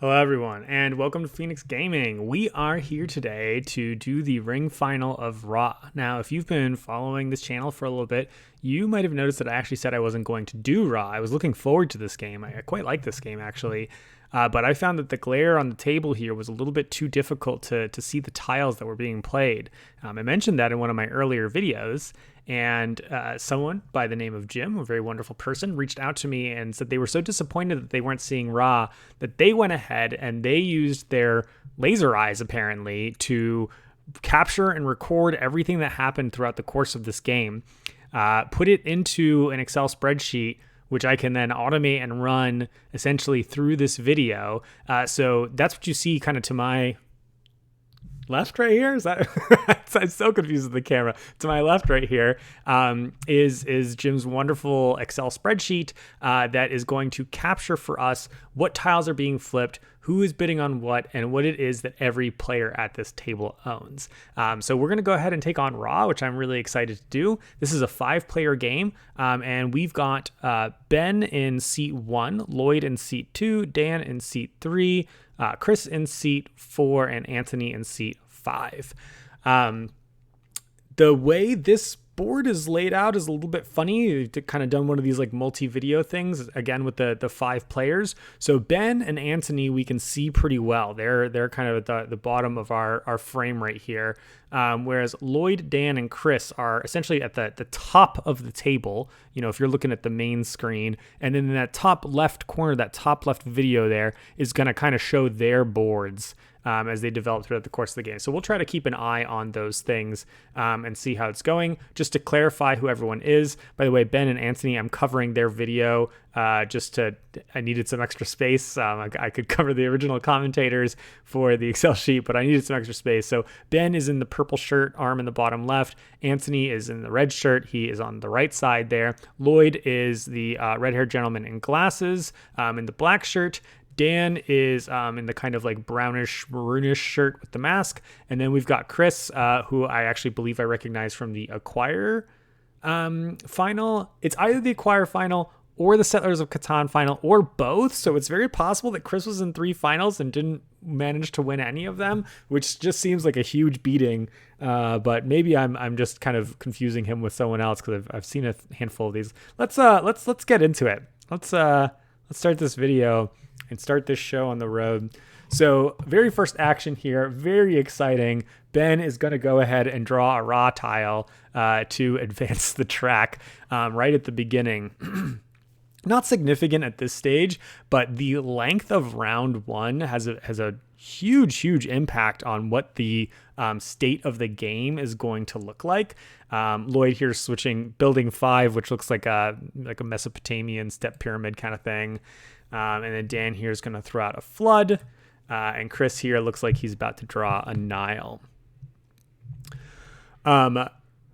Hello everyone, and welcome to Phoenix Gaming. We are here today to do the ring final of Raw. Now, if you've been following this channel for a little bit, you might have noticed that I actually said I wasn't going to do Raw. I was looking forward to this game. I quite like this game, actually. But I found that the glare on the table here was a little bit too difficult to see the tiles that were being played. I mentioned that in one of my earlier videos, and someone by the name of Jim, a very wonderful person, reached out to me and said they were so disappointed that they weren't seeing Raw that they went ahead and they used their laser eyes, apparently, to capture and record everything that happened throughout the course of this game, put it into an Excel spreadsheet, which I can then automate and run essentially through this video. So that's what you see kind of to my left right here. Is that I'm so confused with the camera. To my left right here is Jim's wonderful Excel spreadsheet that is going to capture for us what tiles are being flipped, who is bidding on what, and what it is that every player at this table owns. So we're going to go ahead and take on Raw, which I'm really excited to do. This is a 5-player game, and we've got Ben in seat 1, Loyd in seat 2, Dan in seat 3, Chris in seat 4, and Antony in seat 5. The way this board is laid out is a little bit funny. We've kind of done one of these like multi-video things again with the 5 players. So Ben and Antony we can see pretty well. They're kind of at the bottom of our frame right here. Whereas Loyd, Dan, and Chris are essentially at the top of the table, you know, if you're looking at the main screen. And then in that top left corner, that top left video there is going to kind of show their boards as they develop throughout the course of the game. So we'll try to keep an eye on those things and see how it's going. Just to clarify who everyone is, by the way, Ben and Antony, I'm covering their video I needed some extra space. I could cover the original commentators for the Excel sheet, but I needed some extra space. So Ben is in the purple shirt, arm in the bottom left. Antony is in the red shirt. He is on the right side there. Loyd is the red-haired gentleman in glasses in the black shirt. Dan is in the kind of like brownish, maroonish shirt with the mask. And then we've got Chris, who I actually believe I recognize from the Acquire final. It's either the Acquire final or the Settlers of Catan final, or both. So it's very possible that Chris was in 3 finals and didn't manage to win any of them, which just seems like a huge beating. But maybe I'm just kind of confusing him with someone else because I've seen a handful of these. Let's get into it. Let's start this video and start this show on the road. So very first action here, very exciting. Ben is going to go ahead and draw a Raw tile to advance the track right at the beginning. Not significant at this stage, but the length of round 1 has a huge impact on what the state of the game is going to look like. Loyd here switching building 5, which looks like a Mesopotamian step pyramid kind of thing. And then Dan here is going to throw out a flood. And Chris here looks like he's about to draw a Nile.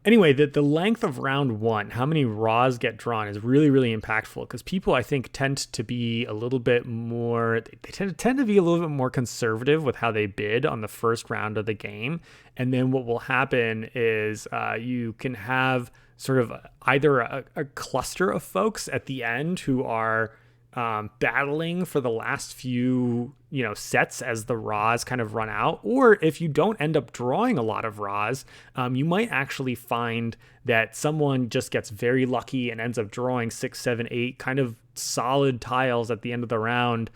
Anyway, the length of round 1, how many Raws get drawn, is really impactful because people, I think, tend to be a little bit more, they tend to be a little bit more conservative with how they bid on the first round of the game. And then what will happen is you can have sort of either a cluster of folks at the end who are battling for the last few, sets as the Raws kind of run out. Or if you don't end up drawing a lot of Raws, you might actually find that someone just gets very lucky and ends up drawing 6, 7, 8 kind of solid tiles at the end of the round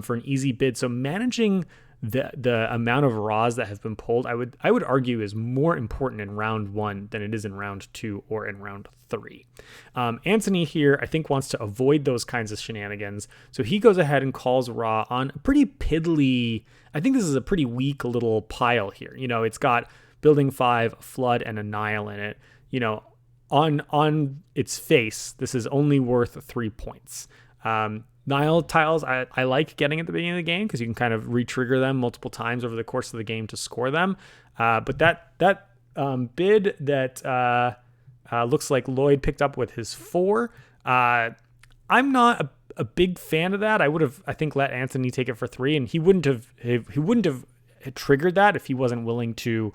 for an easy bid. So managing the amount of Raws that have been pulled, I would argue, is more important in round 1 than it is in round 2 or in round 3. Antony here, I think, wants to avoid those kinds of shenanigans, so he goes ahead and calls Raw on a pretty piddly, I think this is a pretty weak little pile here. It's got building 5, a flood, and a Nile in it. On its face, this is only worth 3 points. Nile tiles I like getting at the beginning of the game because you can kind of re-trigger them multiple times over the course of the game to score them. But that bid that looks like Loyd picked up with his 4, I'm not a big fan of that. I would have, I think, let Antony take it for 3, and he wouldn't have triggered that if he wasn't willing to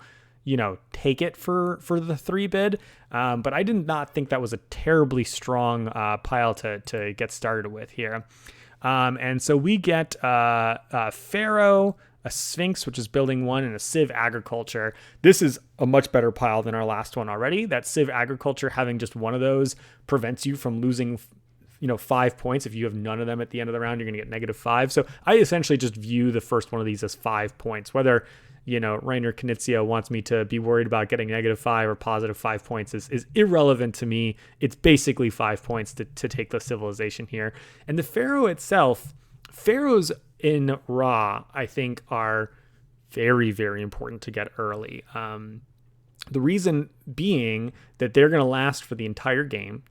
take it for the 3 bid. But I did not think that was a terribly strong pile to get started with here. And so we get Pharaoh, a Sphinx, which is building 1, and a Civ Agriculture. This is a much better pile than our last one already. That Civ Agriculture, having just one of those prevents you from losing 5 points. If you have none of them at the end of the round, you're going to get -5. So I essentially just view the first one of these as 5 points. Whether, Rainer Knizia wants me to be worried about getting -5 or +5 points is irrelevant to me. It's basically 5 points to take the civilization here. And the Pharaoh itself, Pharaohs in Ra, I think, are very, very important to get early. The reason being that they're going to last for the entire game.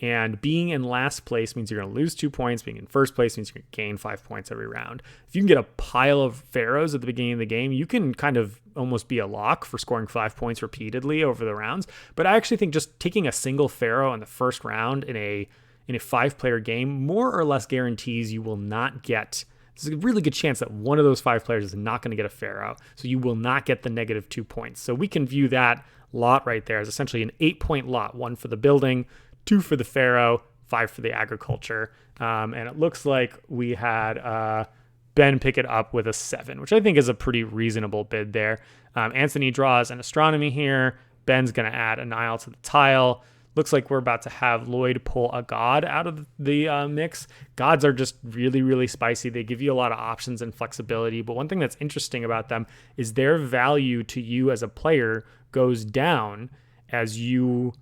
And being in last place means you're going to lose 2 points. Being in first place means you're going to gain 5 points every round. If you can get a pile of pharaohs at the beginning of the game, you can kind of almost be a lock for scoring 5 points repeatedly over the rounds. But I actually think just taking a single pharaoh in the first round in a 5-player game more or less guarantees you will not get. There's a really good chance that one of those 5 players is not going to get a pharaoh. So you will not get the -2 points. So we can view that lot right there as essentially an 8-point lot, 1 for the building, 2 for the Pharaoh, 5 for the agriculture. And it looks like we had Ben pick it up with a 7, which I think is a pretty reasonable bid there. Antony draws an astronomy here. Ben's going to add a Nile to the tile. Looks like we're about to have Loyd pull a god out of the mix. Gods are just really, really spicy. They give you a lot of options and flexibility. But one thing that's interesting about them is their value to you as a player goes down as you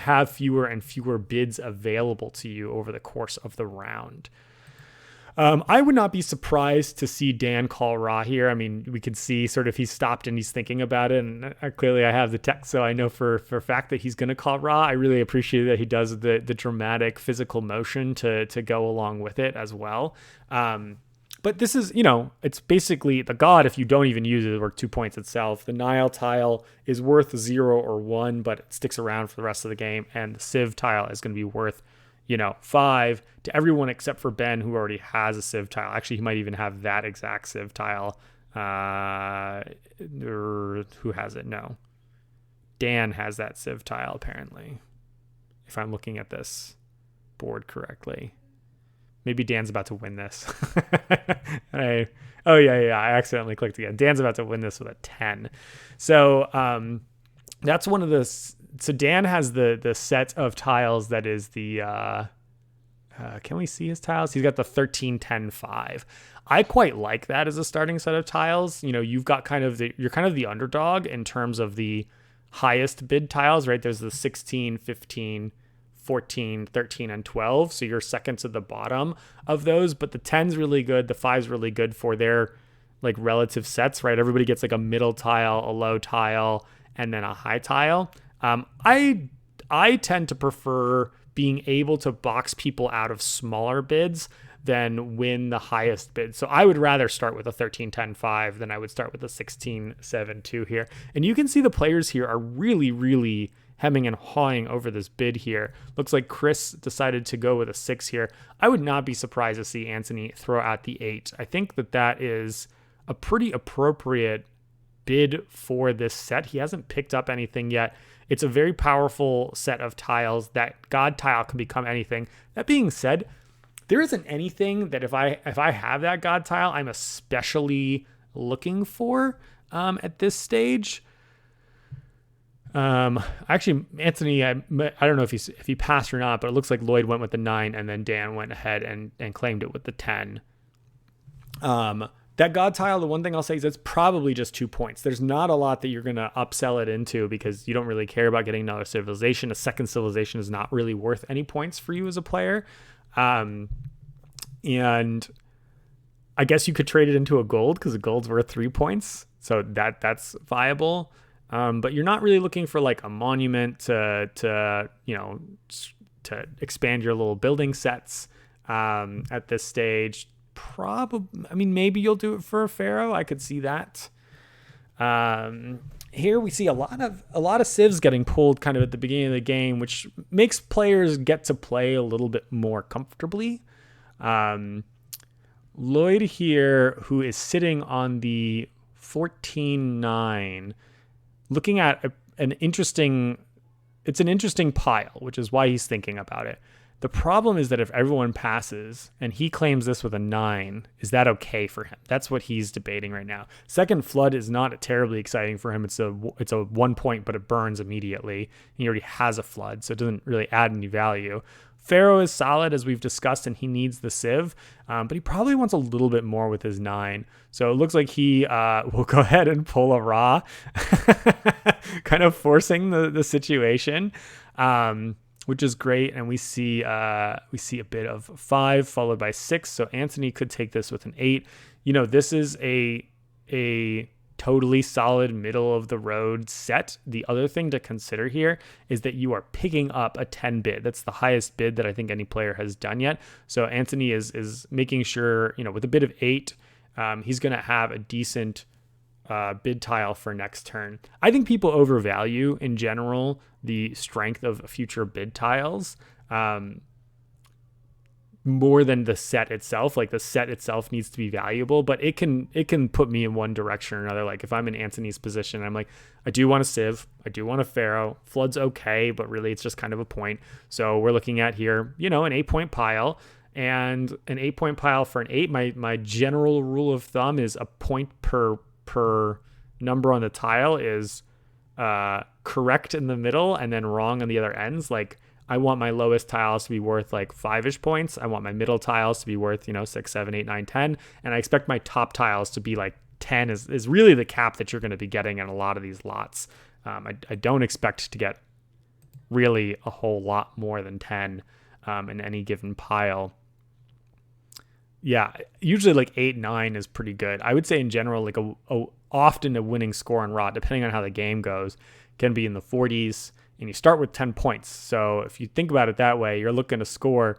have fewer and fewer bids available to you over the course of the round. I would not be surprised to see Dan call Ra here. I mean, we could see sort of he's stopped and he's thinking about it. And clearly I have the text, so I know for a fact that he's going to call Ra. I really appreciate that he does the dramatic physical motion to go along with it as well. But this is, it's basically the god, if you don't even use it, worth 2 points itself. The Nile tile is worth 0 or 1, but it sticks around for the rest of the game. And the Civ tile is going to be worth, 5 to everyone except for Ben, who already has a Civ tile. Actually, he might even have that exact Civ tile. Or who has it? No. Dan has that Civ tile, apparently, if I'm looking at this board correctly. Maybe Dan's about to win this. I accidentally clicked again. Dan's about to win this with a 10. So that's one of the. So Dan has the set of tiles that is the. Can we see his tiles? He's got the 13, 10, 5. I quite like that as a starting set of tiles. You've got you're kind of the underdog in terms of the highest bid tiles, right? There's the 16, 15. 14, 13, and 12. So you're second to the bottom of those, but the 10's really good. The 5's really good for their relative sets, right? Everybody gets a middle tile, a low tile, and then a high tile. I tend to prefer being able to box people out of smaller bids than win the highest bid. So I would rather start with a 13, 10, 5 than I would start with a 16, 7, 2 here. And you can see the players here are really, really hemming and hawing over this bid here. Looks like Chris decided to go with a 6 here. I would not be surprised to see Antony throw out the 8. I think that is a pretty appropriate bid for this set. He hasn't picked up anything yet. It's a very powerful set of tiles. That god tile can become anything. That being said, there isn't anything that if I have that god tile, I'm especially looking for at this stage. Actually, Antony, I don't know if he passed or not, but it looks like Loyd went with the 9 and then Dan went ahead and claimed it with the 10. That god tile, the one thing I'll say is it's probably just 2 points. There's not a lot that you're going to upsell it into because you don't really care about getting another civilization. A second civilization is not really worth any points for you as a player. And I guess you could trade it into a gold because a gold's worth 3 points. So that's viable. But you're not really looking for a monument to expand your little building sets at this stage. Maybe you'll do it for a pharaoh. I could see that. Here we see a lot of civs getting pulled kind of at the beginning of the game, which makes players get to play a little bit more comfortably. Loyd here, who is sitting on the 14-9, looking at an interesting pile, which is why he's thinking about it. The problem is that if everyone passes and he claims this with a 9, is that okay for him? That's what he's debating right now. Second flood is not terribly exciting for him. It's a 1 point, but it burns immediately. He already has a flood, so it doesn't really add any value. Pharaoh is solid, as we've discussed, and he needs the Civ, but he probably wants a little bit more with his 9. So it looks like he will go ahead and pull a Ra, kind of forcing the situation, which is great. And we see a bit of 5 followed by 6. So Antony could take this with an 8. This is a totally solid middle of the road set. The other thing to consider here is that you are picking up a 10 bid. That's the highest bid that I think any player has done yet. So Antony is making sure, with a bid of 8, he's going to have a decent bid tile for next turn. I think people overvalue in general the strength of future bid tiles more than the set itself. Like the set itself needs to be valuable, but it can put me in one direction or another. Like if I'm in Antony's position, I'm like, I do want a Civ, I do want a Pharaoh. Flood's okay, but really it's just kind of a point. So we're looking at here, an 8-point pile, and an 8-point pile for an 8. My general rule of thumb is a point per number on the tile is correct in the middle and then wrong on the other ends. Like I want my lowest tiles to be worth like 5-ish points. I want my middle tiles to be worth, 6, 7, 8, 9, 10. And I expect my top tiles to be like 10 is really the cap that you're going to be getting in a lot of these lots. I don't expect to get really a whole lot more than 10 in any given pile. Yeah, usually like 8, 9 is pretty good. I would say in general, like often a winning score on Ra, depending on how the game goes, can be in the 40s. And you start with 10 points. So if you think about it that way, you're looking to score,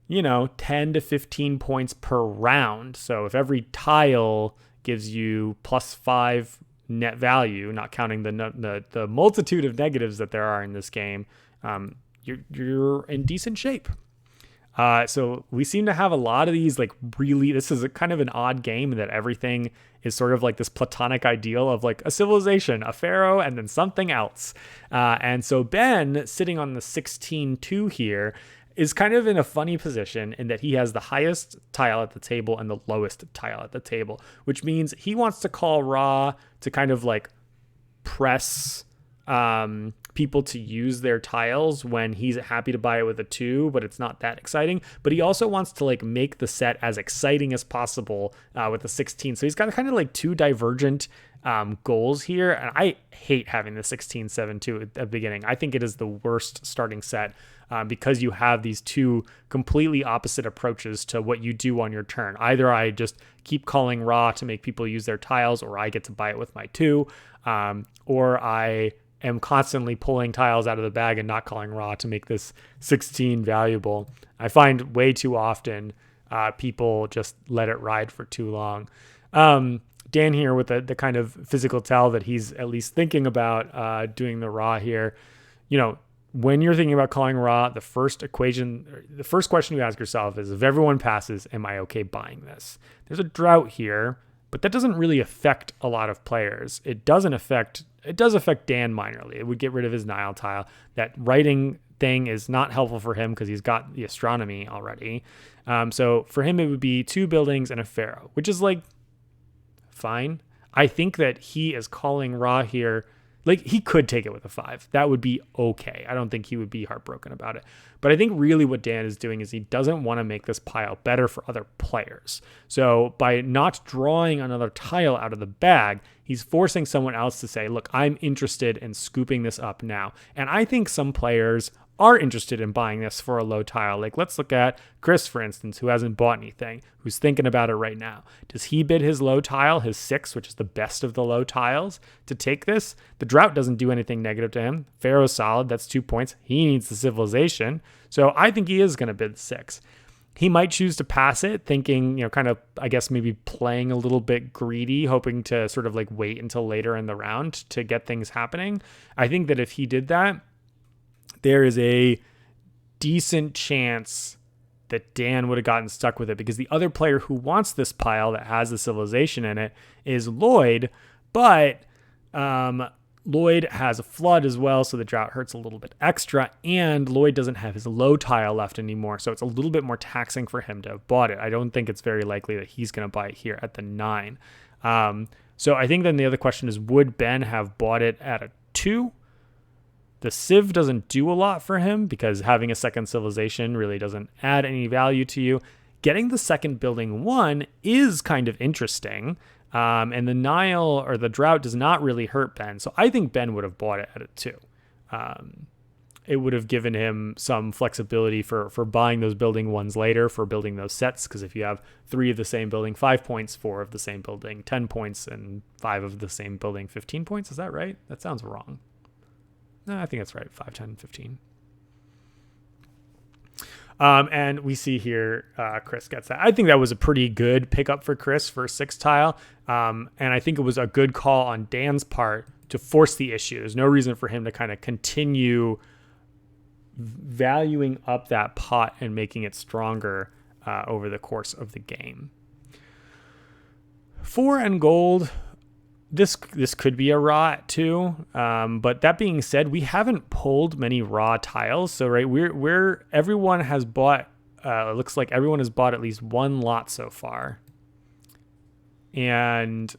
10 to 15 points per round. So if every tile gives you plus 5 net value, not counting the multitude of negatives that there are in this game, you're in decent shape. So we seem to have a lot of these, like really, this is a kind of an odd game that everything is sort of like this platonic ideal of like a civilization, a Pharaoh, and then something else. And so Ben, sitting on the 16-2 here, is kind of in a funny position in that he has the highest tile at the table and the lowest tile at the table, which means he wants to call Ra to kind of like press people to use their tiles when he's happy to buy it with a 2, but it's not that exciting. But he also wants to like make the set as exciting as possible with the 16. So he's got kind of like two divergent goals here. And I hate having the 16-7-2 at the beginning. I think it is the worst starting set because you have these two completely opposite approaches to what you do on your turn. Either I just keep calling Ra to make people use their tiles, or I get to buy it with my 2, or I am constantly pulling tiles out of the bag and not calling Ra to make this 16 valuable. I find way too often people just let it ride for too long. Dan here with the kind of physical tell that he's at least thinking about doing the Ra here. When you're thinking about calling Ra, the first question you ask yourself is, if everyone passes, am I okay buying this? There's a drought here, but that doesn't really affect a lot of players. It does affect Dan minorly. It would get rid of his Nile tile. That writing thing is not helpful for him because he's got the astronomy already. So for him, it would be 2 buildings and a Pharaoh, which is like fine. I think that he is calling Ra here. Like, he could take it with a 5. That would be okay. I don't think he would be heartbroken about it. But I think really what Dan is doing is he doesn't want to make this pile better for other players. So by not drawing another tile out of the bag, he's forcing someone else to say, look, I'm interested in scooping this up now. And I think some players are interested in buying this for a low tile. Like, let's look at Chris, for instance, who hasn't bought anything, who's thinking about it right now. Does he bid his low tile, his 6, which is the best of the low tiles, to take this? The drought doesn't do anything negative to him. Pharaoh's solid. That's 2 points. He needs the civilization. So I think he is going to bid 6. He might choose to pass it, thinking, kind of, I guess, maybe playing a little bit greedy, hoping to sort of like wait until later in the round to get things happening. I think that if he did that, there is a decent chance that Dan would have gotten stuck with it, because the other player who wants this pile that has the civilization in it is Loyd. But Loyd has a flood as well, so the drought hurts a little bit extra, and Loyd doesn't have his low tile left anymore, so it's a little bit more taxing for him to have bought it. I don't think it's very likely that he's going to buy it here at the 9. So I think then the other question is, would Ben have bought it at a 2? The Civ doesn't do a lot for him because having a second civilization really doesn't add any value to you. Getting the second building 1 is kind of interesting. And the Nile or the drought does not really hurt Ben. So I think Ben would have bought it at a 2. It would have given him some flexibility for buying those building 1s later, for building those sets. Because if you have 3 of the same building, 5 points, 4 of the same building, 10 points, and 5 of the same building, 15 points. Is that right? That sounds wrong. No, I think that's right. 5, 10, 15. And we see here Chris gets that. I think that was a pretty good pickup for Chris for 6 tile. And I think it was a good call on Dan's part to force the issue. There's no reason for him to kind of continue valuing up that pot and making it stronger over the course of the game. 4 and gold. This could be a raw at 2, but that being said, we haven't pulled many raw tiles. So right, everyone has bought. It looks like everyone has bought at least 1 lot so far, and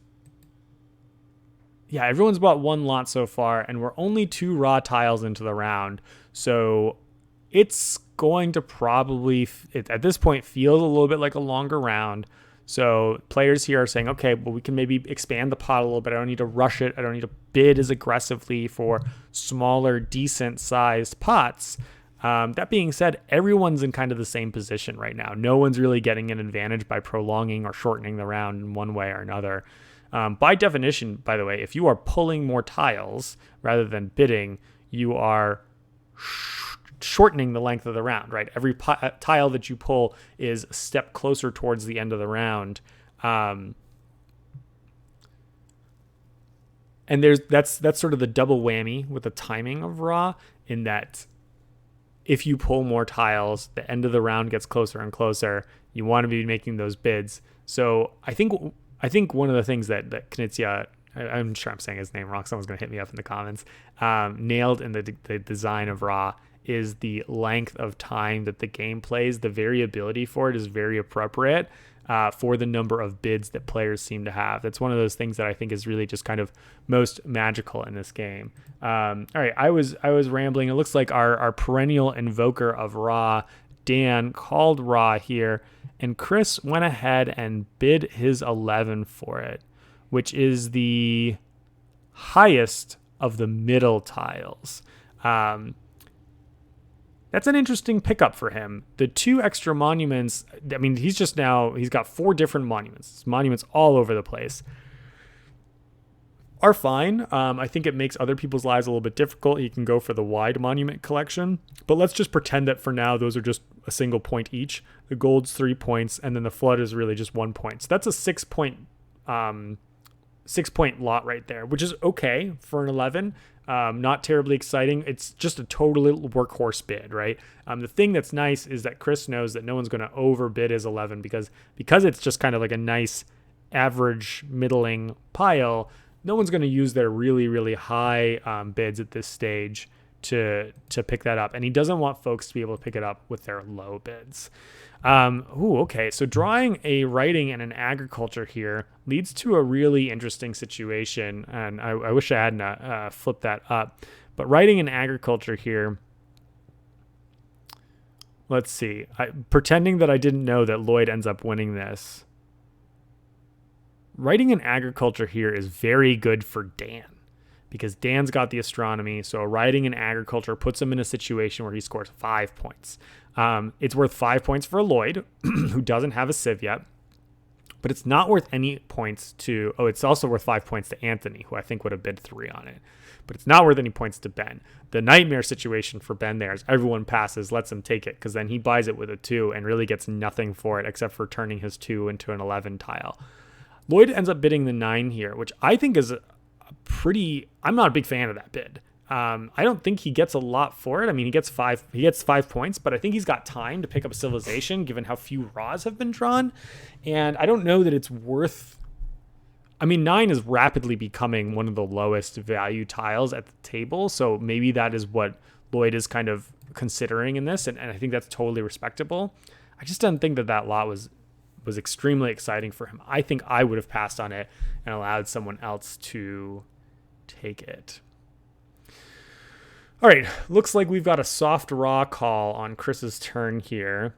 yeah, everyone's bought 1 lot so far, and we're only 2 raw tiles into the round. So it's going to probably at this point feel a little bit like a longer round. So players here are saying, okay, well, we can maybe expand the pot a little bit. I don't need to rush it. I don't need to bid as aggressively for smaller, decent-sized pots. That being said, everyone's in kind of the same position right now. No one's really getting an advantage by prolonging or shortening the round in one way or another. By definition, by the way, if you are pulling more tiles rather than bidding, you are shortening the length of the round, right? Every tile that you pull is a step closer towards the end of the round. And that's sort of the double whammy with the timing of Raw, in that if you pull more tiles, the end of the round gets closer and closer. You want to be making those bids. So I think one of the things that Knizia, I'm sure I'm saying his name wrong, someone's going to hit me up in the comments, nailed in the design of Raw is the length of time that the game plays. The variability for it is very appropriate for the number of bids that players seem to have. That's one of those things that I think is really just kind of most magical in this game. All right, I was rambling. It looks like our perennial invoker of Ra, Dan, called Ra here, and Chris went ahead and bid his 11 for it, which is the highest of the middle tiles. That's an interesting pickup for him. The 2 extra monuments, I mean, he's got 4 different monuments. Monuments all over the place are fine. I think it makes other people's lives a little bit difficult. He can go for the wide monument collection, but let's just pretend that for now, those are just a single point each. The gold's 3 points, and then the flood is really just 1 point. So that's a 6 point lot right there, which is okay for an 11. Not terribly exciting. It's just a total workhorse bid, right? The thing that's nice is that Chris knows that no one's going to overbid his 11 because it's just kind of like a nice average middling pile. No one's going to use their really, really high bids at this stage to pick that up. And he doesn't want folks to be able to pick it up with their low bids. Okay. So drawing a writing and an agriculture here leads to a really interesting situation. And I wish I hadn't flipped that up. But writing and agriculture here, let's see. Pretending that I didn't know that Loyd ends up winning this. Writing and agriculture here is very good for Dan, because Dan's got the astronomy. So writing and agriculture puts him in a situation where he scores 5 points. It's worth 5 points for Loyd, who doesn't have a Civ yet, but it's not worth any points to, it's also worth 5 points to Antony, who I think would have bid 3 on it, but it's not worth any points to Ben. The nightmare situation for Ben there is everyone passes, lets him take it, because then he buys it with a 2 and really gets nothing for it except for turning his 2 into an 11 tile. Loyd ends up bidding the 9 here, which I think is I'm not a big fan of that bid. I don't think he gets a lot for it. I mean, he gets 5 points, but I think he's got time to pick up a civilization given how few Raws have been drawn. And I don't know that it's worth I mean, 9 is rapidly becoming one of the lowest value tiles at the table. So maybe that is what Loyd is kind of considering in this. And I think that's totally respectable. I just didn't think that lot was extremely exciting for him. I think I would have passed on it and allowed someone else to take it. All right, looks like we've got a soft raw call on Chris's turn here.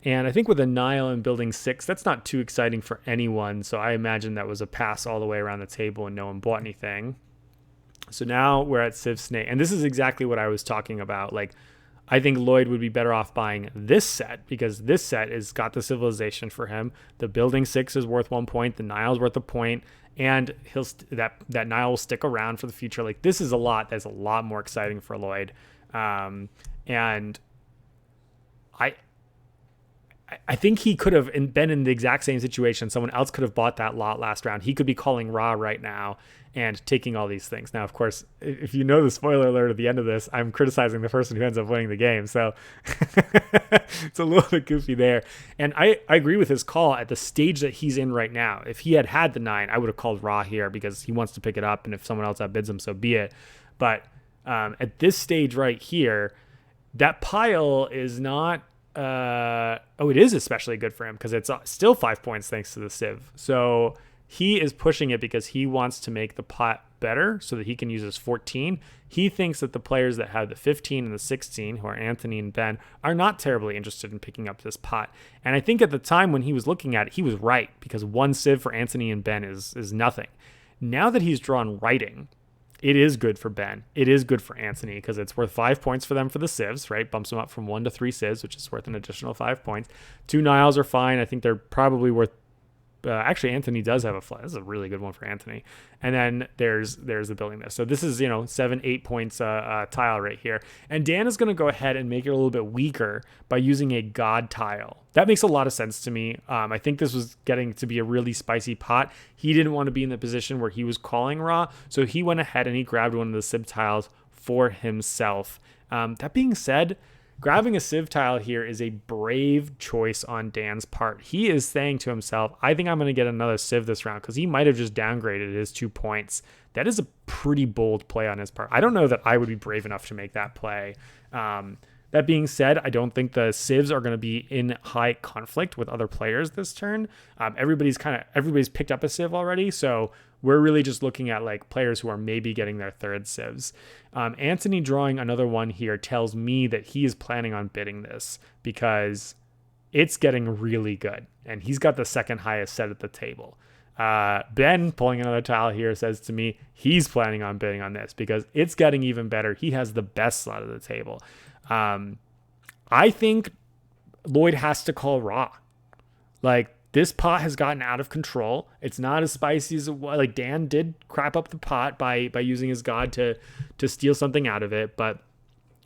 And I think with a Nile in building 6, that's not too exciting for anyone. So I imagine that was a pass all the way around the table and no one bought anything. So now we're at Civ Snake. And this is exactly what I was talking about. Like, I think Loyd would be better off buying this set because this set is got the civilization for him. The building 6 is worth 1 point. The Nile's worth a point. And that Nile will stick around for the future. Like, this is a lot that's a lot more exciting for Loyd. And I think he could have been in the exact same situation. Someone else could have bought that lot last round. He could be calling raw right now and taking all these things. Now, of course, if you know the spoiler alert at the end of this, I'm criticizing the person who ends up winning the game. So it's a little bit goofy there. And I agree with his call at the stage that he's in right now. If he had the 9, I would have called raw here because he wants to pick it up. And if someone else outbids him, so be it. But at this stage right here, that pile is not... it is especially good for him because it's still 5 points thanks to the Civ. So he is pushing it because he wants to make the pot better so that he can use his 14. He thinks that the players that have the 15 and the 16, who are Antony and Ben, are not terribly interested in picking up this pot. And I think at the time when he was looking at it, he was right because 1 Civ for Antony and Ben is nothing. Now that he's drawn writing, it is good for Ben. It is good for Antony because it's worth 5 points for them for the civs, right? Bumps them up from 1 to 3 civs, which is worth an additional 5 points. 2 Niles are fine. I think they're probably worth... actually, Antony does have a flag. This is a really good one for Antony. And then there's the building there. So this is, 7-8 points tile right here. And Dan is going to go ahead and make it a little bit weaker by using a god tile. That makes a lot of sense to me. I think this was getting to be a really spicy pot. He didn't want to be in the position where he was calling raw. So he went ahead and he grabbed one of the civ tiles for himself. That being said, grabbing a civ tile here is a brave choice on Dan's part. He is saying to himself, I think I'm going to get another civ this round because he might have just downgraded his 2 points. That is a pretty bold play on his part. I don't know that I would be brave enough to make that play. That being said, I don't think the civs are going to be in high conflict with other players this turn. Everybody's picked up a civ already, so we're really just looking at like players who are maybe getting their third civs. Antony drawing another one here tells me that he is planning on bidding this because it's getting really good, and he's got the second highest set at the table. Ben pulling another tile here says to me he's planning on bidding on this because it's getting even better. He has the best slot at the table. I think Loyd has to call raw. Like, this pot has gotten out of control. It's not as spicy as it was. Like, Dan did crap up the pot by using his god to steal something out of it, but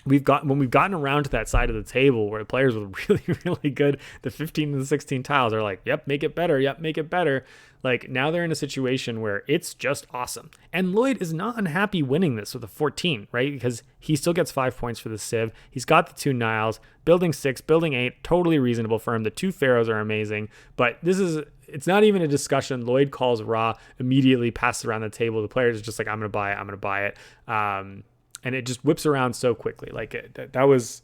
when we've gotten around to that side of the table where the players with really, really good, the 15 and the 16 tiles are like, yep, make it better. Yep, make it better. Like, now they're in a situation where it's just awesome. And Loyd is not unhappy winning this with a 14, right? Because he still gets 5 points for the civ. He's got the 2 Niles, building 6, building 8, totally reasonable for him. The 2 Pharaohs are amazing, but it's not even a discussion. Loyd calls raw, immediately passes around the table. The players are just like, I'm going to buy it. And it just whips around so quickly. Like, that was,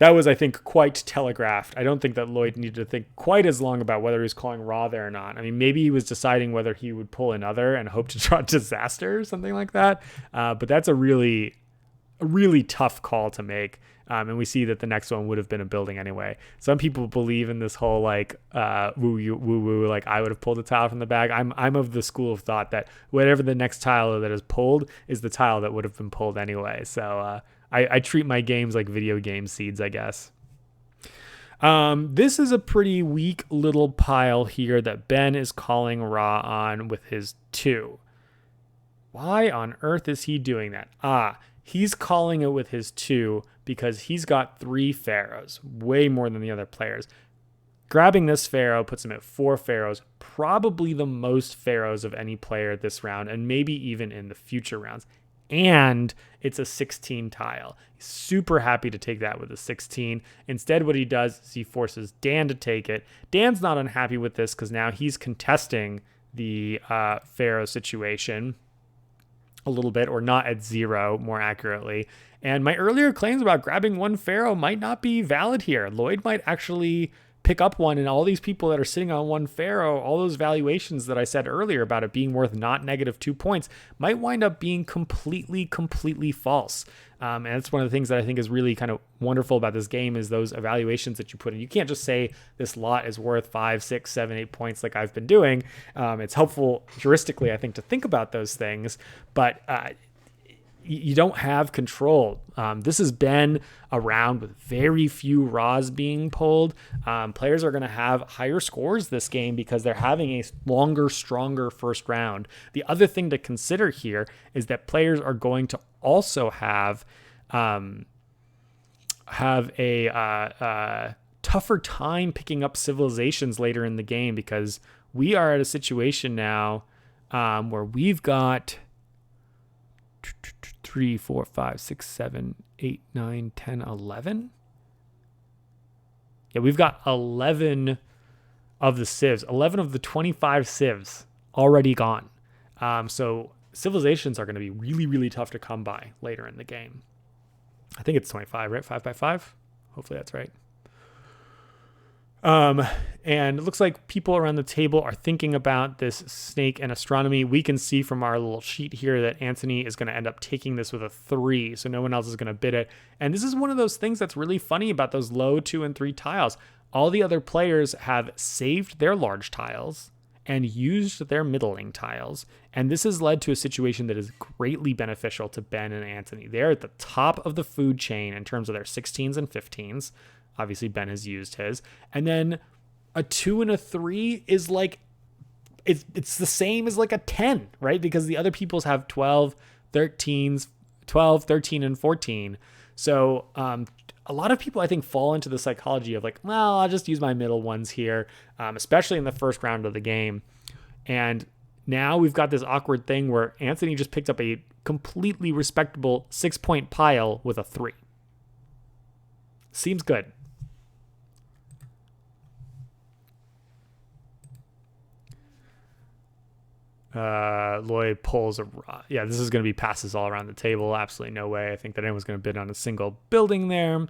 I think, quite telegraphed. I don't think that Loyd needed to think quite as long about whether he was calling raw there or not. I mean, maybe he was deciding whether he would pull another and hope to draw disaster or something like that. But that's a really tough call to make. And we see that the next one would have been a building anyway. Some people believe in this whole like woo, like I would have pulled a tile from the bag. I'm of the school of thought that whatever the next tile that is pulled is the tile that would have been pulled anyway. So I treat my games like video game seeds, I guess. This is a pretty weak little pile here that Ben is calling raw on with his 2. Why on earth is he doing that? He's calling it with his 2 because he's got 3 Pharaohs, way more than the other players. Grabbing this Pharaoh puts him at 4 Pharaohs, probably the most Pharaohs of any player this round, and maybe even in the future rounds. And it's a 16 tile. He's super happy to take that with a 16. Instead, what he does is he forces Dan to take it. Dan's not unhappy with this because now he's contesting the Pharaoh situation a little bit, or not at 0 more accurately. And my earlier claims about grabbing 1 Pharaoh might not be valid here. Loyd might actually pick up 1, and all these people that are sitting on 1 Pharaoh, all those valuations that I said earlier about it being worth not -2 points, might wind up being completely false. And that's one of the things that I think is really kind of wonderful about this game, is those evaluations that you put in. You can't just say this lot is worth 5, 6, 7, 8 points like I've been doing. It's helpful heuristically, I think, to think about those things, but you don't have control. This has been around with very few Raws being pulled. Players are going to have higher scores this game because they're having a longer, stronger first round. The other thing to consider here is that players are going to also have a tougher time picking up civilizations later in the game, because we are at a situation now where we've got 3, 4, 5, 6, 7, 8, 9, 10, 11. Yeah, we've got 11 of the civs, 11 of the 25 civs already gone. So civilizations are going to be really tough to come by later in the game. I think it's 25, right? 5 by 5. Hopefully that's right. And it looks like people around the table are thinking about this snake and astronomy. We can see from our little sheet here that Antony is going to end up taking this with a 3, so no one else is going to bid it. And this is one of those things that's really funny about those low 2 and 3 tiles. All the other players have saved their large tiles and used their middling tiles. And this has led to a situation that is greatly beneficial to Ben and Antony. They're at the top of the food chain in terms of their 16s and 15s. Obviously, Ben has used his. And then a 2 and a 3 is like, it's the same as like a 10, right? Because the other people's have 12, 13s, 12, 13, and 14. So a lot of people, I think, fall into the psychology of like, well, I'll just use my middle ones here, especially in the first round of the game. And now we've got this awkward thing where Antony just picked up a completely respectable 6-point pile with a 3. Seems good. Loyd pulls yeah, this is going to be passes all around the table. Absolutely no way. I think that anyone's going to bid on a single building there.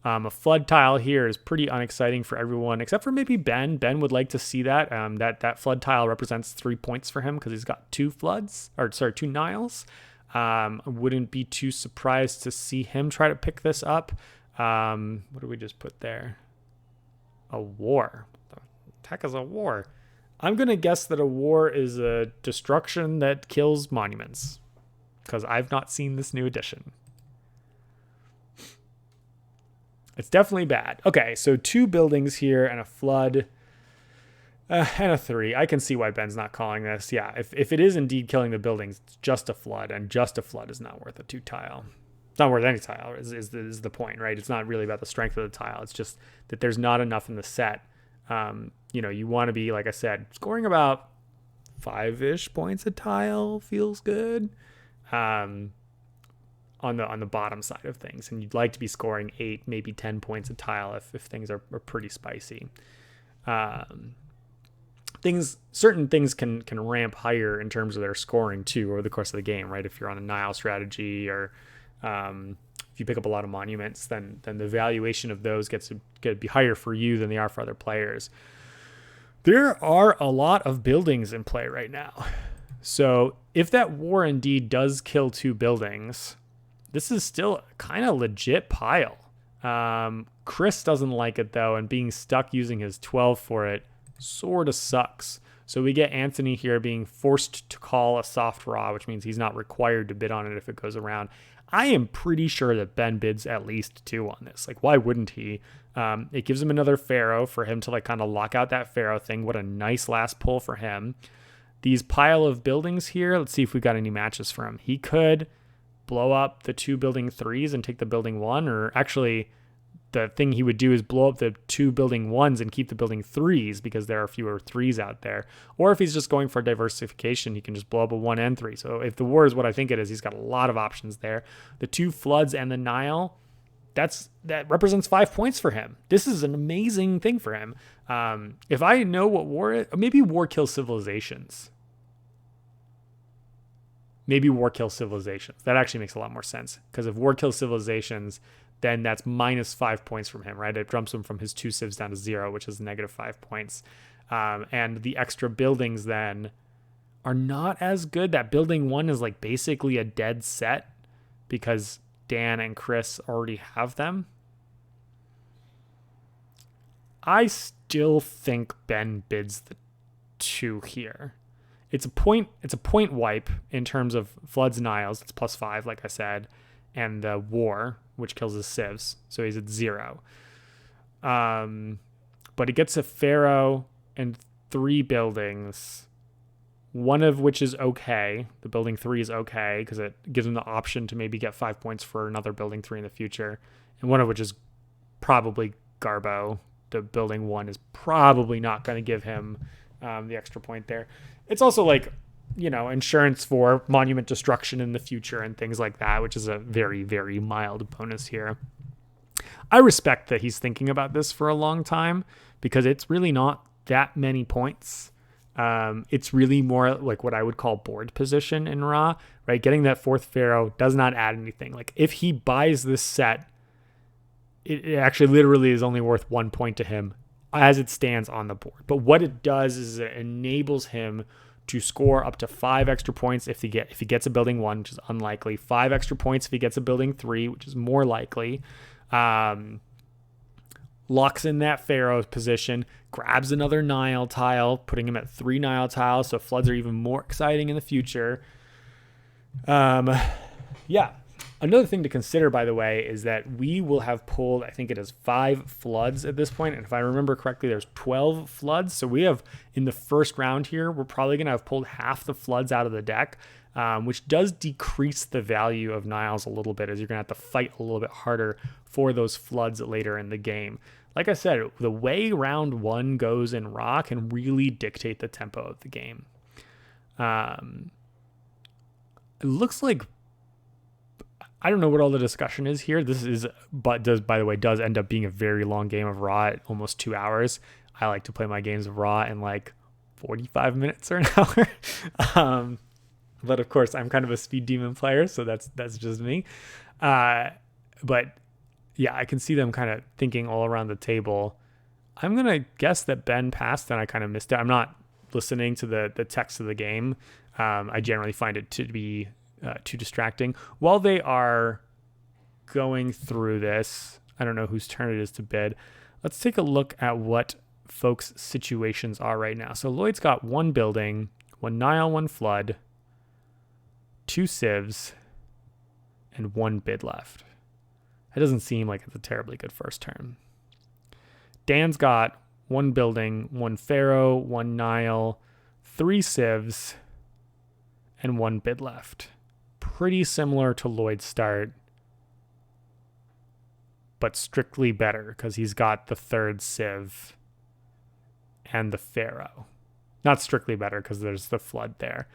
A flood tile here is pretty unexciting for everyone except for maybe Ben. Ben would like to see that. That flood tile represents 3 points for him because he's got 2 Niles. I wouldn't be too surprised to see him try to pick this up. What did we just put there? A war. What the heck is a war? I'm going to guess that a war is a destruction that kills monuments, because I've not seen this new edition. It's definitely bad. Okay, so 2 buildings here and a flood and a 3. I can see why Ben's not calling this. Yeah, if it is indeed killing the buildings, it's just a flood, and just a flood is not worth a 2 tile. It's not worth any tile is the point, right? It's not really about the strength of the tile. It's just that there's not enough in the set. You want to be, like I said, scoring about 5-ish points a tile feels good on the bottom side of things. And you'd like to be scoring 8, maybe 10 points a tile if things are pretty spicy. Certain things can ramp higher in terms of their scoring too over the course of the game, right? If you're on a Nile strategy or if you pick up a lot of monuments, then the valuation of those gets to be higher for you than they are for other players. There are a lot of buildings in play right now. So if that war indeed does kill 2 buildings, this is still kind of legit pile. Chris doesn't like it though, and being stuck using his 12 for it sort of sucks. So we get Antony here being forced to call a soft raw, which means he's not required to bid on it if it goes around. I am pretty sure that Ben bids at least 2 on this. Like, why wouldn't he? It gives him another Pharaoh for him to like kind of lock out that Pharaoh thing. What a nice last pull for him. These pile of buildings here, let's see if we got any matches for him. He could blow up the 2 building 3s and take the building 1, or actually the thing he would do is blow up the 2 building 1s and keep the building 3s because there are fewer 3s out there. Or if he's just going for diversification, he can just blow up a 1 and 3. So if the war is what I think it is, he's got a lot of options there. The 2 floods and the Nile, that represents 5 points for him. This is an amazing thing for him. If I know what war is, maybe war kills civilizations. Maybe war kills civilizations. That actually makes a lot more sense, because if war kills civilizations, then that's -5 points from him, right? It jumps him from his 2 civs down to 0, which is -5 points. And the extra buildings then are not as good. That building 1 is like basically a dead set because Dan and Chris already have them. I still think Ben bids the 2 here. It's a point wipe in terms of Floods Niles. It's +5, like I said, and the war, which kills his civs, so he's at 0. But he gets a Pharaoh and 3 buildings, one of which is okay. The building 3 is okay because it gives him the option to maybe get 5 points for another building 3 in the future, and one of which is probably Garbo. The building 1 is probably not going to give him the extra point there. It's also like, insurance for monument destruction in the future and things like that, which is a very, very mild bonus here. I respect that he's thinking about this for a long time, because it's really not that many points. It's really more like what I would call board position in Ra, right? Getting that 4th Pharaoh does not add anything. Like if he buys this set, it actually literally is only worth 1 point to him as it stands on the board. But what it does is it enables him to score up to 5 extra points if he gets a building 1, which is unlikely. 5 extra points if he gets a building 3, which is more likely. Locks in that Pharaoh's position, grabs another Nile tile, putting him at 3 Nile tiles, so floods are even more exciting in the future. Yeah. Another thing to consider, by the way, is that we will have pulled, I think it is 5 floods at this point. And if I remember correctly, there's 12 floods. So we have, in the first round here, we're probably going to have pulled half the floods out of the deck, which does decrease the value of Niles a little bit, as you're going to have to fight a little bit harder for those floods later in the game. Like I said, the way round 1 goes in Ra can really dictate the tempo of the game. It looks like, I don't know what all the discussion is here. Does end up being a very long game of Ra at almost 2 hours. I like to play my games of Ra in like 45 minutes or an hour. But of course, I'm kind of a speed demon player, so that's just me. But yeah, I can see them kind of thinking all around the table. I'm going to guess that Ben passed and I kind of missed it. I'm not listening to the text of the game. I generally find it to be too distracting. While they are going through this, I don't know whose turn it is to bid. Let's take a look at what folks' situations are right now. So Loyd's got 1 building, 1 Nile, 1 flood, 2 civs, and 1 bid left. It doesn't seem like it's a terribly good first turn. Dan's got 1 building, 1 Pharaoh, 1 Nile, 3 civs, and 1 bid left. Pretty similar to Loyd's start, but strictly better because he's got the 3rd civ and the Pharaoh. Not strictly better because there's the flood there.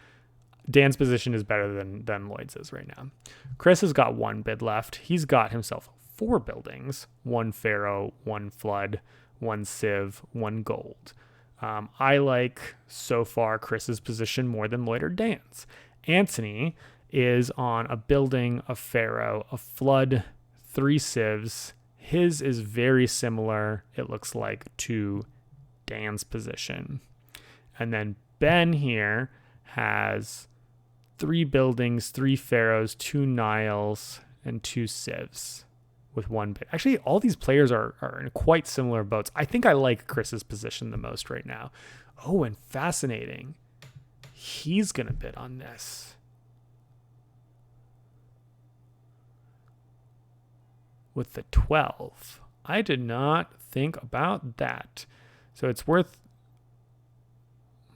Dan's position is better than Loyd's is right now. Chris has got 1 bid left. He's got himself 4 buildings, 1 Pharaoh, 1 flood, 1 civ, 1 gold. I like, so far, Chris's position more than Loyd or Dan's. Antony is on a building, a Pharaoh, a flood, 3 civs. His is very similar, it looks like, to Dan's position. And then Ben here has 3 buildings, 3 Pharaohs, 2 Niles, and 2 civs with 1 bid. Actually, all these players are in quite similar boats. I think I like Chris's position the most right now. Oh, and fascinating. He's going to bid on this. With the 12. I did not think about that. So it's worth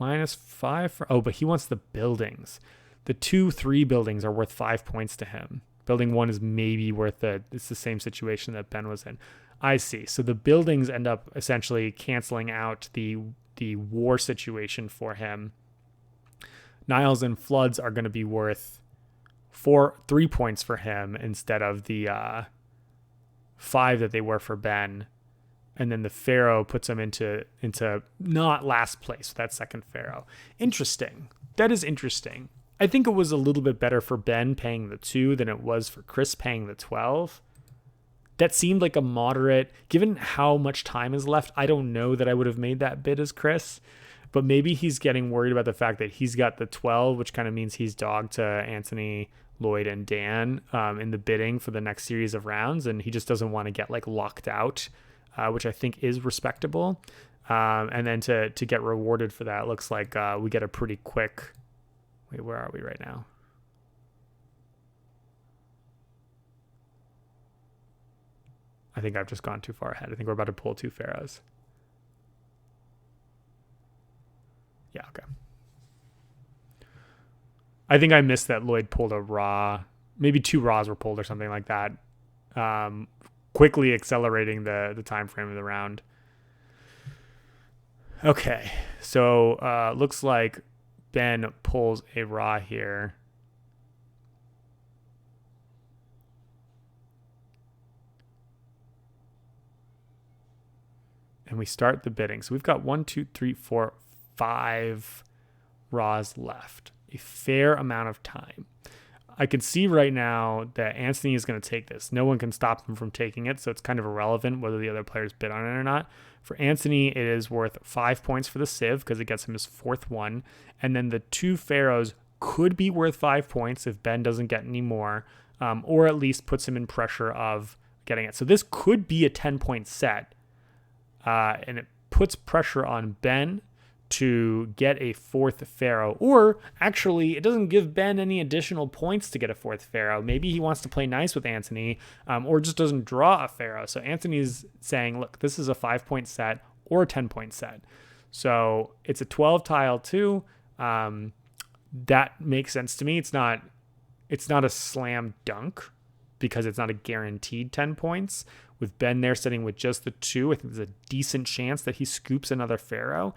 -5 for... Oh, but he wants the buildings. The 2-3 buildings are worth 5 points to him. Building 1 is maybe worth it's the same situation that Ben was in. I see. So the buildings end up essentially canceling out the war situation for him. Niles and floods are going to be worth 3 points for him instead of the 5 that they were for Ben. And then the Pharaoh puts him into not last place, that second Pharaoh. Interesting. That is interesting. I think it was a little bit better for Ben paying the 2 than it was for Chris paying the 12. That seemed like a moderate, given how much time is left, I don't know that I would have made that bid as Chris, but maybe he's getting worried about the fact that he's got the 12, which kind of means he's dogged to Antony, Loyd, and Dan in the bidding for the next series of rounds, and he just doesn't want to get like locked out, which I think is respectable. And then to get rewarded for that, looks like we get a pretty quick, wait, where are we right now? I think I've just gone too far ahead. I think we're about to pull 2 Pharaohs. Yeah, okay. I think I missed that Loyd pulled a raw. Maybe 2 raws were pulled or something like that. Quickly accelerating the time frame of the round. Okay, so looks like Ben pulls a raw here. And we start the bidding. So we've got 1, 2, 3, 4, 5 raws left. A fair amount of time. I can see right now that Antony is going to take this. No one can stop him from taking it, so it's kind of irrelevant whether the other players bid on it or not. For Antony, it is worth 5 points for the Civ because it gets him his 4th one. And then the 2 Pharaohs could be worth 5 points if Ben doesn't get any more, or at least puts him in pressure of getting it. So this could be a 10-point set. And it puts pressure on Ben to get a 4th Pharaoh, or actually it doesn't give Ben any additional points to get a 4th Pharaoh. Maybe he wants to play nice with Antony, or just doesn't draw a Pharaoh. So Antony's saying, look, this is a 5-point set or a 10-point set. So it's a 12 tile too. That makes sense to me. It's not a slam dunk because it's not a guaranteed 10 points. With Ben there sitting with just the 2, I think there's a decent chance that he scoops another Pharaoh.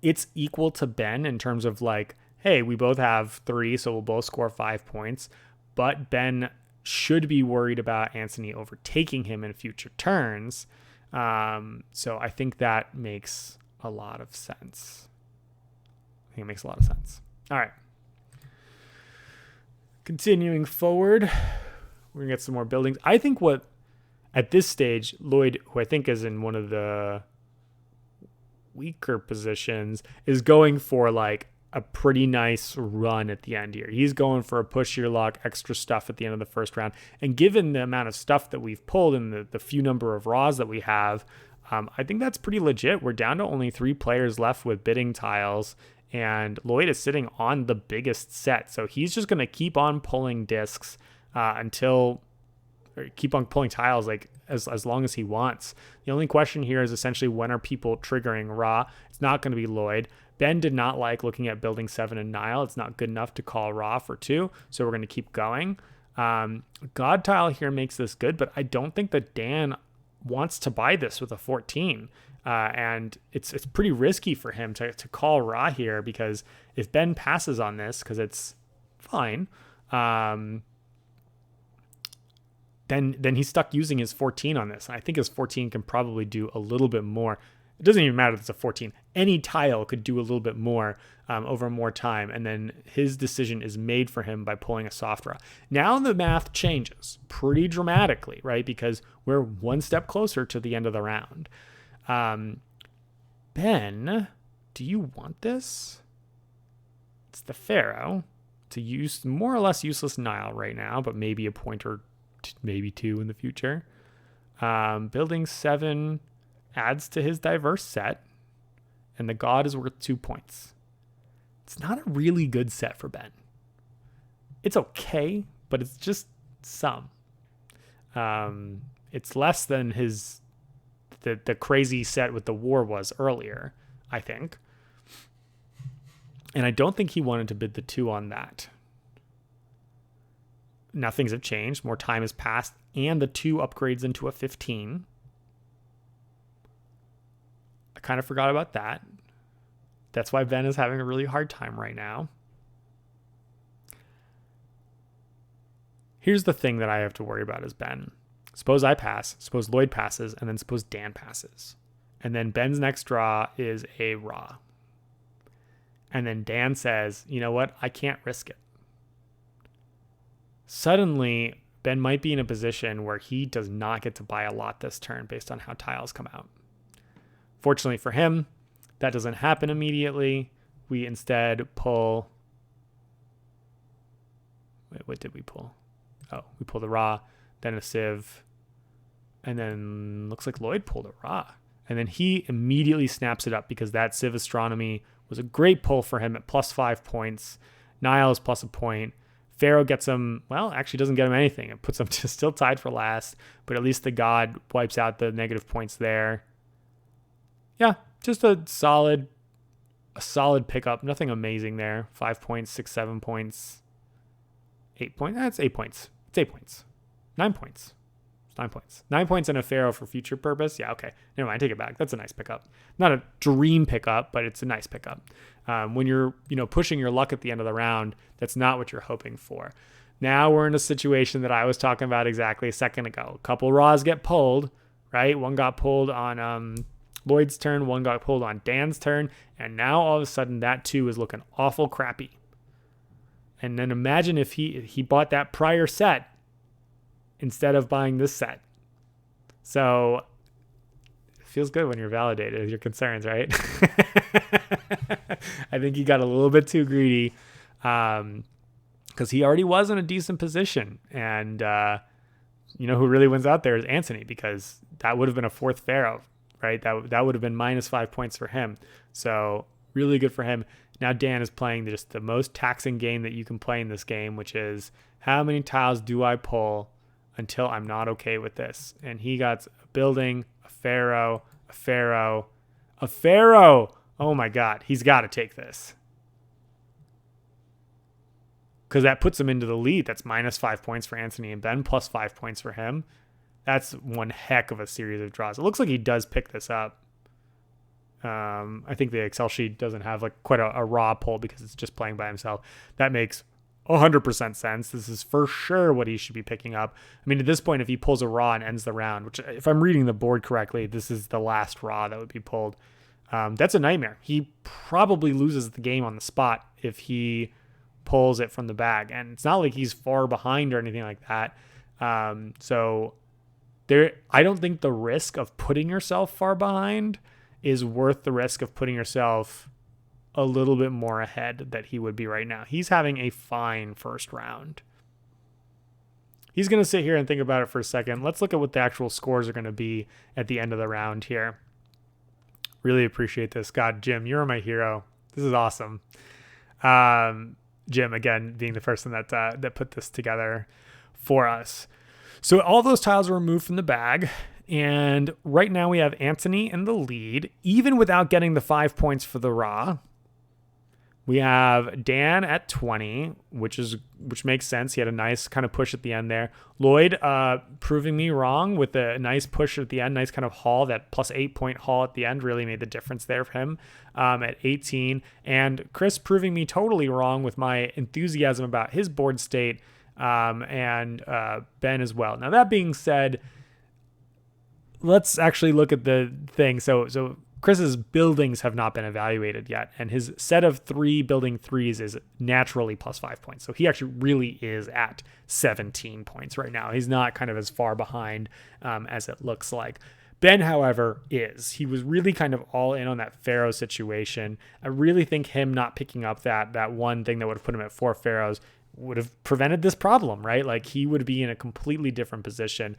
It's equal to Ben in terms of like, hey, we both have 3, so we'll both score 5 points. But Ben should be worried about Antony overtaking him in future turns. So I think that makes a lot of sense. I think it makes a lot of sense. All right. Continuing forward, we're going to get some more buildings. I think at this stage, Loyd, who I think is in one of the weaker positions, is going for like a pretty nice run at the end here. He's going for a push your luck, extra stuff at the end of the first round. And given the amount of stuff that we've pulled and the few number of raws that we have, I think that's pretty legit. We're down to only 3 players left with bidding tiles, and Loyd is sitting on the biggest set. So he's just going to keep on pulling discs keep on pulling tiles like as long as he wants. The only question here is essentially when are people triggering raw? It's not going to be Loyd. Ben did not like looking at building 7 and Nile. It's not good enough to call raw for 2, so we're going to keep going. God tile here makes this good, but I don't think that Dan wants to buy this with a 14. And it's pretty risky for him to call raw here, because if Ben passes on this, because it's fine, then he's stuck using his 14 on this. I think his 14 can probably do a little bit more. It doesn't even matter if it's a 14. Any tile could do a little bit more over more time, and then his decision is made for him by pulling a soft draw. Now the math changes pretty dramatically, right? Because we're one step closer to the end of the round. Ben, do you want this? It's the Pharaoh. To use more or less useless Nile right now, but maybe a point or maybe 2 in the future. Building 7 adds to his diverse set, and the God is worth 2 points. It's not a really good set for Ben. It's okay, but it's just some. It's less than the crazy set with the war was earlier, I think. And I don't think he wanted to bid the 2 on that. Now things have changed. More time has passed, and the 2 upgrades into a 15. I kind of forgot about that. That's why Ben is having a really hard time right now. Here's the thing that I have to worry about as Ben. Suppose I pass, suppose Loyd passes, and then suppose Dan passes. And then Ben's next draw is a raw. And then Dan says, you know what? I can't risk it. Suddenly, Ben might be in a position where he does not get to buy a lot this turn based on how tiles come out. Fortunately for him, that doesn't happen immediately. We instead pull... Wait, what did we pull? Oh, we pulled a raw, then a sieve, and then looks like Loyd pulled a raw. And then he immediately snaps it up because that Civ Astronomy was a great pull for him at plus 5 points. Niles plus a point. Pharaoh gets him, well, actually doesn't get him anything. It puts him to still tied for last, but at least the god wipes out the negative points there. Yeah, just a solid pickup. Nothing amazing there. 5 points, 6, 7 points, 8 points. That's 8 points. It's 8 points. 9 points. 9 points. 9 points and a Pharaoh for future purpose. Yeah, okay. Never mind. Take it back. That's a nice pickup. Not a dream pickup, but it's a nice pickup. When you're, pushing your luck at the end of the round, that's not what you're hoping for. Now we're in a situation that I was talking about exactly a second ago. A couple raws get pulled, right? One got pulled on Loyd's turn. One got pulled on Dan's turn. And now all of a sudden that too is looking awful crappy. And then imagine if he bought that prior set instead of buying this set. So it feels good when you're validated with your concerns, right? I think he got a little bit too greedy because he already was in a decent position. And who really wins out there is Antony, because that would have been a fourth Pharaoh, right? That would have been minus 5 points for him. So really good for him. Now Dan is playing just the most taxing game that you can play in this game, which is how many tiles do I pull until I'm not okay with this? And he got a building, a Pharaoh, a Pharaoh, a Pharaoh. Oh my God, he's got to take this. Because that puts him into the lead. That's minus 5 points for Antony and Ben, plus 5 points for him. That's one heck of a series of draws. It looks like he does pick this up. I think the Excel sheet doesn't have quite a raw pull because it's just playing by himself. That makes 100% sense. This is for sure what he should be picking up. I mean, at this point, if he pulls a raw and ends the round, which if I'm reading the board correctly, this is the last raw that would be pulled. That's a nightmare. He probably loses the game on the spot if he pulls it from the bag. And it's not like he's far behind or anything like that. So I don't think the risk of putting yourself far behind is worth the risk of putting yourself a little bit more ahead that he would be right now. He's having a fine first round. He's going to sit here and think about it for a second. Let's look at what the actual scores are going to be at the end of the round here. Really appreciate this. God, Jim, you're my hero. This is awesome. Jim, again, being the person that put this together for us. So all those tiles are removed from the bag. And right now we have Antony in the lead, even without getting the 5 points for the raw. We have Dan at 20, which makes sense. He had a nice kind of push at the end there. Loyd proving me wrong with a nice push at the end, nice kind of haul. That plus 8 point haul at the end really made the difference there for him at 18. And Chris proving me totally wrong with my enthusiasm about his board state, and Ben as well. Now, that being said, let's actually look at the thing. So Chris's buildings have not been evaluated yet, and his set of 3 building 3s is naturally plus 5 points. So he actually really is at 17 points right now. He's not kind of as far behind as it looks like. Ben, however, is. He was really kind of all in on that Pharaoh situation. I really think him not picking up that one thing that would have put him at 4 Pharaohs would have prevented this problem, right? Like, he would be in a completely different position.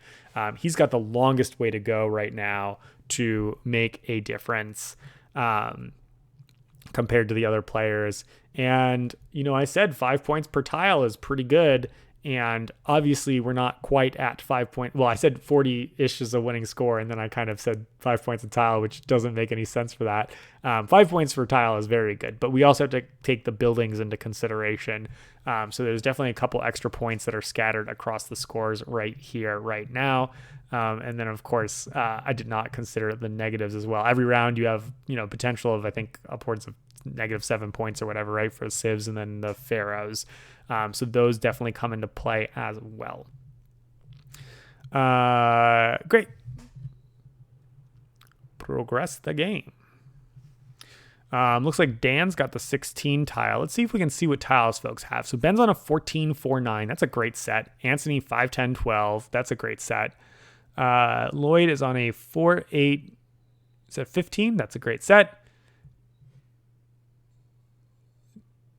He's got the longest way to go right now to make a difference compared to the other players. And, I said 5 points per tile is pretty good. And obviously we're not quite at 5 point. Well, I said 40-ish is a winning score, and then I kind of said 5 points a tile, which doesn't make any sense for that. 5 points per tile is very good, but we also have to take the buildings into consideration. So there's definitely a couple extra points that are scattered across the scores right here, right now. And then of course, I did not consider the negatives as well. Every round you have, potential of, I think, upwards of -7 points or whatever, right? For the Civs and then the Pharaohs. So those definitely come into play as well. Great. Progress the game. Looks like Dan's got the 16 tile. Let's see if we can see what tiles folks have. So Ben's on a 14, 4, 9. That's a great set. Antony 5, 10, 12. That's a great set. Loyd is on a 4, 8. Is that 15? That's a great set.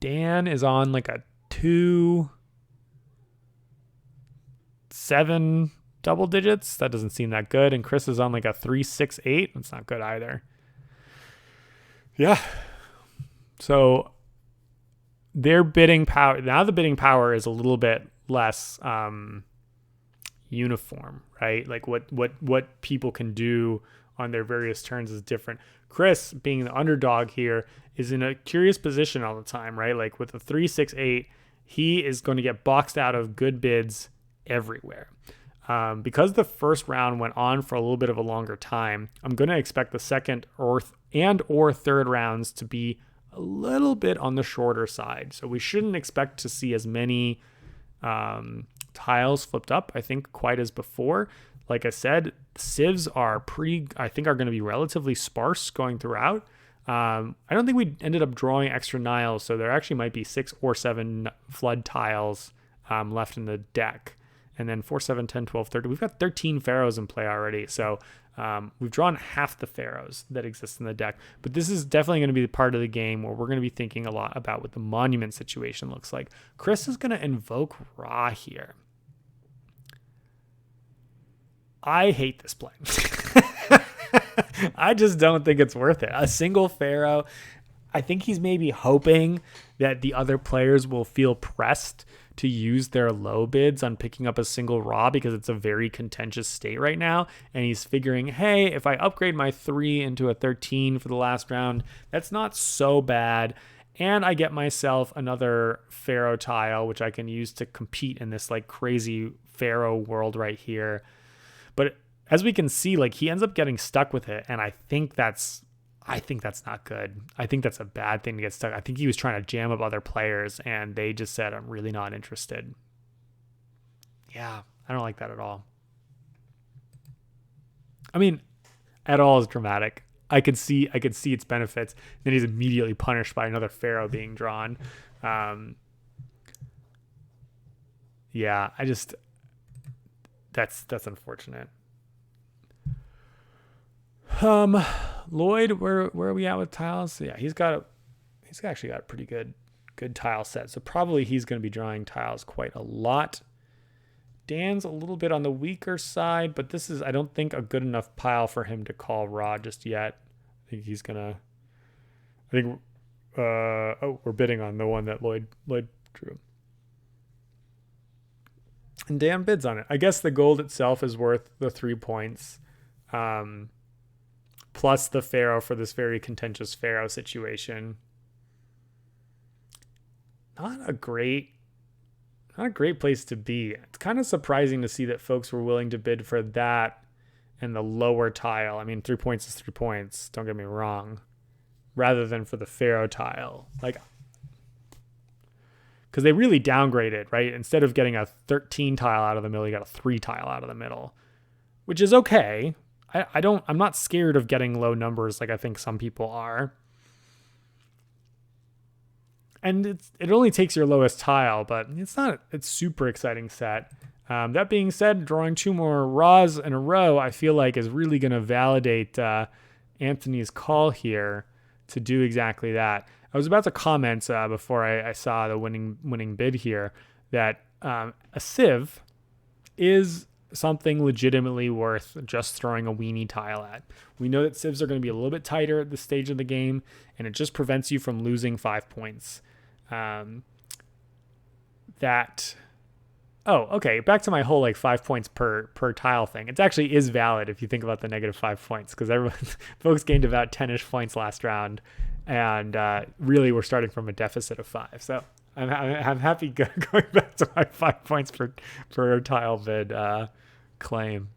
Dan is on like a 2, 7 double digits. That doesn't seem that good. And Chris is on like a 3, 6, 8. That's not good either. Yeah. So their bidding power, now the bidding power is a little bit less uniform, right? Like what people can do on their various turns is different. Chris, being the underdog here, is in a curious position all the time, right? Like with a 3, 6, 8, he is going to get boxed out of good bids everywhere. Because the first round went on for a little bit of a longer time, I'm going to expect the second or third rounds to be a little bit on the shorter side. So we shouldn't expect to see as many tiles flipped up, I think, quite as before. Like I said, civs are going to be relatively sparse going throughout. I don't think we ended up drawing extra Niles, so there actually might be 6 or 7 flood tiles left in the deck. And then 4, 7, 10, 12, 13. We've got 13 Pharaohs in play already. So we've drawn half the Pharaohs that exist in the deck. But this is definitely going to be the part of the game where we're going to be thinking a lot about what the monument situation looks like. Chris is going to invoke Ra here. I hate this play. I just don't think it's worth it. A single Pharaoh. I think he's maybe hoping that the other players will feel pressed to use their low bids on picking up a single Ra because it's a very contentious state right now. And he's figuring, hey, if I upgrade my 3 into a 13 for the last round, that's not so bad. And I get myself another Pharaoh tile, which I can use to compete in this like crazy Pharaoh world right here. But as we can see, like he ends up getting stuck with it. And I think that's not good. I think that's a bad thing to get stuck. I think he was trying to jam up other players and they just said, I'm really not interested. Yeah, I don't like that at all. I mean, at all is dramatic. I could see its benefits. Then he's immediately punished by another Pharaoh being drawn. Yeah, that's unfortunate. Loyd, where are we at with tiles? Yeah, he's actually got a pretty good tile set. So probably he's going to be drawing tiles quite a lot. Dan's a little bit on the weaker side, but this is, I don't think, a good enough pile for him to call Ra just yet. We're bidding on the one that Loyd drew. And Dan bids on it. I guess the gold itself is worth the 3 points. Plus the Pharaoh for this very contentious Pharaoh situation. Not a great place to be. It's kind of surprising to see that folks were willing to bid for that and the lower tile. I mean, 3 points is 3 points, don't get me wrong, rather than for the Pharaoh tile. Like, because they really downgraded, right? Instead of getting a 13 tile out of the middle, you got a 3 tile out of the middle, which is okay. I'm not scared of getting low numbers like I think some people are. And it only takes your lowest tile, but it's super exciting set. That being said, drawing 2 more Raws in a row, I feel like is really going to validate Antony's call here to do exactly that. I was about to comment before I saw the winning bid here that a Civ is something legitimately worth just throwing a weenie tile at. We know that civs are going to be a little bit tighter at this stage of the game, and it just prevents you from losing 5 points. Okay, back to my whole like 5 points per tile thing. It actually is valid if you think about the negative 5 points, because folks gained about 10-ish points last round, and really we're starting from a deficit of 5. So I'm happy going back to my 5 points per tile bid claim.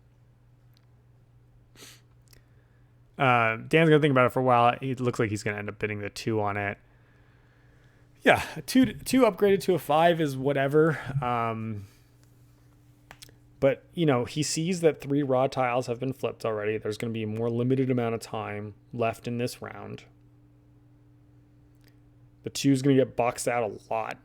Dan's gonna think about it for a while. It looks like he's gonna end up bidding the 2 on it. Yeah, 2 upgraded to a 5 is whatever. But, you know, he sees that 3 raw tiles have been flipped already. There's going to be a more limited amount of time left in this round. The 2 is going to get boxed out a lot.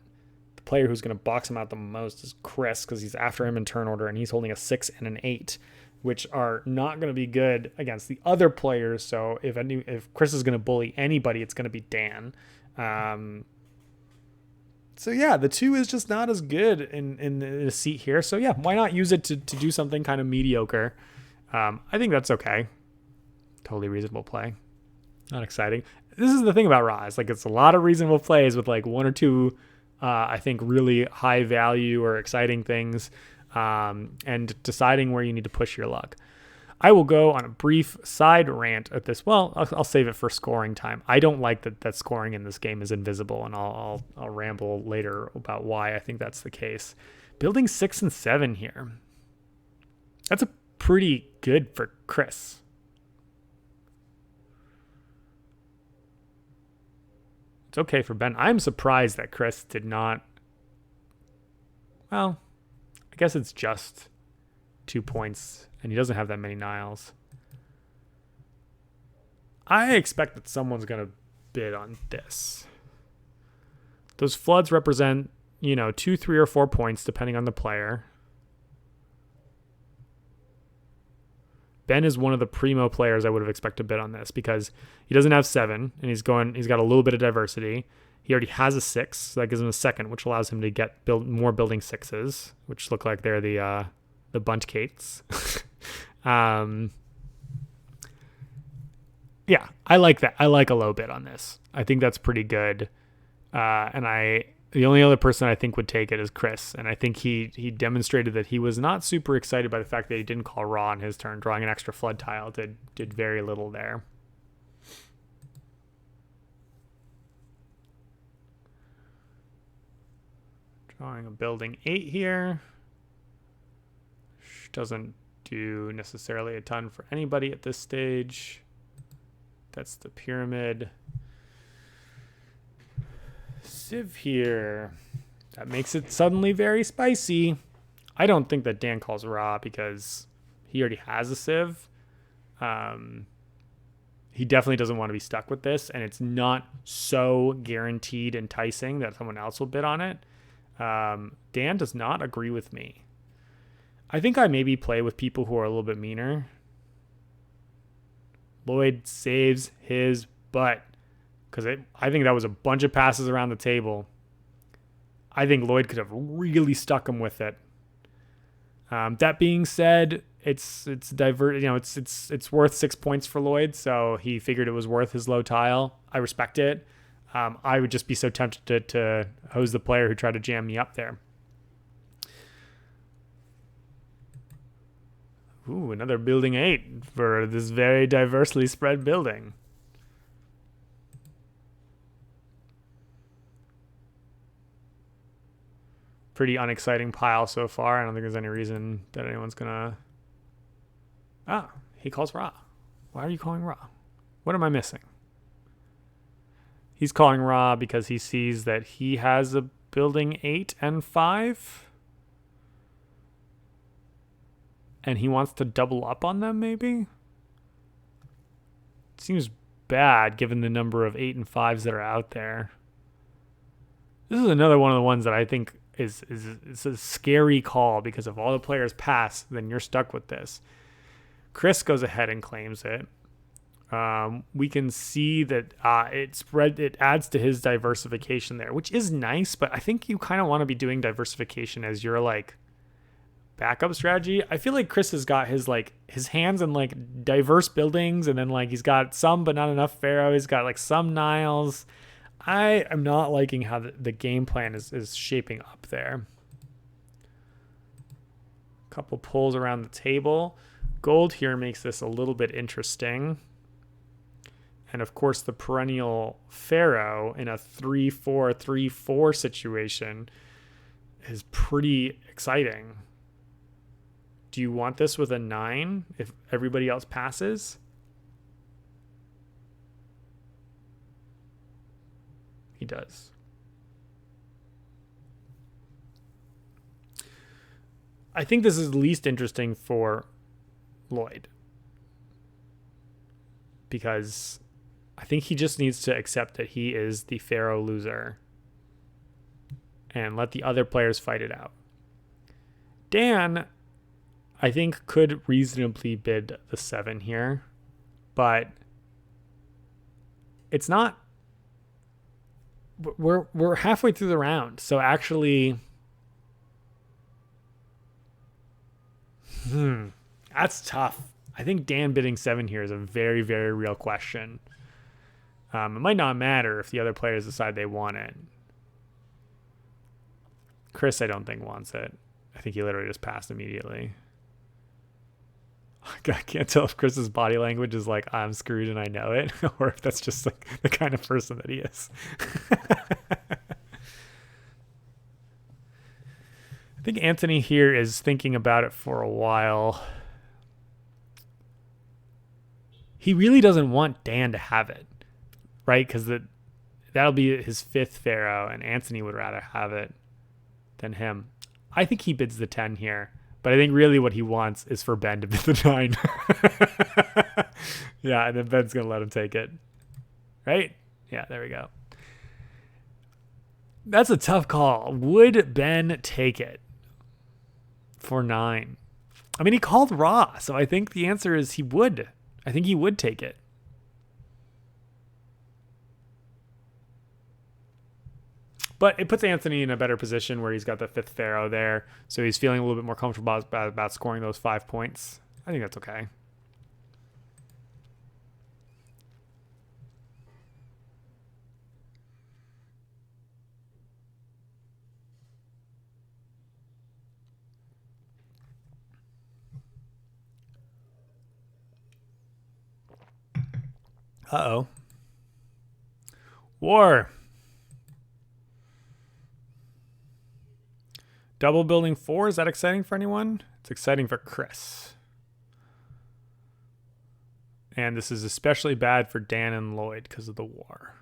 The player who's going to box him out the most is Chris, because he's after him in turn order, and he's holding a 6 and an 8, which are not going to be good against the other players. So if Chris is going to bully anybody, it's going to be Dan. So yeah, the 2 is just not as good in the seat here. So yeah, why not use it to do something kind of mediocre? I think that's okay. Totally reasonable play. Not exciting. This is the thing about Raw. It's like it's a lot of reasonable plays with like 1 or 2, I think, really high value or exciting things, and deciding where you need to push your luck. I will go on a brief side rant at this. Well, I'll save it for scoring time. I don't like that scoring in this game is invisible, and I'll ramble later about why I think that's the case. Building 6 and 7 here. That's a pretty good for Chris. It's okay for Ben. I'm surprised that Chris did not. Well, I guess it's just 2 points, and he doesn't have that many Niles. I expect that someone's going to bid on this. Those floods represent, 2, 3, or 4 points, depending on the player. Ben is one of the primo players I would have expected to bid on this, because he doesn't have 7, and he's got a little bit of diversity. He already has a 6, so that gives him a 2nd, which allows him to build more building 6s, which look like they're the bunt cates. Yeah, I like that. I like a low bid on this. I think that's pretty good. The only other person I think would take it is Chris, and I think he demonstrated that he was not super excited by the fact that he didn't call raw on his turn. Drawing an extra flood tile did very little there. Drawing a building 8 here. Doesn't do necessarily a ton for anybody at this stage. That's the pyramid. Civ here. That makes it suddenly very spicy. I don't think that Dan calls raw because he already has a Civ. He definitely doesn't want to be stuck with this, and it's not so guaranteed enticing that someone else will bid on it. Dan does not agree with me. I think I maybe play with people who are a little bit meaner. Loyd saves his butt, because I think that was a bunch of passes around the table. I think Loyd could have really stuck him with it. That being said, it's worth 6 points for Loyd, so he figured it was worth his low tile. I respect it. I would just be so tempted to hose the player who tried to jam me up there. Ooh, another building 8 for this very diversely spread building. Pretty unexciting pile so far. I don't think there's any reason that anyone's gonna... he calls raw. Why are you calling raw? What am I missing? He's calling raw because he sees that he has a building 8 and 5. And he wants to double up on them, maybe? It seems bad given the number of 8 and 5s that are out there. This is another one of the ones that I think is a scary call, because if all the players pass, then you're stuck with this. Chris goes ahead and claims it. We can see that it adds to his diversification there, which is nice, but I think you kind of want to be doing diversification as your like backup strategy. I feel like Chris has got his hands in like diverse buildings, and then like he's got some but not enough Pharaoh. He's got like some Niles. I am not liking how the game plan is shaping up there. Couple pulls around the table. Gold here makes this a little bit interesting. And of course the perennial Pharaoh in a 3-4-3-4 situation is pretty exciting. Do you want this with a 9 if everybody else passes? He does. I think this is least interesting for Loyd, because I think he just needs to accept that he is the Pharaoh loser and let the other players fight it out. Dan, I think, could reasonably bid the 7 here, but it's not. We're halfway through the round, so actually, that's tough. I think Dan bidding 7 here is a very, very real question. It might not matter if the other players decide they want it. Chris, I don't think, wants it. I think he literally just passed immediately. I can't tell if Chris's body language is like, I'm screwed and I know it, or if that's just like the kind of person that he is. I think Antony here is thinking about it for a while. He really doesn't want Dan to have it, right? Because that'll be his 5th Pharaoh, and Antony would rather have it than him. I think he bids the 10 here, but I think really what he wants is for Ben to bid the 9. Yeah, and then Ben's going to let him take it. Right? Yeah, there we go. That's a tough call. Would Ben take it for 9? I mean, he called raw, so I think the answer is he would. I think he would take it. But it puts Antony in a better position where he's got the 5th Pharaoh there, so he's feeling a little bit more comfortable about scoring those 5 points. I think that's okay. Uh-oh. War. Double building 4, is that exciting for anyone? It's exciting for Chris. And this is especially bad for Dan and Loyd because of the war.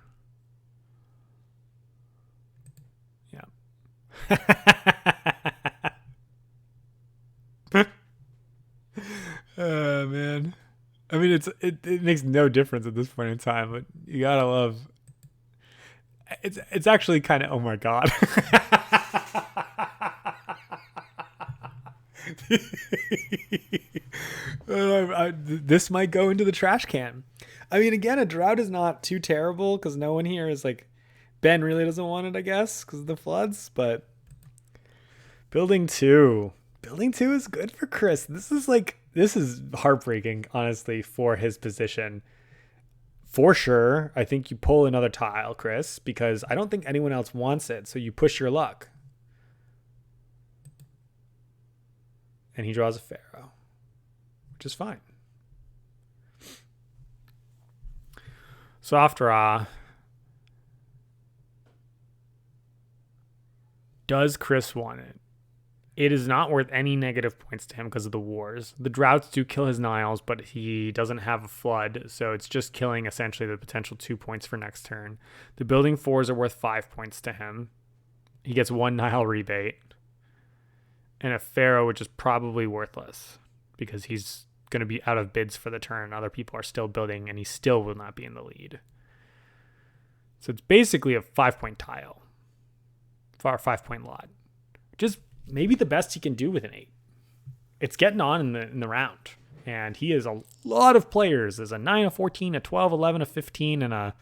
Yeah. Oh, man. I mean, it makes no difference at this point in time, but you gotta love. It's actually kind of, oh my god. This might go into the trash can. I mean, again, a drought is not too terrible because no one here is like, Ben really doesn't want it, I guess, because of the floods. But building 2 is good for Chris. This is heartbreaking, honestly, for his position. For sure, I think you pull another tile, Chris, because I don't think anyone else wants it. So you push your luck. And he draws a Pharaoh, which is fine. Soft draw. Does Chris want it? It is not worth any negative points to him because of the wars. The droughts do kill his Niles, but he doesn't have a flood, so it's just killing essentially the potential 2 points for next turn. The building 4s are worth 5 points to him. He gets 1 Nile rebate. And a Pharaoh, which is probably worthless because he's going to be out of bids for the turn. Other people are still building, and he still will not be in the lead. So it's basically a 5-point tile for a 5-point lot, which is maybe the best he can do with an 8. It's getting on in the round, and he has a lot of players. There's a 9, a 14, a 12, 11, a 15, and a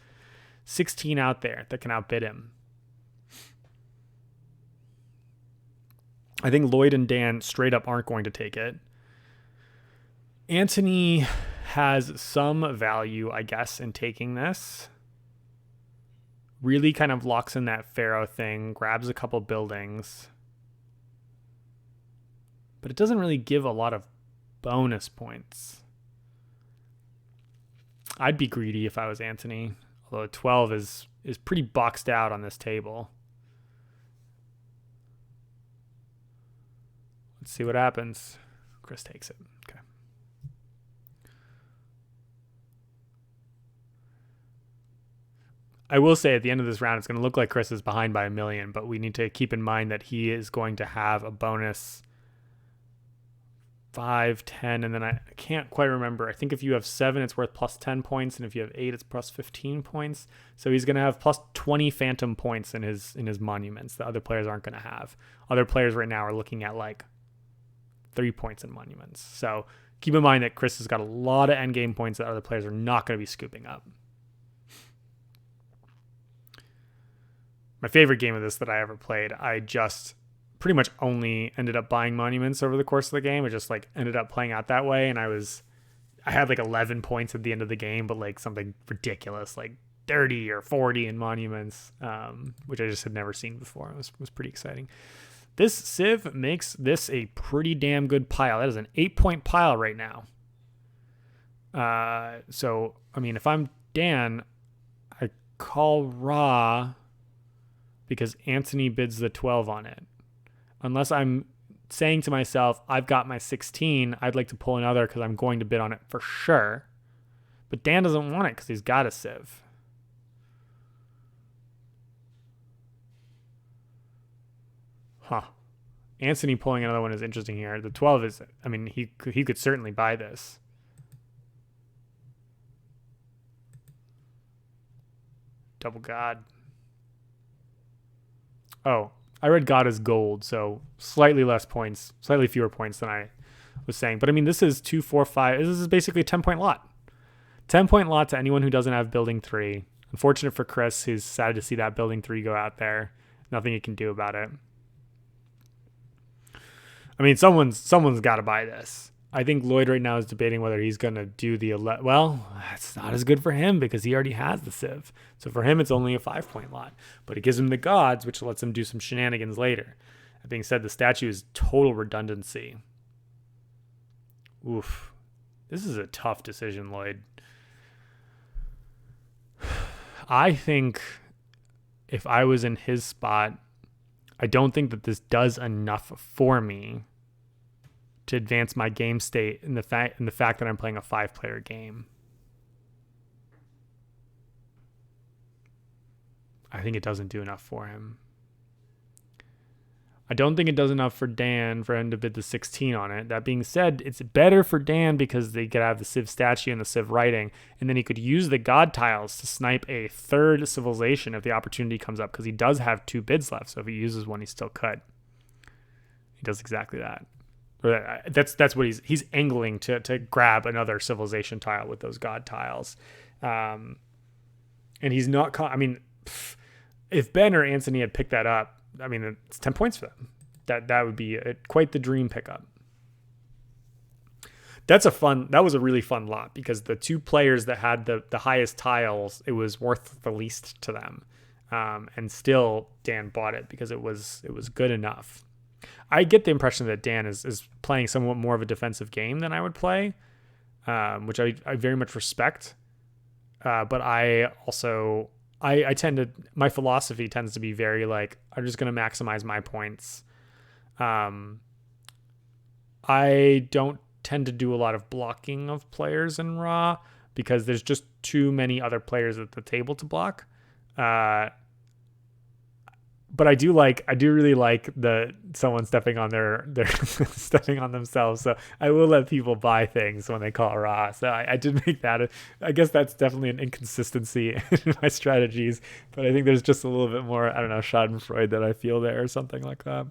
16 out there that can outbid him. I think Loyd and Dan straight up aren't going to take it. Antony has some value, I guess, in taking this. Really kind of locks in that Pharaoh thing, grabs a couple buildings. But it doesn't really give a lot of bonus points. I'd be greedy if I was Antony, although 12 is pretty boxed out on this table. Let's see what happens. Chris takes it. Okay. I will say at the end of this round, it's going to look like Chris is behind by 1 million, but we need to keep in mind that he is going to have a bonus 5, 10, and then I can't quite remember. I think if you have 7, it's worth plus 10 points, and if you have 8, it's plus 15 points. So he's going to have plus 20 phantom points in his monuments that other players aren't going to have. Other players right now are looking at like 3 points in monuments. So keep in mind that Chris has got a lot of endgame points that other players are not going to be scooping up. My favorite game of this that I ever played, I just pretty much only ended up buying monuments over the course of the game. It just like ended up playing out that way. And I had like 11 points at the end of the game, but like something ridiculous, like 30 or 40 in monuments, which I just had never seen before. It was pretty exciting. This Civ makes this a pretty damn good pile. That is an 8-point pile right now. So, I mean, if I'm Dan, I call Ra because Antony bids the 12 on it. Unless I'm saying to myself, I've got my 16, I'd like to pull another because I'm going to bid on it for sure. But Dan doesn't want it because he's got a Civ. Huh. Antony pulling another one is interesting here. The 12 is, I mean, he could certainly buy this. Double God. Oh, I read God as gold, so slightly less points, slightly fewer points than I was saying. But I mean, this is 2, 4, 5. This is basically a 10-point lot. 10-point lot to anyone who doesn't have building 3. Unfortunate for Chris, who's sad to see that building 3 go out there. Nothing he can do about it. I mean, someone's got to buy this. I think Loyd right now is debating whether he's going to do the... Well, that's not as good for him because he already has the Civ. So for him, it's only a 5-point lot. But it gives him the gods, which lets him do some shenanigans later. That being said, the statue is total redundancy. Oof. This is a tough decision, Loyd. I think if I was in his spot, I don't think that this does enough for me to advance my game state in the fact that I'm playing a 5-player game. I think it doesn't do enough for him. I don't think it does enough for Dan for him to bid the 16 on it. That being said, it's better for Dan because they could have the Civ statue and the Civ writing, and then he could use the god tiles to snipe a 3rd civilization if the opportunity comes up, because he does have 2 bids left, so if he uses one, he's still cut. He does exactly that. That's what he's angling to grab another civilization tile with those god tiles. And he's not... I mean, if Ben or Antony had picked that up, I mean, it's 10 points for them. That would be quite the dream pickup. That was a really fun lot because the 2 players that had the highest tiles, it was worth the least to them. And still Dan bought it because it was good enough. I get the impression that Dan is playing somewhat more of a defensive game than I would play, which I very much respect. But I also... my philosophy tends to be very like, I'm just going to maximize my points. I don't tend to do a lot of blocking of players in Raw because there's just too many other players at the table to block. But I do really like someone stepping on their stepping on themselves. So I will let people buy things when they call Raw. So I did make that. I guess that's definitely an inconsistency in my strategies. But I think there's just a little bit more, I don't know, Schadenfreude that I feel there or something like that.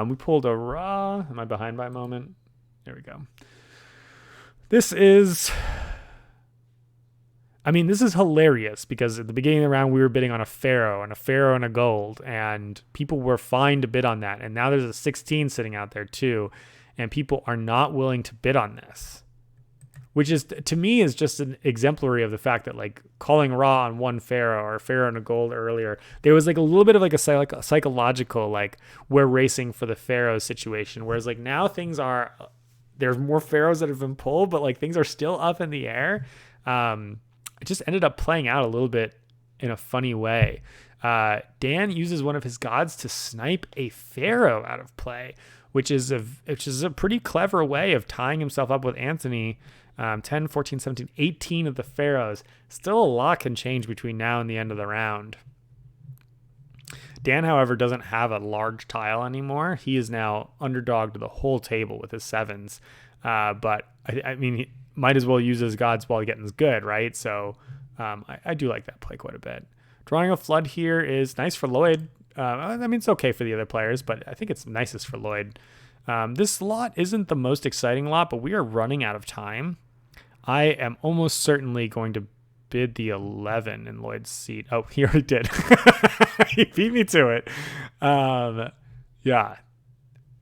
We pulled a Raw. Am I behind by a moment? There we go. This is hilarious because at the beginning of the round, we were bidding on a Pharaoh and a gold, and people were fine to bid on that. And now there's a 16 sitting out there too, and people are not willing to bid on this, which is, to me, is just an exemplary of the fact that like calling Raw on one Pharaoh or a Pharaoh and a gold earlier, there was like a little bit of like a psychological, like we're racing for the Pharaoh situation. Whereas like now there's more Pharaohs that have been pulled, but like things are still up in the air. It just ended up playing out a little bit in a funny way. Dan uses one of his gods to snipe a Pharaoh out of play, which is a pretty clever way of tying himself up with Antony. 10, 14, 17, 18 of the Pharaohs. Still a lot can change between now and the end of the round. Dan, however, doesn't have a large tile anymore. He is now underdog to the whole table with his 7s. But I mean, he might as well use his gods while getting good, right? So I do like that play quite a bit. Drawing a flood here is nice for Loyd. I mean, it's okay for the other players, but I think it's nicest for Loyd. This lot isn't the most exciting lot, but we are running out of time. I am almost certainly going to bid the 11 in Loyd's seat. Oh, he already did. He beat me to it. Yeah,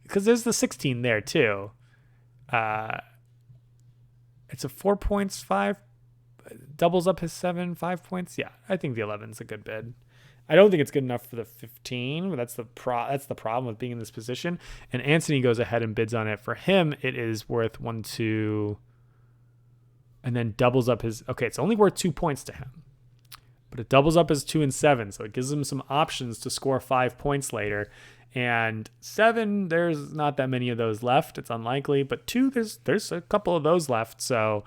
because there's the 16 there too. It's a 4 points, 5 doubles up his 7, 5 points. Yeah, I think the 11's a good bid. I don't think it's good enough for the 15, but that's the problem with being in this position. And Antony goes ahead and bids on it. For him, it is worth 1, 2, and then doubles up his. Okay, it's only worth 2 points to him, but it doubles up his 2 and 7, so it gives him some options to score 5 points later. And 7, there's not that many of those left. It's unlikely, but 2, there's a couple of those left. So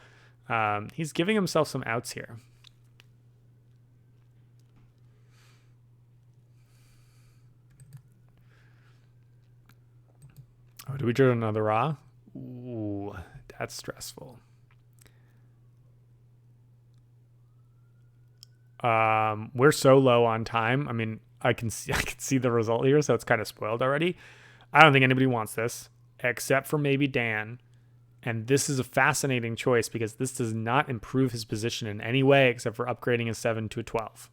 he's giving himself some outs here. Oh, do we draw another raw? Ooh, that's stressful. We're so low on time. I mean, I can see the result here, so it's kind of spoiled already. I don't think anybody wants this except for maybe Dan. And this is a fascinating choice because this does not improve his position in any way except for upgrading his 7 to a 12.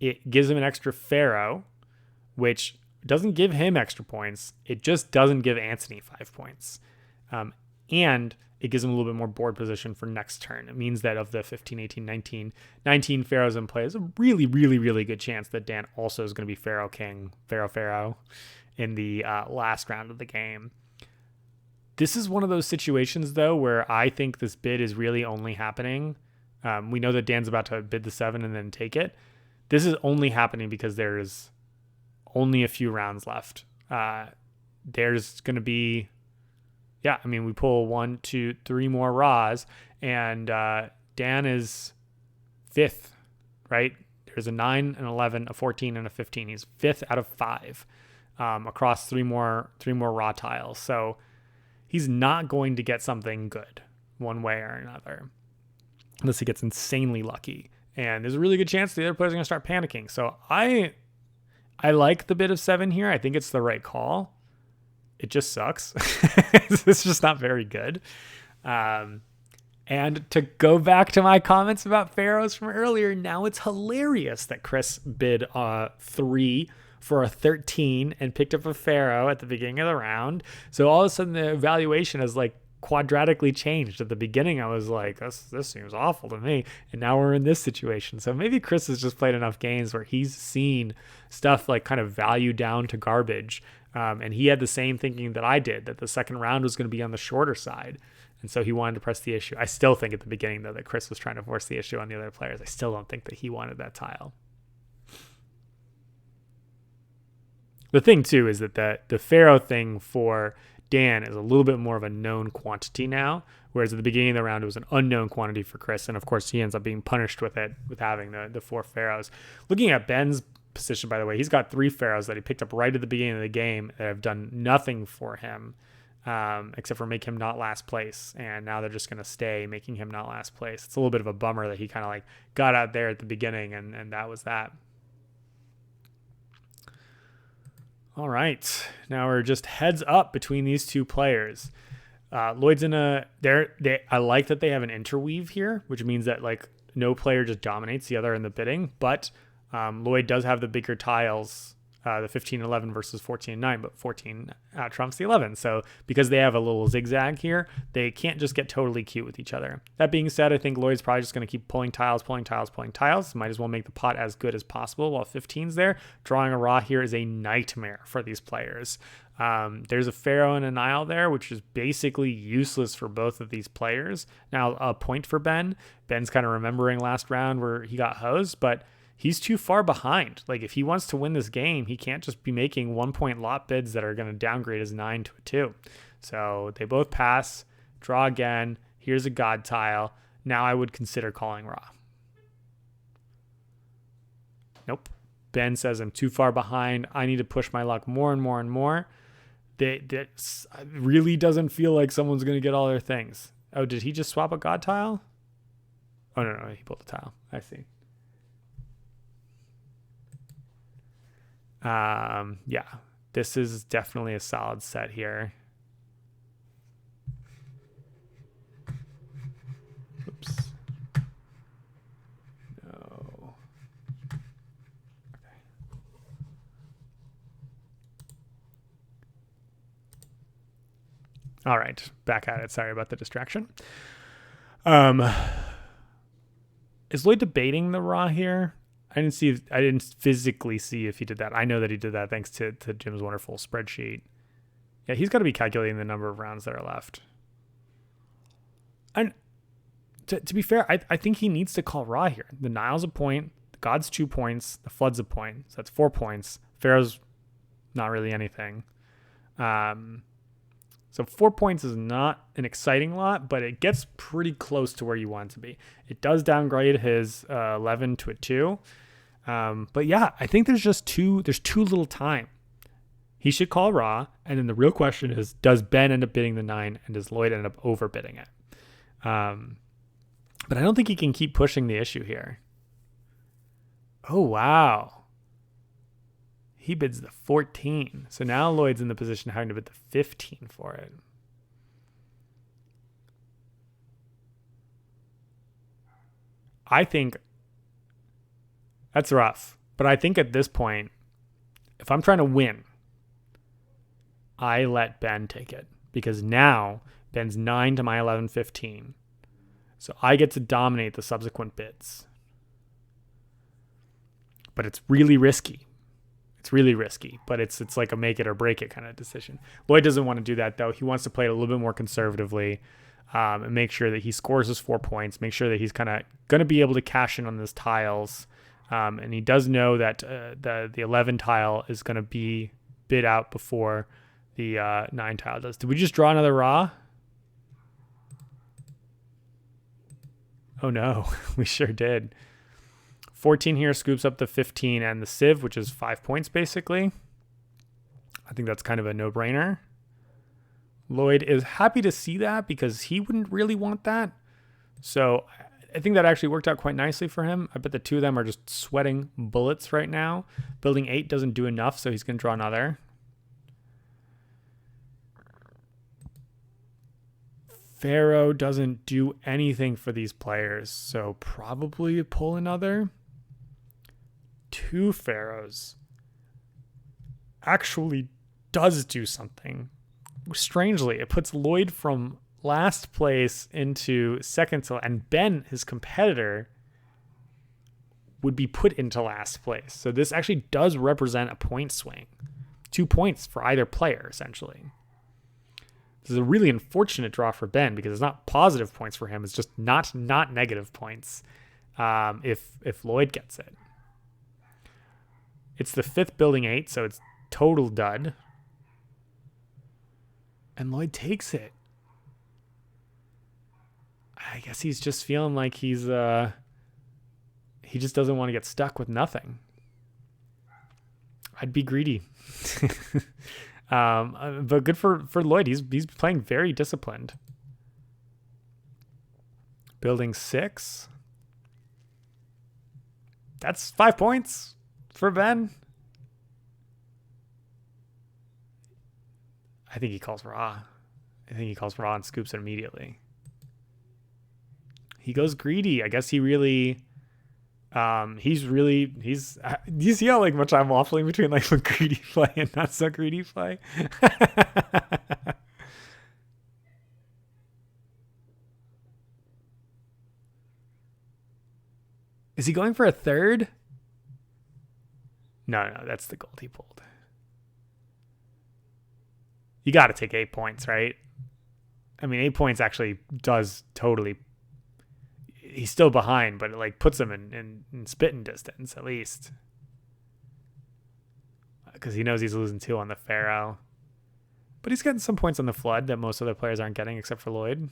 It gives him an extra Pharaoh, which doesn't give him extra points. It just doesn't give Antony 5 points. And it gives him a little bit more board position for next turn. It means that of the 15, 18, 19 Pharaohs in play, there's a really, really, really good chance that Dan also is going to be Pharaoh King, Pharaoh in the last round of the game. This is one of those situations, though, where I think this bid is really only happening. We know that Dan's about to bid the 7 and then take it. This is only happening because there's only a few rounds left. There's going to be... Yeah, I mean, we pull 1, 2, 3 more raws, and Dan is 5th, right? There's a 9, an 11, a 14, and a 15. He's 5th out of 5 across three more raw tiles. So he's not going to get something good one way or another unless he gets insanely lucky. And there's a really good chance the other players are going to start panicking. So I like the bid of 7 here. I think it's the right call. It just sucks. It's just not very good. And to go back to my comments about Pharaohs from earlier, now it's hilarious that Chris bid 3 for a 13 and picked up a Pharaoh at the beginning of the round. So all of a sudden the valuation has like quadratically changed. At the beginning, I was like, this seems awful to me. And now we're in this situation. So maybe Chris has just played enough games where he's seen stuff like kind of value down to garbage. And he had the same thinking that I did, that the second round was going to be on the shorter side. And so he wanted to press the issue. I still think at the beginning, though, that Chris was trying to force the issue on the other players. I still don't think that he wanted that tile. The thing, too, is that the Pharaoh thing for Dan is a little bit more of a known quantity now, whereas at the beginning of the round, it was an unknown quantity for Chris. And, of course, he ends up being punished with it, with having the 4 Pharaohs. Looking at Ben's position, by the way, he's got 3 Pharaohs that he picked up right at the beginning of the game that have done nothing for him except for make him not last place, and now they're just going to stay making him not last place. It's a little bit of a bummer that he kind of like got out there at the beginning and that was that. All right, now we're just heads up between these two players. Loyd's in I like that they have an interweave here, which means that like no player just dominates the other in the bidding, but Loyd does have the bigger tiles, the 15, 11 versus 14, 9, but 14 trumps the 11. So because they have a little zigzag here, they can't just get totally cute with each other. That being said, I think Loyd's probably just going to keep pulling tiles. Might as well make the pot as good as possible while 15's there. Drawing a raw here is a nightmare for these players. There's a Pharaoh and a Nile there, which is basically useless for both of these players. Now, a point for Ben. Ben's kind of remembering last round where he got hosed, but he's too far behind. Like, if he wants to win this game, he can't just be making 1 point lot bids that are going to downgrade his 9 to a 2. So they both pass, draw again. Here's a God tile. Now I would consider calling raw. Nope. Ben says I'm too far behind. I need to push my luck more and more and more. That really doesn't feel like someone's going to get all their things. Oh, did he just swap a god tile? Oh, no, he pulled a tile. I see. Yeah, this is definitely a solid set here. Oops. No. Okay. All right, back at it. Sorry about the distraction. Is Loyd debating the raw here? I didn't physically see if he did that. I know that he did that thanks to Jim's wonderful spreadsheet. Yeah, he's got to be calculating the number of rounds that are left. And to be fair, I think he needs to call raw here. The Nile's a point, the God's 2 points, the Flood's a point. So that's 4 points. Pharaoh's not really anything. So 4 points is not an exciting lot, but it gets pretty close to where you want it to be. It does downgrade his 11 to a 2. But yeah, I think there's too little time. He should call raw. And then the real question is, does Ben end up bidding the 9 and does Loyd end up overbidding it? But I don't think he can keep pushing the issue here. Oh, wow. He bids the 14. So now Loyd's in the position of having to bid the 15 for it. I think that's rough. But I think at this point, if I'm trying to win, I let Ben take it. Because now Ben's 9 to my 11, 15. So I get to dominate the subsequent bids. But it's really risky. It's really risky, but it's like a make it or break it kind of decision. Loyd doesn't want to do that, though. He wants to play it a little bit more conservatively and make sure that he scores his 4 points, make sure that he's kind of going to be able to cash in on those tiles. And he does know that the 11 tile is going to be bid out before the 9 tile does. Did we just draw another raw? Oh, no, we sure did. 14 here scoops up the 15 and the Civ, which is 5 points basically. I think that's kind of a no-brainer. Loyd is happy to see that because he wouldn't really want that. So I think that actually worked out quite nicely for him. I bet the two of them are just sweating bullets right now. Building 8 doesn't do enough, so he's going to draw another. Pharaoh doesn't do anything for these players, so probably pull another. 2 Pharaohs actually does do something. Strangely, it puts Loyd from last place into second to, and Ben, his competitor, would be put into last place. So this actually does represent a point swing. 2 points for either player, essentially. This is a really unfortunate draw for Ben because it's not positive points for him. It's just not negative points if Loyd gets it. It's the 5th building 8, so it's total dud. And Loyd takes it. I guess he's just feeling like he just doesn't want to get stuck with nothing. I'd be greedy. But good for Loyd. He's playing very disciplined. Building 6. That's 5 points for Ben. I think he calls raw. I think he calls raw and scoops it immediately. He goes greedy. I guess he really... do you see how like much I'm waffling between like a greedy play and not so greedy play? Is he going for a 3rd? No, that's the gold he pulled. You got to take 8 points, right? I mean, 8 points actually does totally... He's still behind, but it like puts him in spitting distance at least. Because he knows he's losing 2 on the Pharaoh. But he's getting some points on the Flood that most other players aren't getting except for Loyd.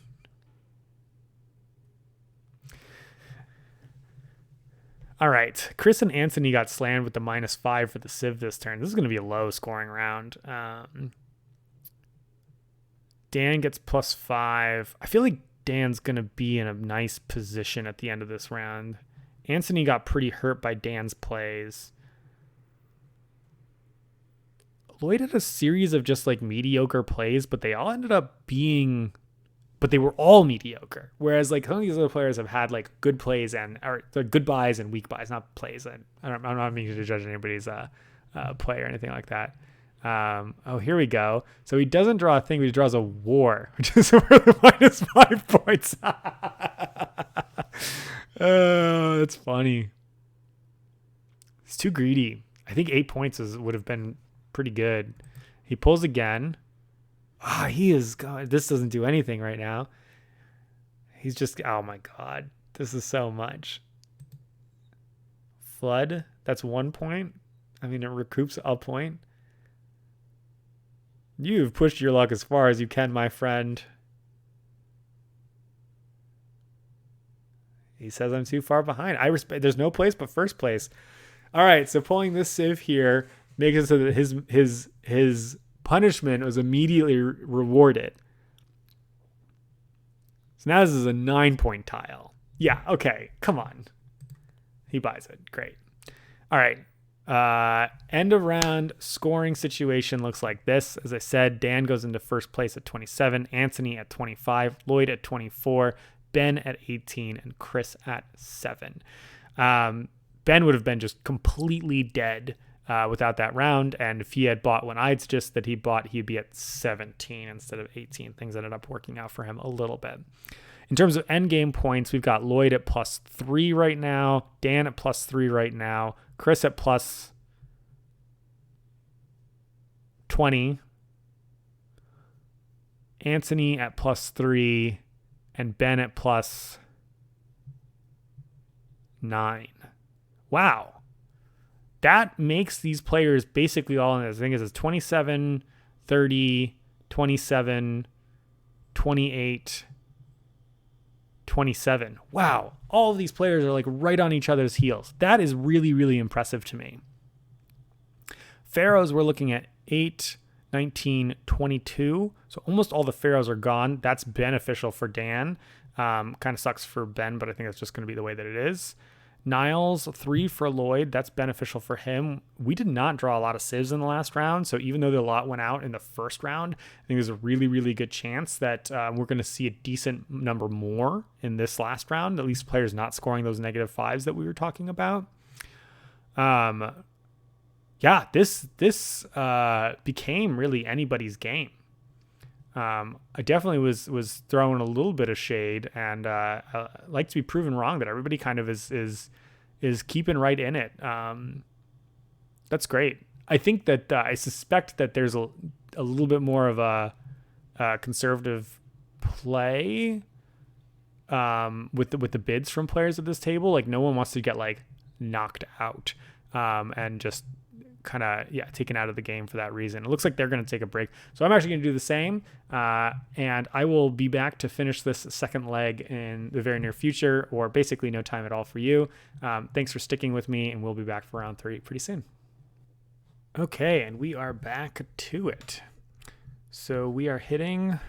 All right. Chris and Antony got slammed with the -5 for the Civ this turn. This is going to be a low scoring round. Dan gets +5. I feel like Dan's going to be in a nice position at the end of this round. Antony got pretty hurt by Dan's plays. Loyd had a series of just like mediocre plays, but they all ended up being, but they were all mediocre. Whereas like some of these other players have had like good plays or good buys and weak buys, not plays. I'm not meaning to judge anybody's play or anything like that. Oh, here we go. So he doesn't draw a thing, but he draws a war, which is worth -5 points. Oh, that's funny. He's too greedy. I think 8 points would have been pretty good. He pulls again. He is God. This doesn't do anything right now. He's just, oh my God. This is so much. Flood. That's 1 point. I mean, it recoups a point. You've pushed your luck as far as you can, my friend. He says I'm too far behind. I respect. There's no place but first place. All right, so pulling this Civ here makes it so that his punishment was immediately rewarded. So now this is a 9-point tile. Yeah, okay, come on. He buys it. Great. All right. End of round scoring situation looks like this. As I said, Dan goes into first place at 27, Antony at 25, Loyd at 24, Ben at 18, and Chris at 7. Ben would have been just completely dead without that round, and if he had bought when I'd suggest that he bought, he'd be at 17 instead of 18. Things ended up working out for him a little bit. In terms of endgame points, we've got Loyd at +3 right now, Dan at +3 right now, Chris at +20, Antony at +3, and Ben at +9. Wow. That makes these players basically all in this. I think it's 27, 30, 27, 28, 27. Wow. All of these players are like right on each other's heels. That is really, really impressive to me. Pharaohs, we're looking at 8, 19, 22. So almost all the Pharaohs are gone. That's beneficial for Dan. Kind of sucks for Ben, but I think that's just going to be the way that it is. Niles, 3 for Loyd. That's beneficial for him. We did not draw a lot of civs in the last round, so even though the lot went out in the first round, I think there's a really, really good chance that we're going to see a decent number more in this last round, at least players not scoring those -5s that we were talking about. Yeah, this became really anybody's game. I definitely was throwing a little bit of shade, and I like to be proven wrong that everybody kind of is keeping right in it. That's great. I think that I suspect that there's a little bit more of a conservative play with the bids from players at this table. Like no one wants to get like knocked out and just kind of taken out of the game for that reason. It looks like they're going to take a break, so I'm actually going to do the same, and I will be back to finish this second leg in the very near future, or basically no time at all for you. Thanks for sticking with me, and we'll be back for round 3 pretty soon. Okay, and we are back to it. So we are hitting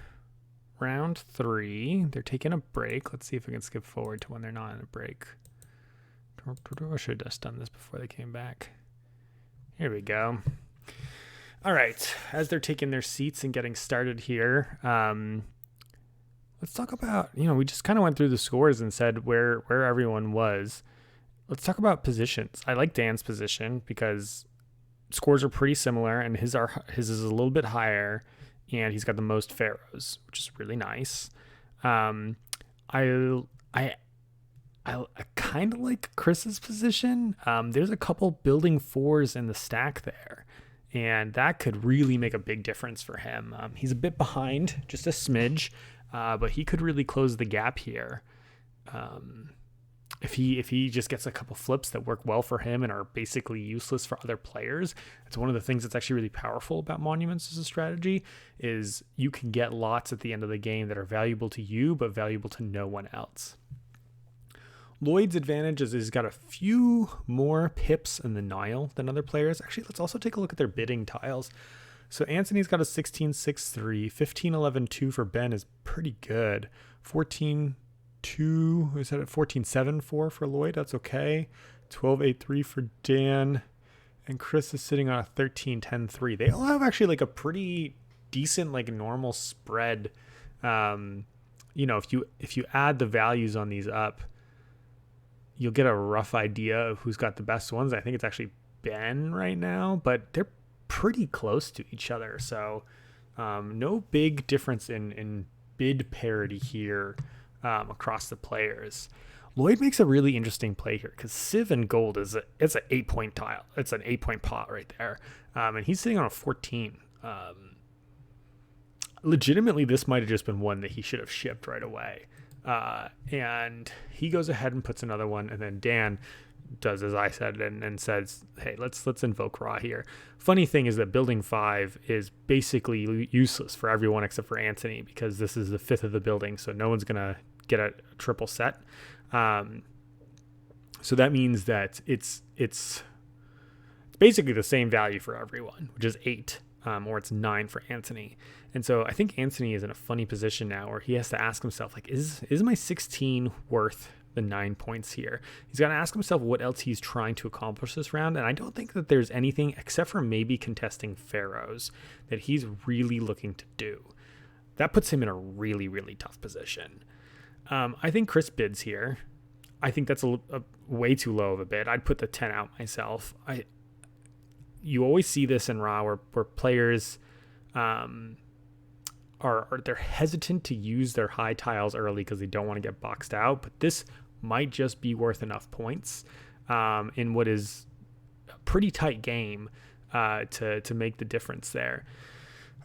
round 3. They're taking a break. Let's see if we can skip forward to when they're not in a break. I should have just done this before they came back. Here we go. All right. As they're taking their seats and getting started here, let's talk about, we just kind of went through the scores and said where everyone was. Let's talk about positions. I like Dan's position because scores are pretty similar, and his is a little bit higher, and he's got the most Pharaohs, which is really nice. I kind of like Chris's position. There's a couple building 4s in the stack there, and that could really make a big difference for him. He's a bit behind, just a smidge, but he could really close the gap here. If he just gets a couple flips that work well for him and are basically useless for other players, it's one of the things that's actually really powerful about monuments as a strategy, is you can get lots at the end of the game that are valuable to you but valuable to no one else. Loyd's advantage is he's got a few more pips in the Nile than other players. Actually, let's also take a look at their bidding tiles. So Antony's got a 16.63, 15.11.2 for Ben is pretty good. 14.2, is that at 14.74 for Loyd? That's okay. 12.83 for Dan. And Chris is sitting on a 13.10.3. They all have actually like a pretty decent, like normal spread. You know, if you add the values on these up, you'll get a rough idea of who's got the best ones. I think it's actually Ben right now, but they're pretty close to each other. So no big difference in bid parity here across the players. Loyd makes a really interesting play here because Civ and Gold it's an 8-point tile. It's an 8-point pot right there. And he's sitting on a 14. Legitimately, this might have just been one that he should have shipped right away. And he goes ahead and puts another one, and then Dan does as I said and says, hey, let's invoke Ra here. Funny thing is that building 5 is basically useless for everyone except for Antony because this is the 5th of the building, so no one's gonna get a triple set. So that means that it's basically the same value for everyone, which is 8, or it's 9 for Antony. And so I think Antony is in a funny position now where he has to ask himself, like, is my 16 worth the 9 points here? He's got to ask himself what else he's trying to accomplish this round. And I don't think that there's anything except for maybe contesting Pharaohs that he's really looking to do. That puts him in a really, really tough position. I think Chris bids here. I think that's a way too low of a bid. I'd put the 10 out myself. You always see this in Ra where players they're hesitant to use their high tiles early because they don't want to get boxed out. But this might just be worth enough points in what is a pretty tight game to make the difference there.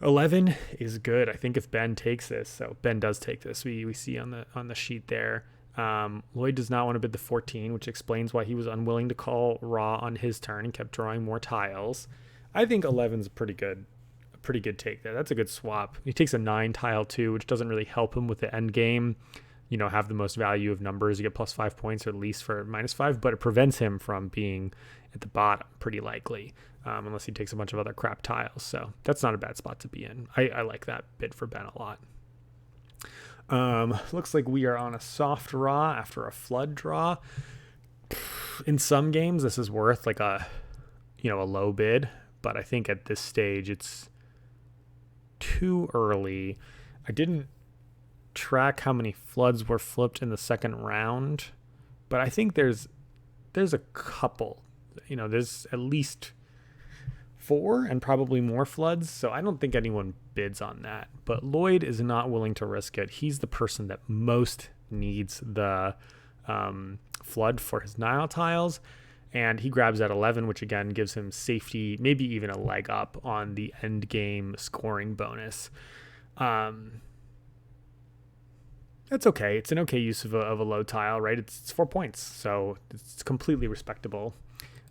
11 is good. I think if Ben takes this, so Ben does take this. We see on the sheet there. Loyd does not want to bid the 14, which explains why he was unwilling to call Ra on his turn and kept drawing more tiles. I think 11's a pretty good take there. That's a good swap. He takes a 9 tile too, which doesn't really help him with the end game. You know, have the most value of numbers. You get plus 5 points or at least for -5, but it prevents him from being at the bottom pretty likely, unless he takes a bunch of other crap tiles. So that's not a bad spot to be in. I like that bid for Ben a lot. Looks like we are on a soft Ra after a flood draw. In some games, this is worth like a low bid, but I think at this stage it's too early. I didn't track how many floods were flipped in the second round, but I think there's a couple. There's at least 4 and probably more floods, so I don't think anyone bids on that. But Loyd is not willing to risk it. He's the person that most needs the flood for his Nile tiles, and he grabs at 11, which again gives him safety, maybe even a leg up on the end game scoring bonus. That's okay. It's an okay use of a low tile, right? It's 4 points, so it's completely respectable.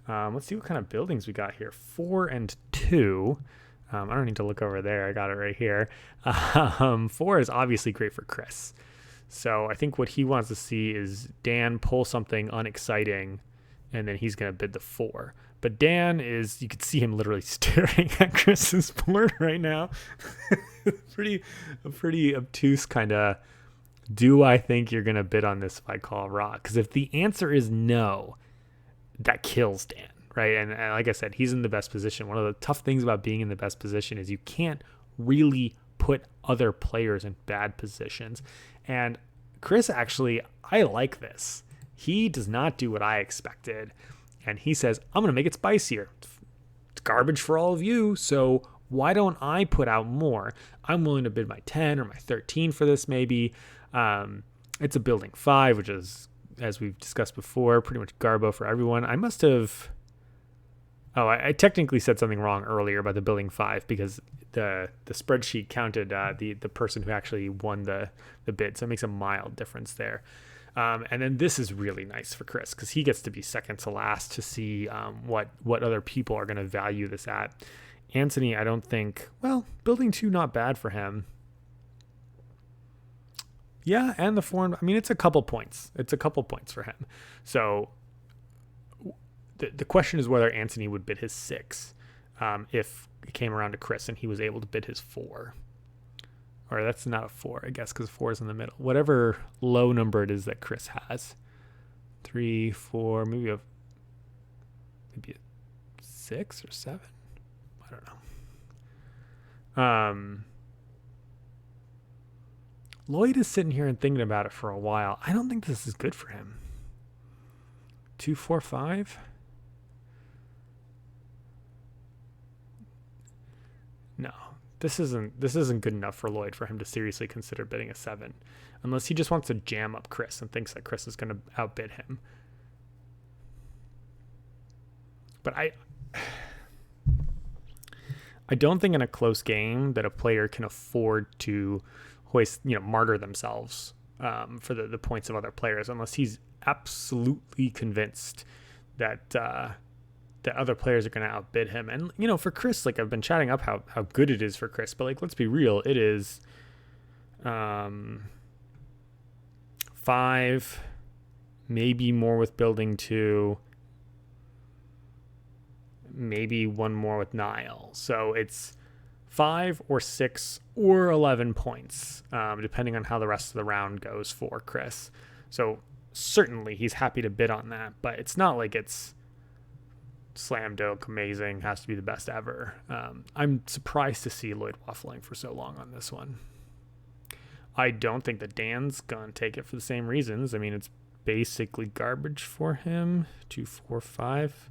Let's see what kind of buildings we got here. 4 and 2. I don't need to look over there. I got it right here. 4 is obviously great for Chris. So I think what he wants to see is Dan pull something unexciting, and then he's going to bid the 4. But Dan you could see him literally staring at Chris's board right now. pretty obtuse kind of, do I think you're going to bid on this if I call Ra? Because if the answer is no, that kills Dan, right? And like I said, he's in the best position. One of the tough things about being in the best position is you can't really put other players in bad positions. And Chris, actually, I like this. He does not do what I expected. And he says, I'm going to make it spicier. It's garbage for all of you, so why don't I put out more? I'm willing to bid my 10 or my 13 for this maybe. It's a building 5, which is, as we've discussed before, pretty much garbo for everyone. I must have... I technically said something wrong earlier about the building 5 because the spreadsheet counted the person who actually won the bid, so it makes a mild difference there. And then this is really nice for Chris because he gets to be second to last to see what other people are going to value this at. Antony, I don't think... Well, building 2, not bad for him. Yeah, and the form. I mean, it's a couple points. It's a couple points for him. So the question is whether Antony would bid his 6 if it came around to Chris and he was able to bid his 4. Or that's not a 4, I guess, because 4 is in the middle. Whatever low number it is that Chris has. 3, 4, maybe a 6 or 7. I don't know. Loyd is sitting here and thinking about it for a while. I don't think this is good for him. 2, 4, 5. No, this isn't good enough for Loyd for him to seriously consider bidding a 7, unless he just wants to jam up Chris and thinks that Chris is going to outbid him. But I don't think in a close game that a player can afford to martyr themselves for the points of other players, unless he's absolutely convinced that other players are going to outbid him. And for Chris, like, I've been chatting up how good it is for Chris, but like, let's be real, it is 5, maybe more with building 2, maybe one more with Nile. So it's 5 or 6 or 11 points, depending on how the rest of the round goes for Chris. So certainly he's happy to bid on that, but it's not like it's slam dunk, amazing, has to be the best ever. I'm surprised to see Loyd waffling for so long on this one. I don't think that Dan's going to take it for the same reasons. I mean, it's basically garbage for him. 2, 4, 5.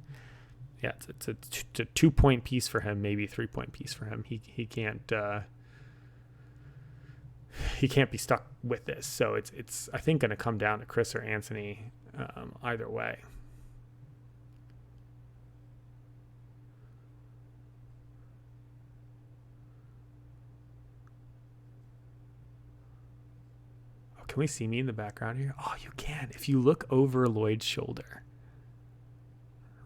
Yeah, it's a 2-point piece for him, maybe 3-point piece for him. He can't be stuck with this. So it's I think going to come down to Chris or Antony either way. Oh, can we see me in the background here? Oh, you can. If you look over Loyd's shoulder.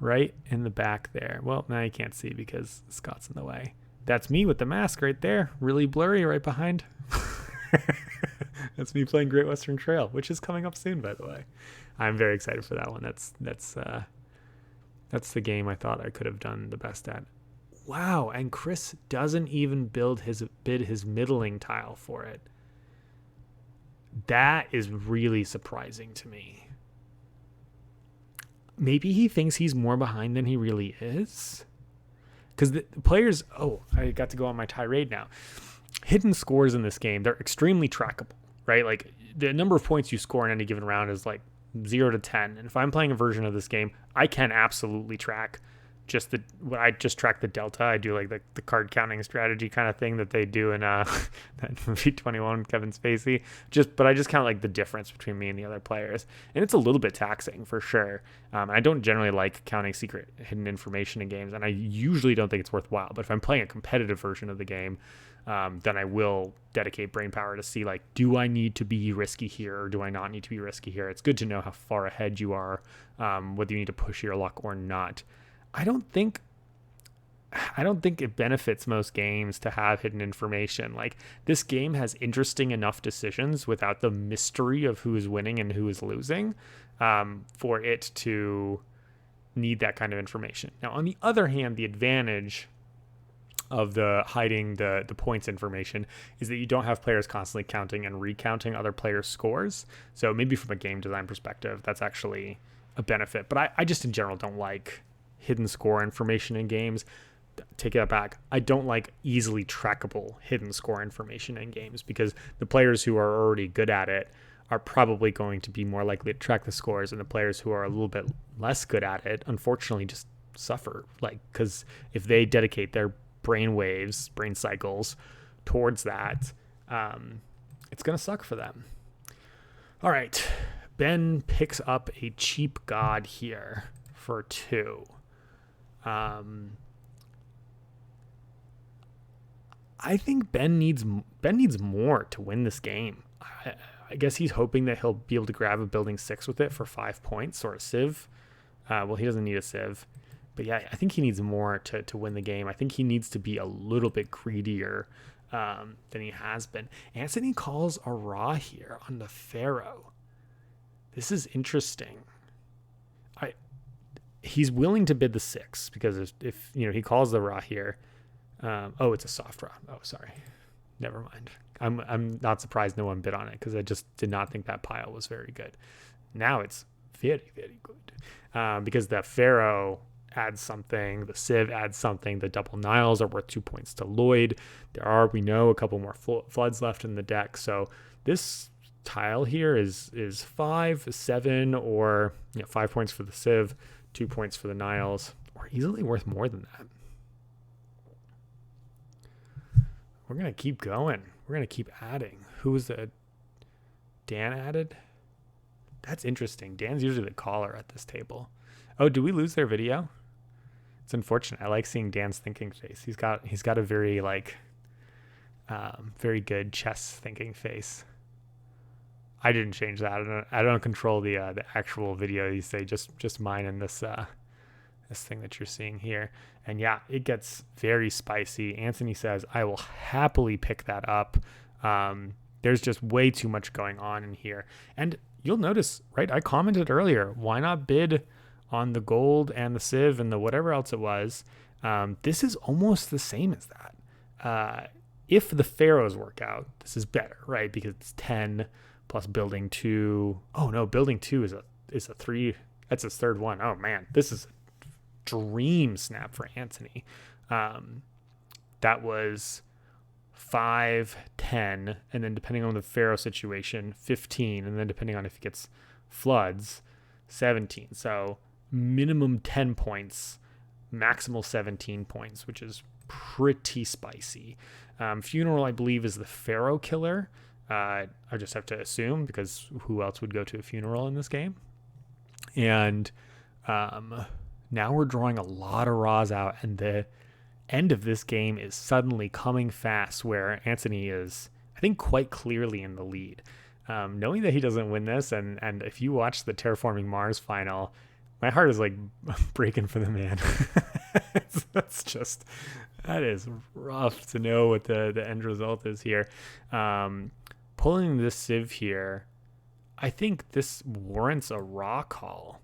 Right in the back there. Well, now you can't see because Scott's in the way. That's me with the mask right there. Really blurry right behind. That's me playing Great Western Trail, which is coming up soon, by the way. I'm very excited for that one. That's the game I thought I could have done the best at. Wow, and Chris doesn't even bid his middling tile for it. That is really surprising to me. Maybe he thinks he's more behind than he really is. Because the players... Oh, I got to go on my tirade now. Hidden scores in this game, they're extremely trackable, right? Like, the number of points you score in any given round is like 0 to 10. And if I'm playing a version of this game, I can absolutely track I just track the delta. I do like the card counting strategy kind of thing that they do in that movie 21, Kevin Spacey. But I just count like the difference between me and the other players, and it's a little bit taxing for sure. I don't generally like counting secret hidden information in games, and I usually don't think it's worthwhile. But if I'm playing a competitive version of the game, then I will dedicate brain power to see, like, do I need to be risky here or do I not need to be risky here? It's good to know how far ahead you are, whether you need to push your luck or not. I don't think it benefits most games to have hidden information. Like, this game has interesting enough decisions without the mystery of who is winning and who is losing, for it to need that kind of information. Now, on the other hand, the advantage of the hiding the points information is that you don't have players constantly counting and recounting other players' scores. So maybe from a game design perspective, that's actually a benefit. But I just in general don't like hidden score information in games. Take that back. I don't like easily trackable hidden score information in games, because the players who are already good at it are probably going to be more likely to track the scores, and the players who are a little bit less good at it, unfortunately, just suffer. Like, because if they dedicate their brain cycles towards that, it's going to suck for them. All right. Ben picks up a cheap god here for 2. I think Ben needs more to win this game. I guess he's hoping that he'll be able to grab a building 6 with it for 5 points or a civ. Well, he doesn't need a civ. But yeah, I think he needs more to win the game. I think he needs to be a little bit greedier than he has been. Antony calls a raw here on the Pharaoh. This is interesting. He's willing to bid the 6 because if he calls the raw here. Oh, it's a soft raw. Oh, sorry. Never mind. I'm not surprised no one bid on it because I just did not think that pile was very good. Now it's very, very good because the Pharaoh adds something, the Civ adds something, the double Niles are worth 2 points to Loyd. There are, we know, a couple more floods left in the deck. So this tile here is 5, 7, or 5 points for the Civ, 2 points for the Niles, or easily worth more than that. We're going to keep going. We're going to keep adding. Who was the... Dan added? That's interesting. Dan's usually the caller at this table. Oh, do we lose their video? It's unfortunate. I like seeing Dan's thinking face. He's got a very very good chess thinking face. I didn't change that. I don't control the actual video. You say just mine and this thing that you're seeing here. And yeah, it gets very spicy. Antony says, I will happily pick that up. There's just way too much going on in here. And you'll notice, right? I commented earlier, why not bid on the gold and the Civ and the whatever else it was? This is almost the same as that. If the Pharaohs work out, this is better, right? Because it's 10 plus building 2. Oh no, building 2 is a 3. That's his third one. Oh man, this is dream snap for Antony. That was 5, 10, and then depending on the Pharaoh situation, 15, and then depending on if he gets floods, 17. So minimum 10 points, maximal 17 points, which is pretty spicy. Funeral, I believe, is the Pharaoh killer. I just have to assume because who else would go to a funeral in this game? And now we're drawing a lot of raws out, and the end of this game is suddenly coming fast where Antony is, I think, quite clearly in the lead. Knowing that he doesn't win this, and if you watch the Terraforming Mars final, my heart is like breaking for the man. That is rough to know what the end result is here. Pulling this Civ here, I think this warrants a raw call.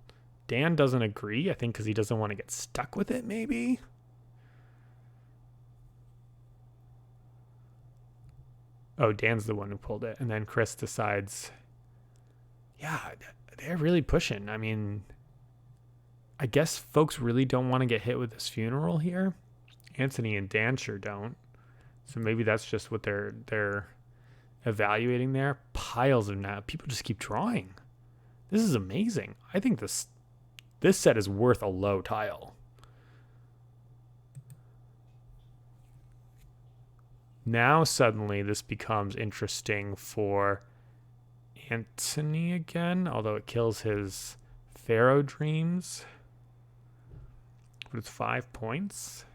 Dan doesn't agree, I think, because he doesn't want to get stuck with it, maybe. Oh, Dan's the one who pulled it. And then Chris decides, yeah, they're really pushing. I mean, I guess folks really don't want to get hit with this funeral here. Antony and Dan sure don't. So maybe that's just what they're evaluating there. Piles of now. People just keep drawing. This is amazing. I think this set is worth a low tile. Now suddenly this becomes interesting for Antony again, although it kills his Pharaoh dreams. But it's 5 points.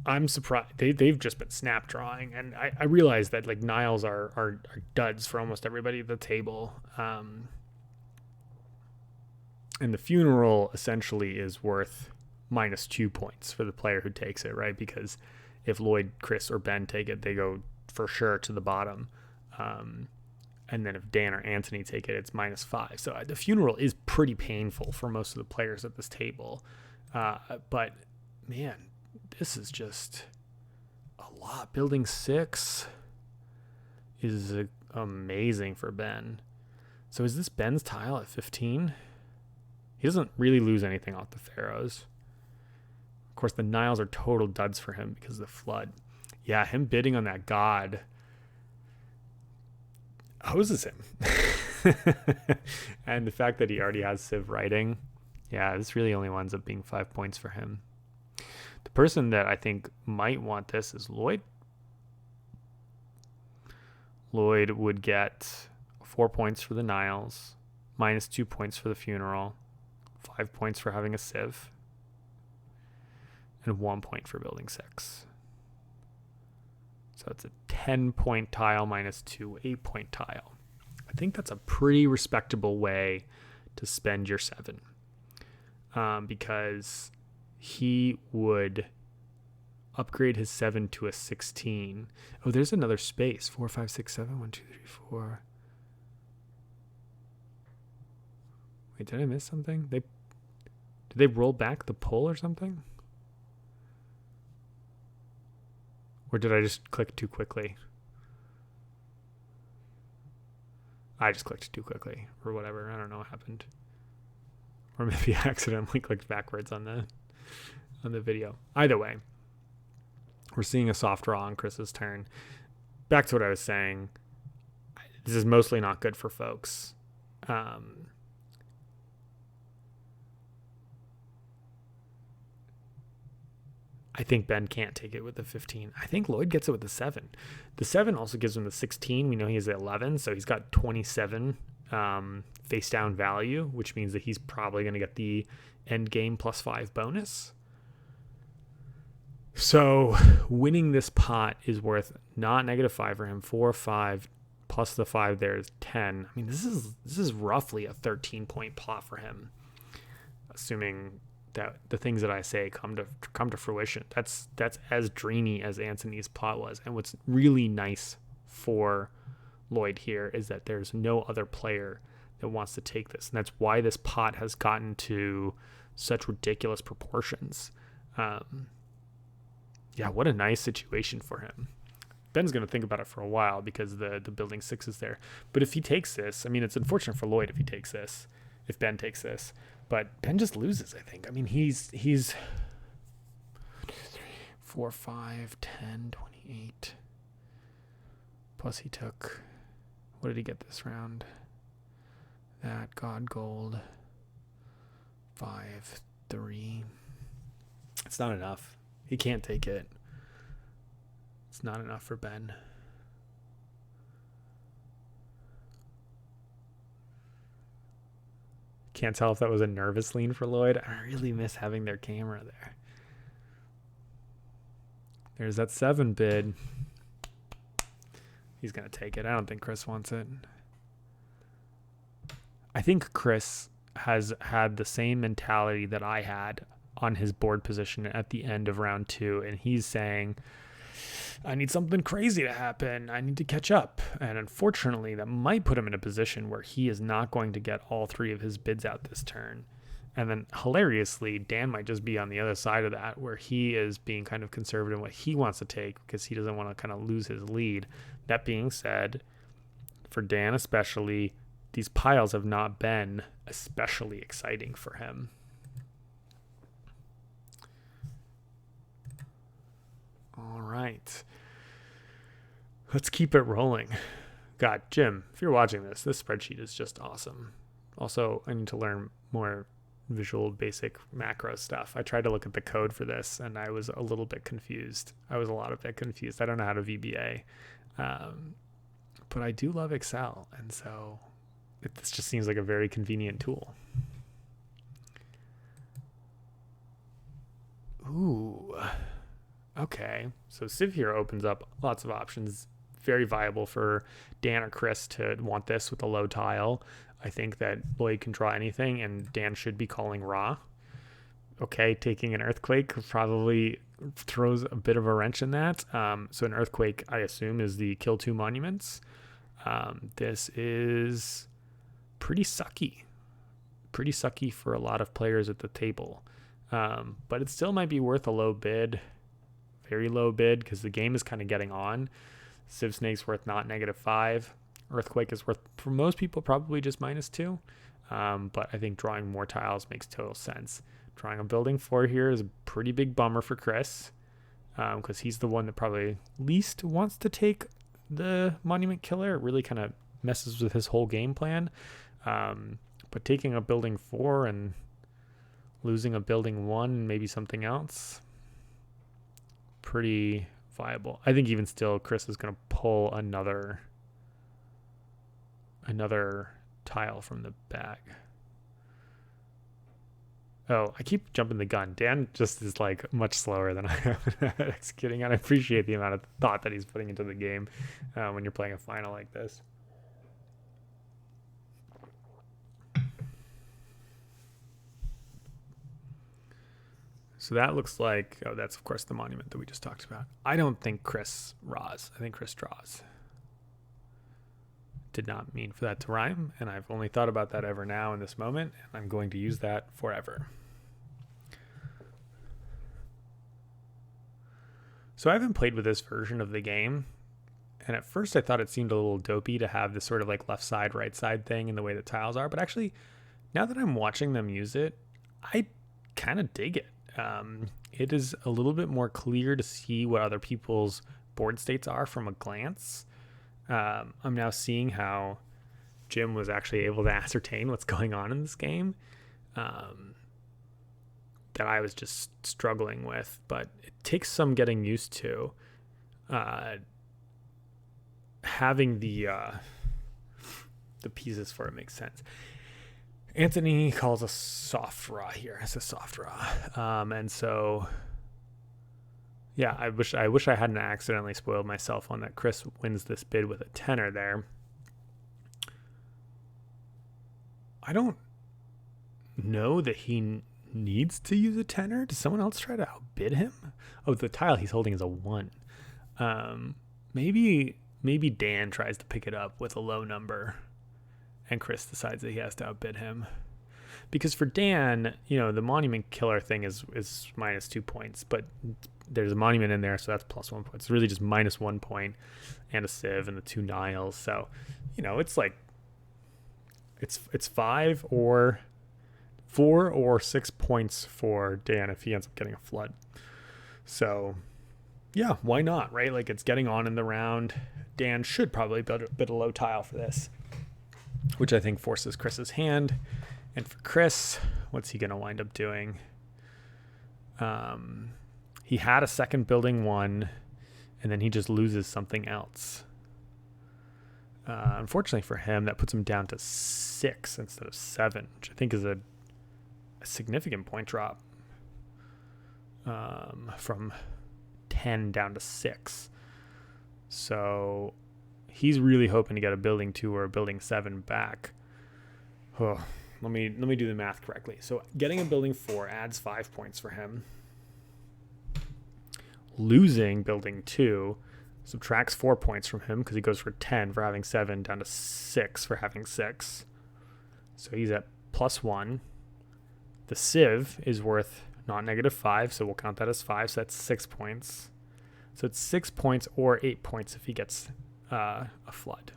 I'm surprised. They've just been snap drawing, and I realize that like Niles are duds for almost everybody at the table. And the funeral essentially is worth -2 points for the player who takes it, right? Because if Loyd, Chris, or Ben take it, they go for sure to the bottom. And then if Dan or Antony take it, it's -5. So the funeral is pretty painful for most of the players at this table. But man, this is just a lot. Building 6 is amazing for Ben. So is this Ben's tile at 15? He doesn't really lose anything off the Pharaohs. Of course, the Niles are total duds for him because of the flood. Yeah, him bidding on that god hoses him. And the fact that he already has Civ writing, yeah, this really only winds up being 5 points for him. The person that I think might want this is Loyd. Loyd would get 4 points for the Niles, -2 points for the funeral, 5 points for having a Civ, and 1 point for building 6. So it's a 10-point tile -2, 8-point tile. I think that's a pretty respectable way to spend your 7. Because he would upgrade his 7 to a 16. Oh, there's another space. 4, 5, 6, 7. 1, 2, 3, 4. Wait, did I miss something? Did they roll back the pull or something? Or did I just click too quickly? I just clicked too quickly or whatever. I don't know what happened. Or maybe I accidentally clicked backwards on the video. Either way, we're seeing a soft draw on Chris's turn. Back to what I was saying. This is mostly not good for folks. I think Ben can't take it with the 15. I think Loyd gets it with the 7. The 7 also gives him the 16. We know he has the 11, so he's got 27 face down value, which means that he's probably going to get the end game +5 bonus. So winning this pot is worth not -5 for him. 4, 5 plus the 5 there is 10. I mean, this is roughly a 13-point pot for him, assuming that the things that I say come to fruition. That's as dreamy as Antony's pot was. And what's really nice for Loyd here is that there's no other player that wants to take this. And that's why this pot has gotten to such ridiculous proportions. Yeah, what a nice situation for him. Ben's going to think about it for a while because the building 6 is there. But if he takes this, I mean, it's unfortunate for Loyd if Ben takes this. But Ben just loses, I think. I mean, he's 4, 5, 10, 28. Plus he took, what did he get this round? That, God, gold. 5, 3. It's not enough. He can't take it. It's not enough for Ben. Can't tell if that was a nervous lean for Loyd. I really miss having their camera there. There's that 7 bid. He's going to take it. I don't think Chris wants it. I think Chris has had the same mentality that I had on his board position at the end of round 2. And he's saying, I need something crazy to happen. I need to catch up. And unfortunately, that might put him in a position where he is not going to get all 3 of his bids out this turn. And then hilariously, Dan might just be on the other side of that, where he is being kind of conservative in what he wants to take because he doesn't want to kind of lose his lead. That being said, for Dan especially, these piles have not been especially exciting for him. All right. Let's keep it rolling. God, Jim, if you're watching this spreadsheet is just awesome. Also, I need to learn more visual basic macro stuff. I tried to look at the code for this and I was a little bit confused. I don't know how to VBA. But I do love Excel. And so this just seems like a very convenient tool. Ooh. Okay, so Civ here opens up lots of options. Very viable for Dan or Chris to want this with a low tile. I think that Loyd can draw anything, and Dan should be calling raw. Okay, taking an earthquake probably throws a bit of a wrench in that. So an earthquake, I assume, is the kill 2 monuments. This is pretty sucky. Pretty sucky for a lot of players at the table. But it still might be worth a low bid. Very low bid because the game is kind of getting on. Civ Snake's worth not -5. Earthquake is worth, for most people, probably just -2. But I think drawing more tiles makes total sense. Drawing a building 4 here is a pretty big bummer for Chris because he's the one that probably least wants to take the Monument Killer. It really kind of messes with his whole game plan. But taking a building 4 and losing a building 1 and maybe something else, pretty viable. I think even still, Chris is going to pull another tile from the bag. Oh, I keep jumping the gun. Dan just is like much slower than I am at executing, and I appreciate the amount of thought that he's putting into the game when you're playing a final like this. So that looks like, oh, that's of course the monument that we just talked about. I don't think Chris raws. I think Chris draws. Did not mean for that to rhyme, and I've only thought about that ever now in this moment, and I'm going to use that forever. So I haven't played with this version of the game, and at first I thought it seemed a little dopey to have this sort of like left side, right side thing in the way that tiles are, but actually, now that I'm watching them use it, I kind of dig it. It is a little bit more clear to see what other people's board states are from a glance. I'm now seeing how Jim was actually able to ascertain what's going on in this game that I was just struggling with, but it takes some getting used to having the pieces for it makes sense. Antony calls a soft draw here. It's a soft draw. And so, yeah, I wish I hadn't accidentally spoiled myself on that Chris wins this bid with a tenor there. I don't know that he needs to use a tenor. Does someone else try to outbid him? Oh, the tile he's holding is a 1. Maybe Dan tries to pick it up with a low number, and Chris decides that he has to outbid him. Because for Dan, the monument killer thing is minus 2 points, but there's a monument in there, so that's plus 1 point. It's really just minus 1 point and a sieve and the 2 Niles. So, it's like it's 5 or 4 or 6 points for Dan if he ends up getting a flood. So, yeah, why not, right? Like, it's getting on in the round. Dan should probably bid a low tile for this, which I think forces Chris's hand. And for Chris, what's he going to wind up doing? He had a second building 1, and then he just loses something else. Unfortunately for him, that puts him down to 6 instead of 7, which I think is a significant point drop from 10 down to 6. So he's really hoping to get a building 2 or a building 7 back. Oh, let me do the math correctly. So getting a building 4 adds 5 points for him. Losing building 2 subtracts 4 points from him because he goes for 10 for having 7 down to 6 for having 6. So he's at plus 1. The sieve is worth not negative 5, so we'll count that as 5. So that's 6 points. So it's 6 points or 8 points if he gets a flood,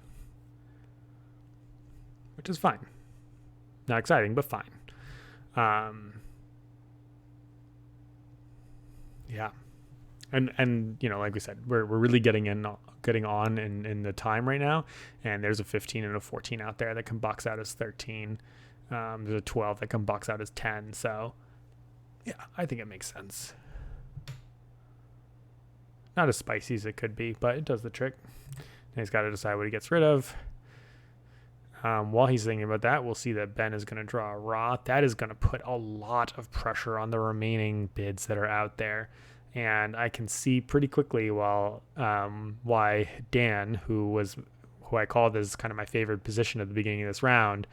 which is fine. Not exciting, but fine. Yeah. And like we said, we're really getting on in the time right now. And there's a 15 and a 14 out there that can box out as 13. There's a 12 that can box out as 10. So, yeah, I think it makes sense. Not as spicy as it could be, but it does the trick. And he's got to decide what he gets rid of. While he's thinking about that, we'll see that Ben is going to draw a raw. That is going to put a lot of pressure on the remaining bids that are out there. And I can see pretty quickly why Dan, who I called as kind of my favorite position at the beginning of this round,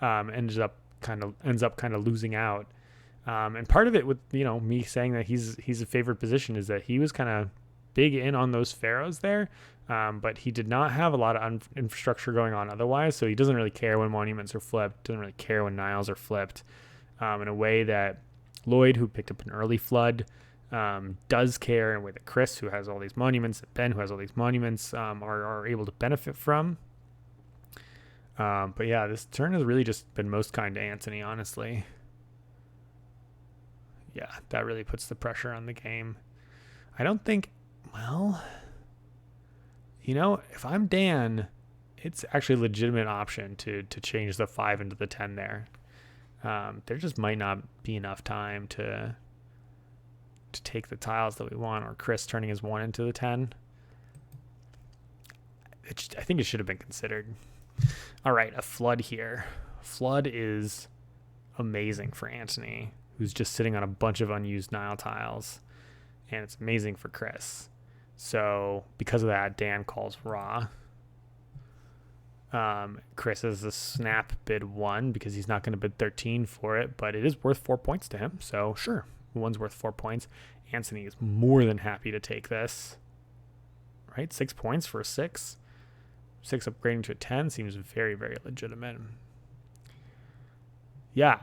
ends up kind of losing out. And part of it with me saying that he's a favorite position is that he was kind of big in on those pharaohs there, but he did not have a lot of infrastructure going on otherwise. So he doesn't really care when monuments are flipped. Doesn't really care when Niles are flipped. In a way that Loyd, who picked up an early flood, does care, in a way that Chris, who has all these monuments, and Ben, who has all these monuments, are able to benefit from. But yeah, this turn has really just been most kind to Antony, honestly. Yeah, that really puts the pressure on the game. I don't think, if I'm Dan, it's actually a legitimate option to change the 5 into the 10 there. There just might not be enough time to take the tiles that we want, or Chris turning his 1 into the 10. I think it should have been considered. All right, a flood here. Flood is amazing for Antony, who's just sitting on a bunch of unused Nile tiles, and it's amazing for Chris. So because of that, Dan calls raw. Chris has a snap bid 1 because he's not going to bid 13 for it, but it is worth 4 points to him. So sure, One's worth 4 points. Antony is more than happy to take this. Right? 6 points for a 6. 6 upgrading to a 10 seems very, very legitimate. Yeah.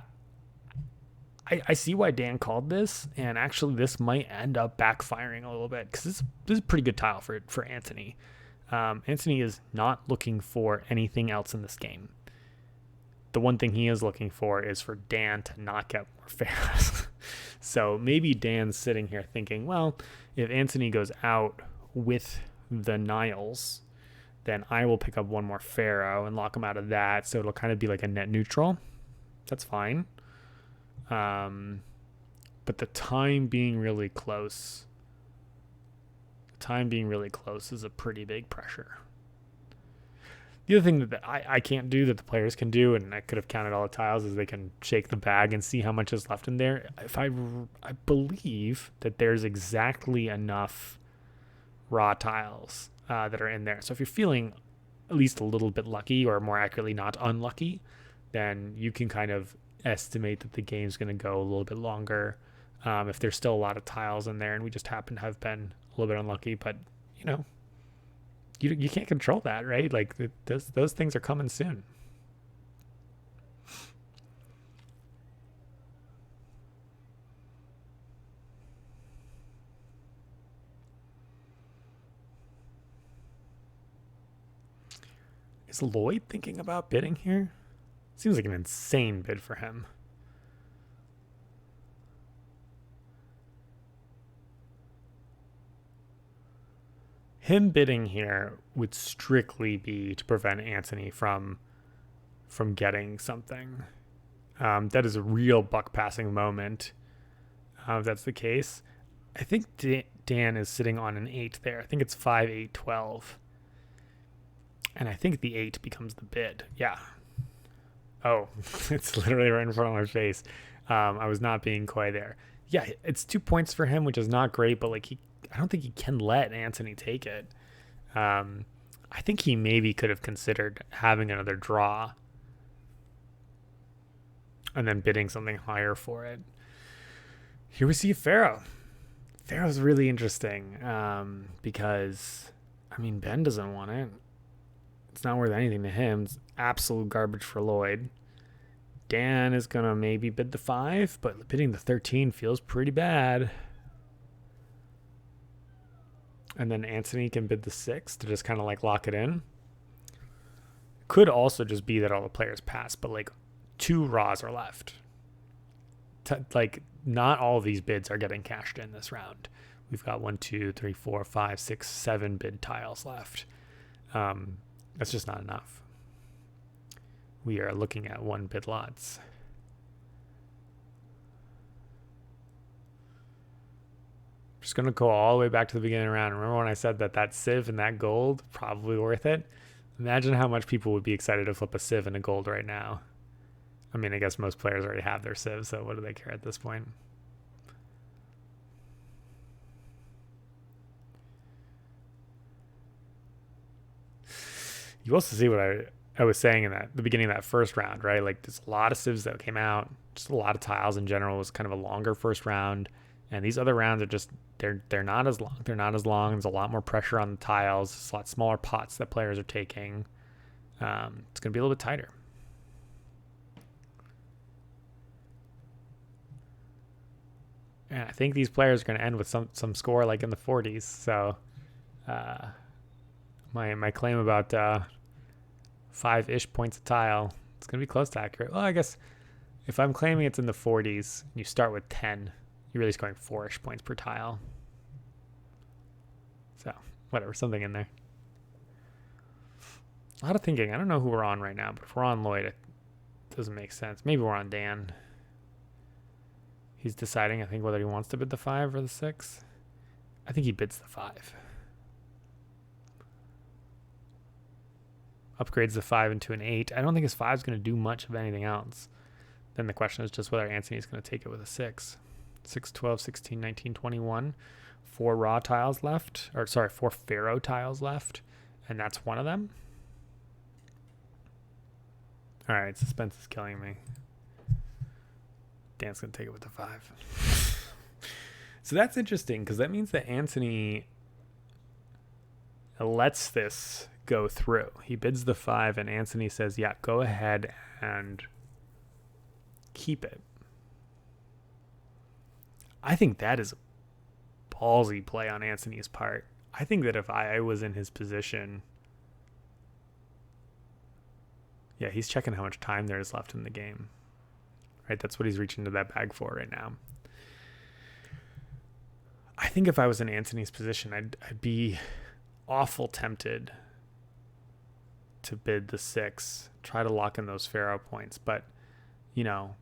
I see why Dan called this, and actually this might end up backfiring a little bit, because this is a pretty good tile for Antony. Antony is not looking for anything else in this game. The one thing he is looking for is for Dan to not get more Pharaohs. So maybe Dan's sitting here thinking, well, if Antony goes out with the Niles, then I will pick up one more Pharaoh and lock him out of that, so it'll kind of be like a net neutral. That's fine. But the time being really close is a pretty big pressure. The other thing that I can't do that the players can do, and I could have counted all the tiles, is they can shake the bag and see how much is left in there. I believe that there's exactly enough raw tiles that are in there. So if you're feeling at least a little bit lucky, or more accurately not unlucky, then you can kind of estimate that the game's going to go a little bit longer if there's still a lot of tiles in there and we just happen to have been a little bit unlucky. But you can't control that, right? Like those things are coming soon. Is Loyd thinking about bidding here? Seems like an insane bid for him. Him bidding here would strictly be to prevent Antony from getting something. That is a real buck passing moment. If that's the case. I think Dan is sitting on an 8 there. I think it's 5, 8, 12. And I think the 8 becomes the bid. Yeah. Oh, it's literally right in front of my face. I was not being coy there. Yeah, it's 2 points for him, which is not great, but like I don't think he can let Antony take it. I think he maybe could have considered having another draw and then bidding something higher for it. Here we see Pharaoh. Pharaoh's really interesting because, Ben doesn't want it. It's not worth anything to him. It's absolute garbage for Loyd. Dan is going to maybe bid the 5, but bidding the 13 feels pretty bad. And then Antony can bid the 6 to just kind of like lock it in. Could also just be that all the players pass, but like 2 raws are left. Not all of these bids are getting cashed in this round. We've got 1, 2, 3, 4, 5, 6, 7 bid tiles left. That's just not enough. We are looking at 1 bid lots. Just going to go all the way back to the beginning of the round. Remember when I said that Civ and that gold, probably worth it? Imagine how much people would be excited to flip a Civ and a gold right now. I guess most players already have their Civ, so what do they care at this point? You also see what I was saying in the beginning of that first round, right? Like there's a lot of Civs that came out, just a lot of tiles in general. It was kind of a longer first round. And these other rounds are just, they're not as long. They're not as long. There's a lot more pressure on the tiles. It's a lot smaller pots that players are taking. It's going to be a little bit tighter. And I think these players are going to end with some score like in the 40s. So my claim about 5-ish points a tile, it's going to be close to accurate. Well, I guess if I'm claiming it's in the 40s, and you start with 10, you're really scoring 4-ish points per tile. So, whatever, something in there. A lot of thinking. I don't know who we're on right now, but if we're on Loyd, it doesn't make sense. Maybe we're on Dan. He's deciding, I think, whether he wants to bid the 5 or the 6. I think he bids the 5. Upgrades the 5 into an 8. I don't think his 5 is going to do much of anything else. Then the question is just whether Antony is going to take it with a 6. 6, 12, 16, 19, 21. 4 raw tiles left. 4 Pharaoh tiles left. And that's one of them. All right, suspense is killing me. Dan's going to take it with the 5. So that's interesting because that means that Antony lets this go through. He bids the 5 and Antony says, yeah, go ahead and keep it. I think that is a ballsy play on Antony's part. I think that if I was in his position, yeah, he's checking how much time there is left in the game. Right? That's what he's reaching to that bag for right now. I think if I was in Antony's position, I'd be awful tempted to bid the 6, try to lock in those Pharaoh points. But, you know,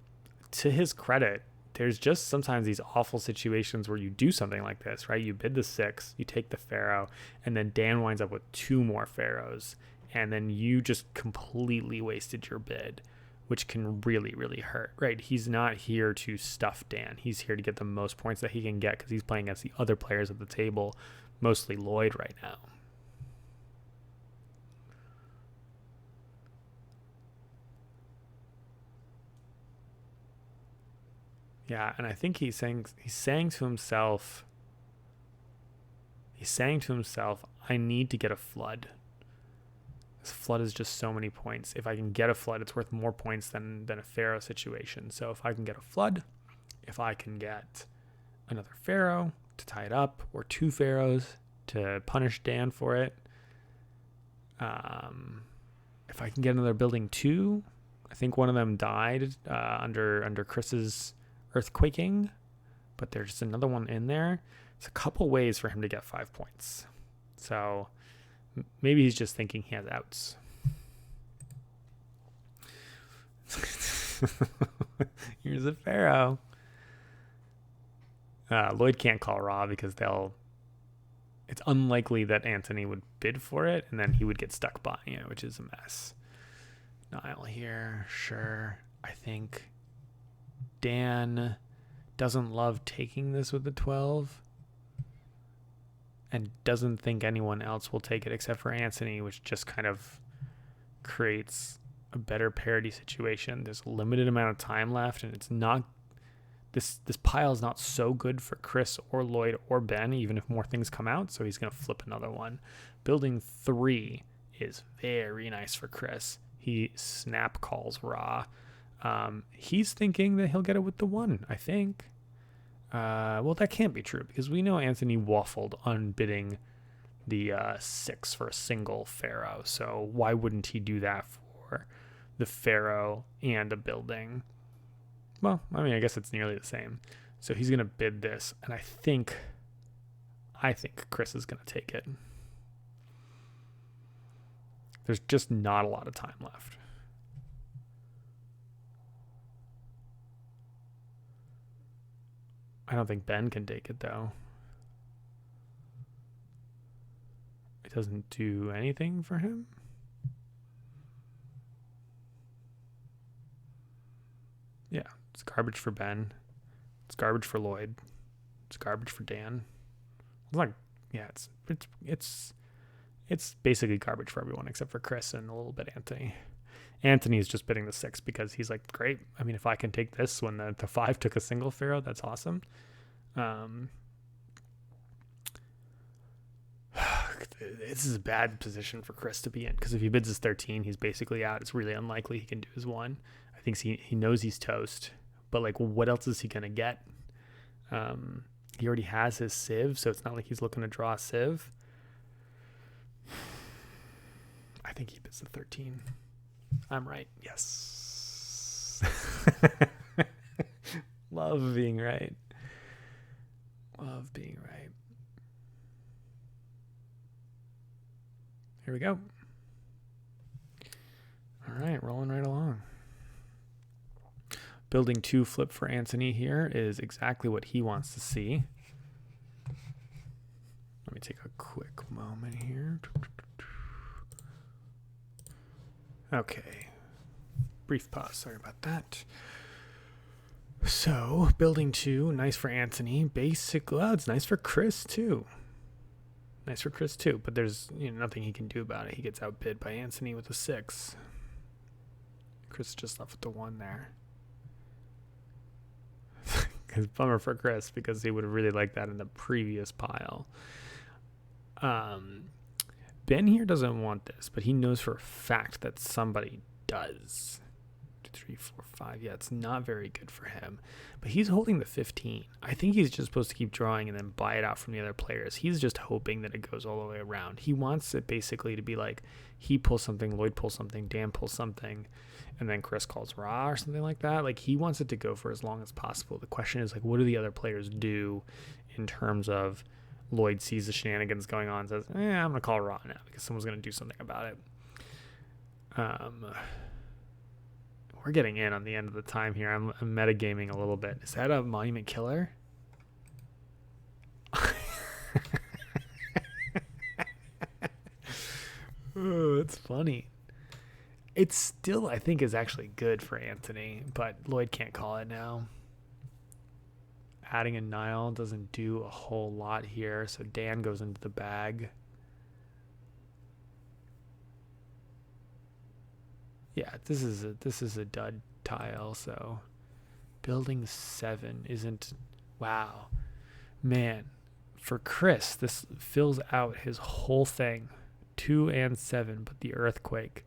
to his credit, there's just sometimes these awful situations where you do something like this, right? You bid the 6, you take the Pharaoh, and then Dan winds up with 2 more Pharaohs, and then you just completely wasted your bid, which can really, really hurt, right? He's not here to stuff Dan. He's here to get the most points that he can get because he's playing against the other players at the table, mostly Loyd right now. Yeah, and I think he's saying to himself, I need to get a flood. This flood is just so many points. If I can get a flood, it's worth more points than a Pharaoh situation. So if I can get a flood, if I can get another Pharaoh to tie it up, or 2 Pharaohs to punish Dan for it, if I can get another building 2, I think one of them died under Chris's earthquaking, but there's another one in there. It's a couple ways for him to get 5 points. So maybe he's just thinking he has outs. Here's a Pharaoh. Loyd can't call raw because it's unlikely that Antony would bid for it, and then he would get stuck buying it, which is a mess. Nile here, sure. I think Dan doesn't love taking this with the 12 and doesn't think anyone else will take it except for Antony, which just kind of creates a better parity situation. There's a limited amount of time left, and it's not this pile is not so good for Chris or Loyd or Ben, even if more things come out, so he's going to flip another one. Building 3 is very nice for Chris. He snap calls raw. He's thinking that he'll get it with the 1, I think. Well, that can't be true because we know Antony waffled on bidding the 6 for a single Pharaoh. So why wouldn't he do that for the Pharaoh and a building? Well, I mean, I guess it's nearly the same. So he's going to bid this, and I think Chris is going to take it. There's just not a lot of time left. I don't think Ben can take it, though. It doesn't do anything for him. Yeah, it's garbage for Ben. It's garbage for Loyd. It's garbage for Dan. It's like, yeah, it's basically garbage for everyone except for Chris and a little bit Antony. Antony's just bidding the 6 because he's like, great. I mean, if I can take this when the 5 took a single Pharaoh, that's awesome. This is a bad position for Chris to be in because if he bids his 13, he's basically out. It's really unlikely he can do his 1. I think he knows he's toast, but like, what else is he gonna get? He already has his Civ, so it's not like he's looking to draw a Civ. I think he bids the 13. I'm right. Yes. Love being right. Love being right. Here we go. All right, rolling right along. Building 2 flip for Antony here is exactly what he wants to see. Let me take a quick moment here. Okay. Brief pause. Sorry about that. So, building 2, nice for Antony. Basic, well, it's nice for Chris too. Nice for Chris too, but there's nothing he can do about it. He gets outbid by Antony with a 6. Chris just left with the 1 there. It's a bummer for Chris because he would have really liked that in the previous pile. Ben here doesn't want this, but he knows for a fact that somebody does. 2, 3, 4, 5. Yeah, it's not very good for him. But he's holding the 15. I think he's just supposed to keep drawing and then buy it out from the other players. He's just hoping that it goes all the way around. He wants it basically to be like he pulls something, Loyd pulls something, Dan pulls something, and then Chris calls raw or something like that. Like, he wants it to go for as long as possible. The question is, like, what do the other players do in terms of Loyd sees the shenanigans going on and says, I'm going to call raw now because someone's going to do something about it. We're getting in on the end of the time here. I'm metagaming a little bit. Is that a monument killer? Oh, it's funny. It still, I think, is actually good for Antony, but Loyd can't call it now. Adding a Nile doesn't do a whole lot here, so Dan goes into the bag. Yeah, this is a dud tile, so building 7 isn't... Wow. Man, for Chris, this fills out his whole thing. 2 and 7, but the earthquake.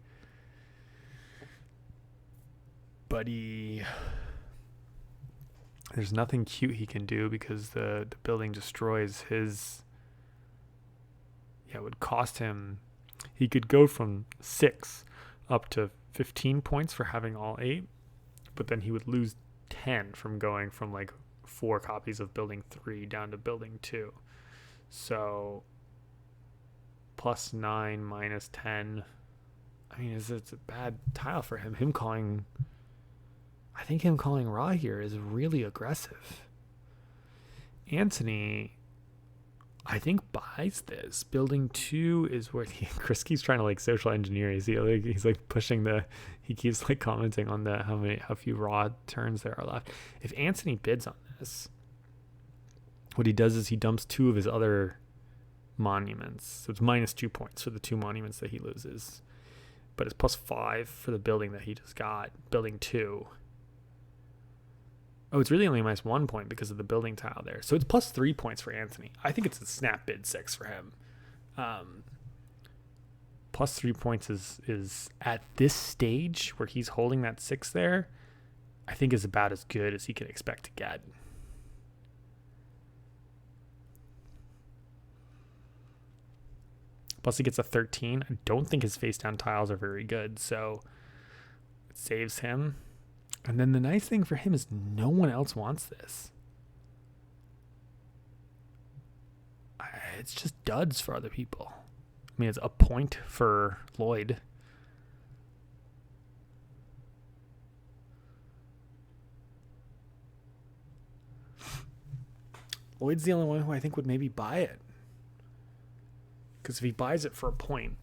Buddy... There's nothing cute he can do because the building destroys his... Yeah, it would cost him... He could go from 6 up to 15 points for having all 8, but then he would lose 10 from going from like 4 copies of building 3 down to building 2. So +9 minus 10. I mean, it's a bad tile for him. I think him calling raw here is really aggressive. Antony, I think, buys this. Building 2 is where Chris keeps trying to like social engineer. He's like pushing he keeps like commenting on how few raw turns there are left. If Antony bids on this, what he does is he dumps 2 of his other monuments. So it's -2 points for the 2 monuments that he loses. But it's +5 for the building that he just got. Building 2. Oh, it's really only -1 point because of the building tile there. So it's +3 points for Antony. I think it's a snap bid 6 for him. +3 points is at this stage where he's holding that 6 there, I think is about as good as he can expect to get. Plus he gets a 13. I don't think his face down tiles are very good, so it saves him. And then the nice thing for him is no one else wants this. It's just duds for other people. I mean, it's a point for Loyd. Loyd's the only one who I think would maybe buy it. Because if he buys it for a point,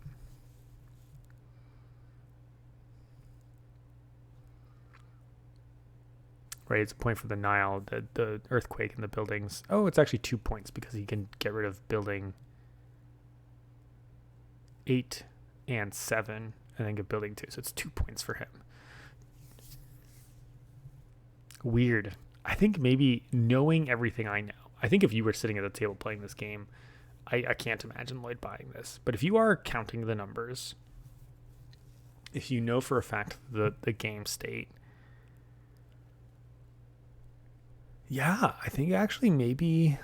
right, it's a point for the Nile, the earthquake and the buildings. Oh, it's actually 2 points because he can get rid of building 8 and 7 and then get building 2. So it's 2 points for him. Weird. I think maybe knowing everything I know, I think if you were sitting at the table playing this game, I can't imagine Loyd buying this. But if you are counting the numbers, if you know for a fact the game state, yeah, I think actually maybe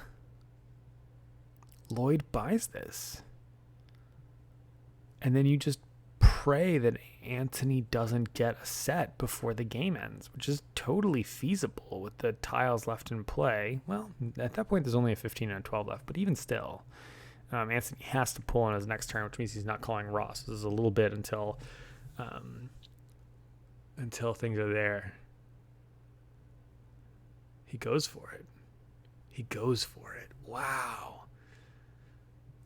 Loyd buys this. And then you just pray that Antony doesn't get a set before the game ends, which is totally feasible with the tiles left in play. Well, at that point, there's only a 15 and a 12 left, but even still, Antony has to pull on his next turn, which means he's not calling Ross. This is a little bit until things are there. He goes for it. He goes for it. Wow.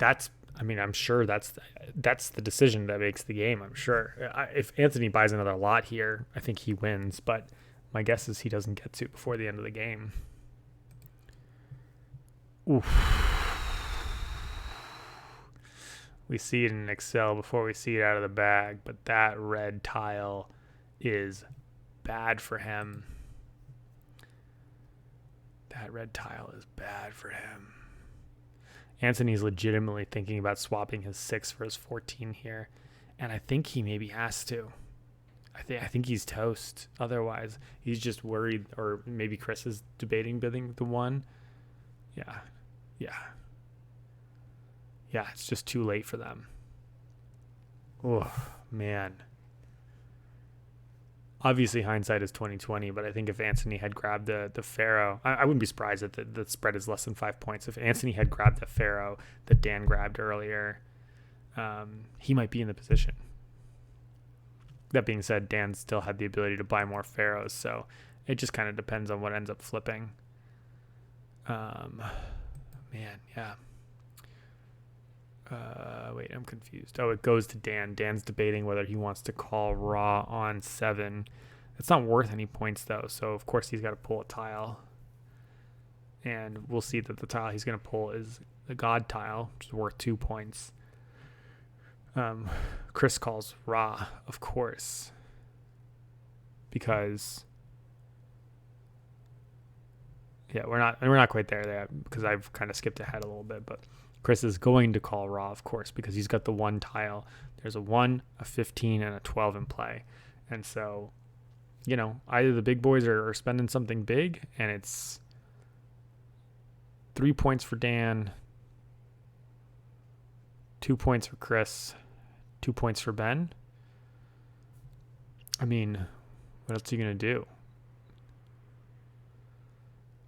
I'm sure that's the decision that makes the game, I'm sure. If Antony buys another lot here, I think he wins, but my guess is he doesn't get to before the end of the game. Oof. We see it in Excel before we see it out of the bag, but that red tile is bad for him. That red tile is bad for him. Antony's legitimately thinking about swapping his 6 for his 14 here. And I think he maybe has to. I think he's toast. Otherwise, he's just worried, or maybe Chris is debating bidding the 1. Yeah, it's just too late for them. Oh, man. Obviously, hindsight is 20/20, but I think if Antony had grabbed the Pharaoh, I wouldn't be surprised that the spread is less than 5 points. If Antony had grabbed the Pharaoh that Dan grabbed earlier, he might be in the position. That being said, Dan still had the ability to buy more Pharaohs, so it just kind of depends on what ends up flipping. Man, yeah. Wait, I'm confused. Oh, it goes to Dan. Dan's debating whether he wants to call raw on 7. It's not worth any points, though, so of course he's got to pull a tile. And we'll see that the tile he's going to pull is the God tile, which is worth 2 points. Chris calls raw, of course, because we're not quite there because I've kind of skipped ahead a little bit, but Chris is going to call raw, of course, because he's got the 1 tile. There's a 1, a 15, and a 12 in play, and so either the big boys are spending something big, and it's 3 points for Dan, 2 points for Chris, 2 points for Ben. I mean, what else are you going to do?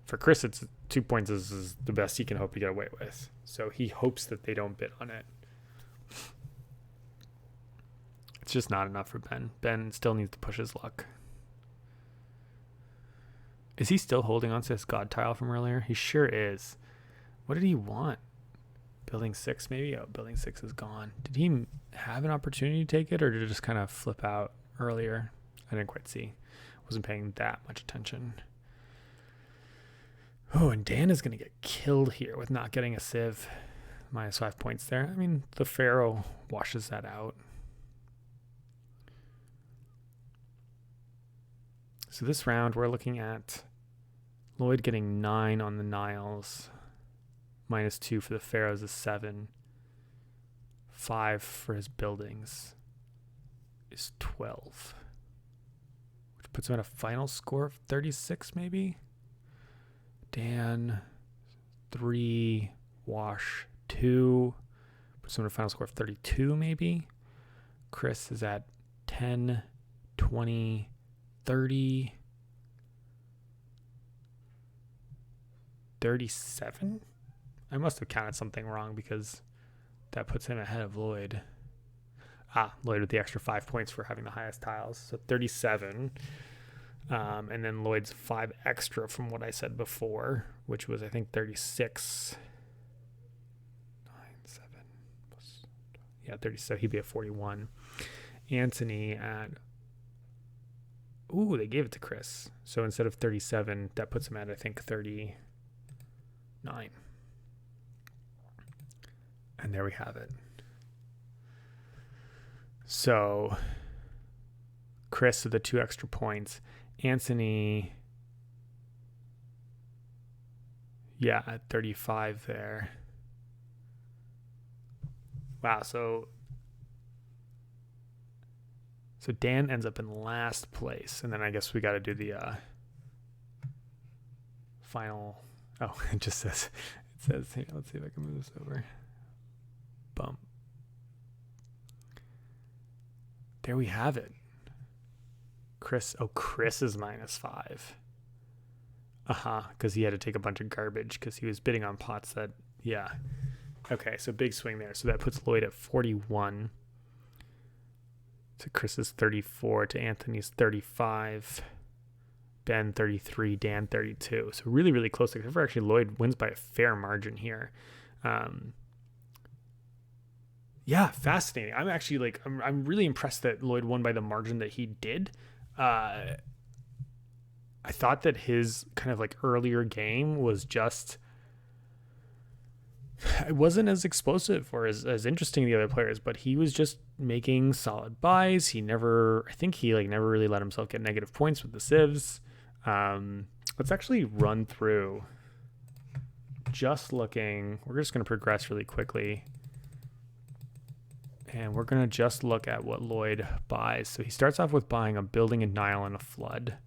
For Chris, it's 2 points is the best he can hope to get away with. So he hopes that they don't bid on it. It's just not enough for Ben. Ben still needs to push his luck. Is he still holding on to his God tile from earlier? He sure is. What did he want? Building 6 maybe? Oh, building 6 is gone. Did he have an opportunity to take it, or did it just kind of flip out earlier? I didn't quite see. Wasn't paying that much attention. Oh, and Dan is going to get killed here with not getting a sieve. Minus 5 points there. I mean, the Pharaoh washes that out. So this round, we're looking at Loyd getting 9 on the Niles. Minus 2 for the Pharaohs is 7. 5 for his buildings is 12. Which puts him at a final score of 36, maybe? Dan, 3, wash, 2. Puts him at a final score of 32, maybe? Chris is at 10, 20, 30, 37? I must have counted something wrong because that puts him ahead of Loyd. Loyd with the extra 5 points for having the highest tiles. So 37. And then Loyd's 5 extra from what I said before, which was, I think, 36. 9, 7. Plus, 30. So he'd be at 41. Antony at... Ooh, they gave it to Chris. So instead of 37, that puts him at, I think, 39. And there we have it. So Chris with the 2 extra points. Antony, at 35 there. Wow, so Dan ends up in last place, and then I guess we got to do the final. Oh, it says, let's see if I can move this over. Bump. There we have it. Chris is minus 5. Because he had to take a bunch of garbage because he was bidding on pots that, Okay, so big swing there. So that puts Loyd at 41. To Chris's 34, to Antony's 35, Ben 33, Dan 32. So really, really close. Except for actually Loyd wins by a fair margin here. Fascinating. I'm actually I'm really impressed that Loyd won by the margin that he did. I thought that his kind of earlier game was just, it wasn't as explosive or as interesting to the other players, but he was just making solid buys. I think he never really let himself get negative points with the sieves. Let's actually run through just looking. We're just going to progress really quickly. And we're going to just look at what Loyd buys. So he starts off with buying a building, a Nile, and a flood.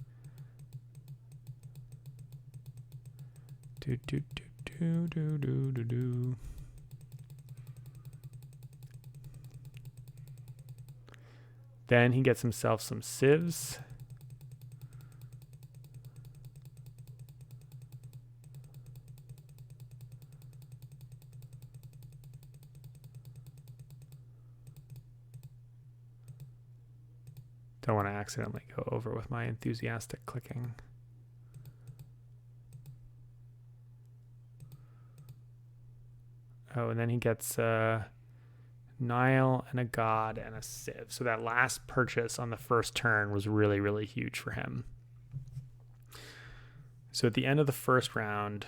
Then he gets himself some sieves. Don't want to accidentally go over with my enthusiastic clicking. Oh, and then he gets a Nile and a God and a sieve. So that last purchase on the first turn was really, really huge for him. So at the end of the first round,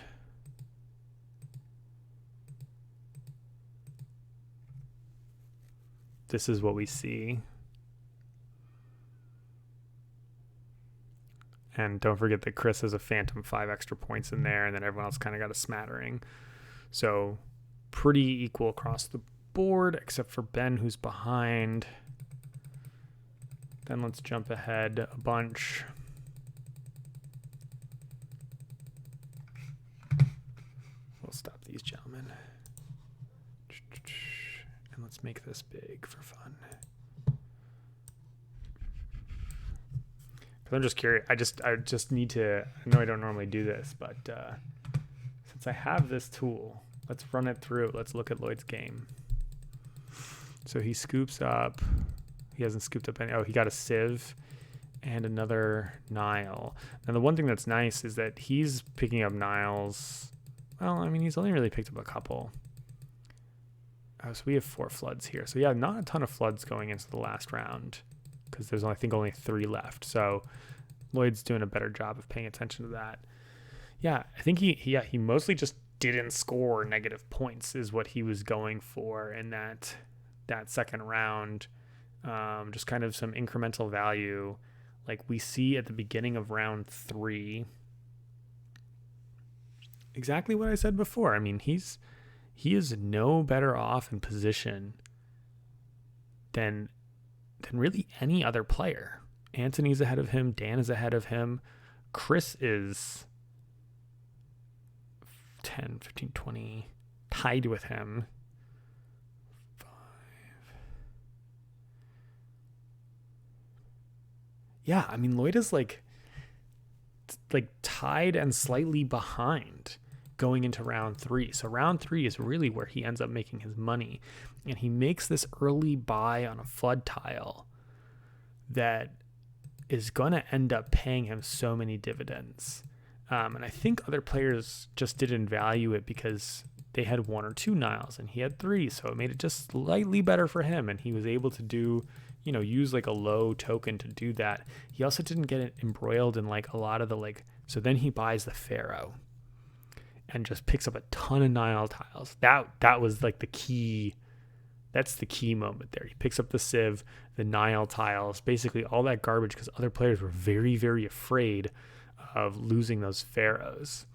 this is what we see. And don't forget that Chris has a phantom 5 extra points in there, and then everyone else kind of got a smattering. So pretty equal across the board, except for Ben, who's behind. Then let's jump ahead a bunch. We'll stop these gentlemen. And let's make this big for fun. I'm just curious. I just need to. I know I don't normally do this, but since I have this tool, let's run it through. Let's look at Loyd's game. So he scoops up. He hasn't scooped up any. Oh, he got a sieve and another Nile. Now the one thing that's nice is that he's picking up Niles. Well, I mean, he's only really picked up a couple. Oh, so we have 4 floods here. So yeah, not a ton of floods going into the last round, because there's, I think, only 3 left. So Loyd's doing a better job of paying attention to that. Yeah, I think he mostly just didn't score negative points is what he was going for in that second round. Just kind of some incremental value like we see at the beginning of round 3. Exactly what I said before. I mean, he is no better off in position than really any other player. Antony's ahead of him. Dan is ahead of him. Chris is 10, 15, 20, tied with him. 5. Yeah, I mean, Loyd is like tied and slightly behind going into round 3. So round 3 is really where he ends up making his money. And he makes this early buy on a flood tile that is going to end up paying him so many dividends. And I think other players just didn't value it because they had 1 or 2 Niles and he had 3. So it made it just slightly better for him. And he was able to use like a low token to do that. He also didn't get it embroiled in like a lot of the so then he buys the Pharaoh and just picks up a ton of Nile tiles. That was like the key. That's the key moment there. He picks up the sieve, the Nile tiles, basically all that garbage, because other players were very, very afraid of losing those Pharaohs.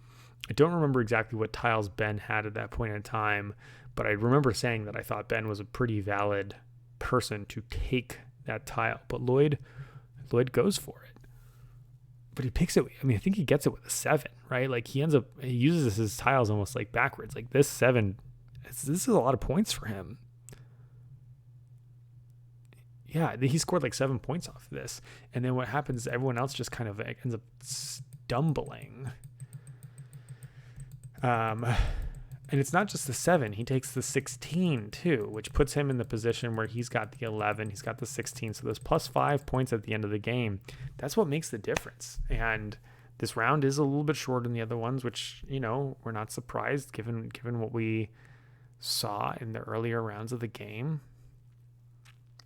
I don't remember exactly what tiles Ben had at that point in time, but I remember saying that I thought Ben was a pretty valid person to take that tile. But Loyd goes for it. But he picks it. I mean, I think he gets it with a 7, right? Like he uses his tiles almost like backwards. Like this 7, this is a lot of points for him. Yeah, he scored like 7 points off of this. And then what happens is everyone else just kind of ends up stumbling. And it's not just the 7. He takes the 16 too, which puts him in the position where he's got the 11. He's got the 16. So there's plus 5 points at the end of the game. That's what makes the difference. And this round is a little bit shorter than the other ones, which, we're not surprised given what we saw in the earlier rounds of the game.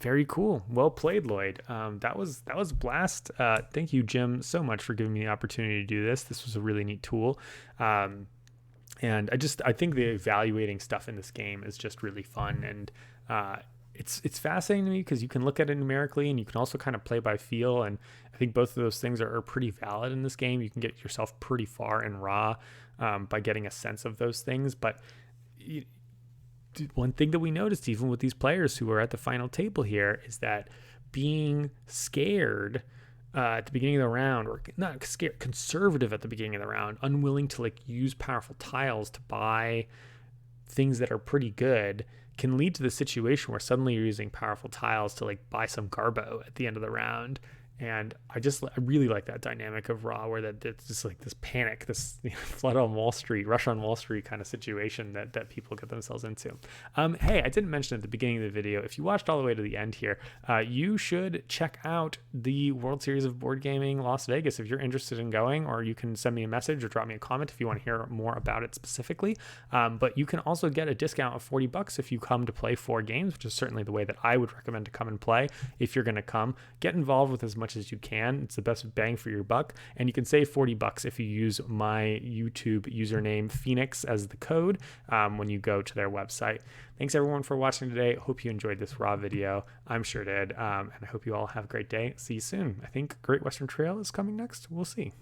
Very cool. Well played, Loyd. That was a blast. Thank you, Jim, so much for giving me the opportunity to do this. This was a really neat tool. And I think the evaluating stuff in this game is just really fun. And it's fascinating to me because you can look at it numerically and you can also kind of play by feel. And I think both of those things are pretty valid in this game. You can get yourself pretty far in raw by getting a sense of those things. But one thing that we noticed, even with these players who are at the final table here, is that being scared at the beginning of the round, or not scared, conservative at the beginning of the round, unwilling to like use powerful tiles to buy things that are pretty good, can lead to the situation where suddenly you're using powerful tiles to like buy some garbo at the end of the round. And I really like that dynamic of raw, where it's just like this panic, this flood on Wall Street, rush on Wall Street kind of situation that people get themselves into. Hey, I didn't mention at the beginning of the video, if you watched all the way to the end here, you should check out the World Series of Board Gaming Las Vegas if you're interested in going, or you can send me a message or drop me a comment if you want to hear more about it specifically. But you can also get a discount of $40 if you come to play 4 games, which is certainly the way that I would recommend to come and play. If you're going to come, get involved with as much as you can. It's the best bang for your buck, and you can save $40 if you use my YouTube username Phoenix as the code when you go to their website. Thanks everyone for watching today. Hope you enjoyed this raw video. I'm sure did, and I hope you all have a great day. See you soon. I think Great Western Trail is coming next. We'll see.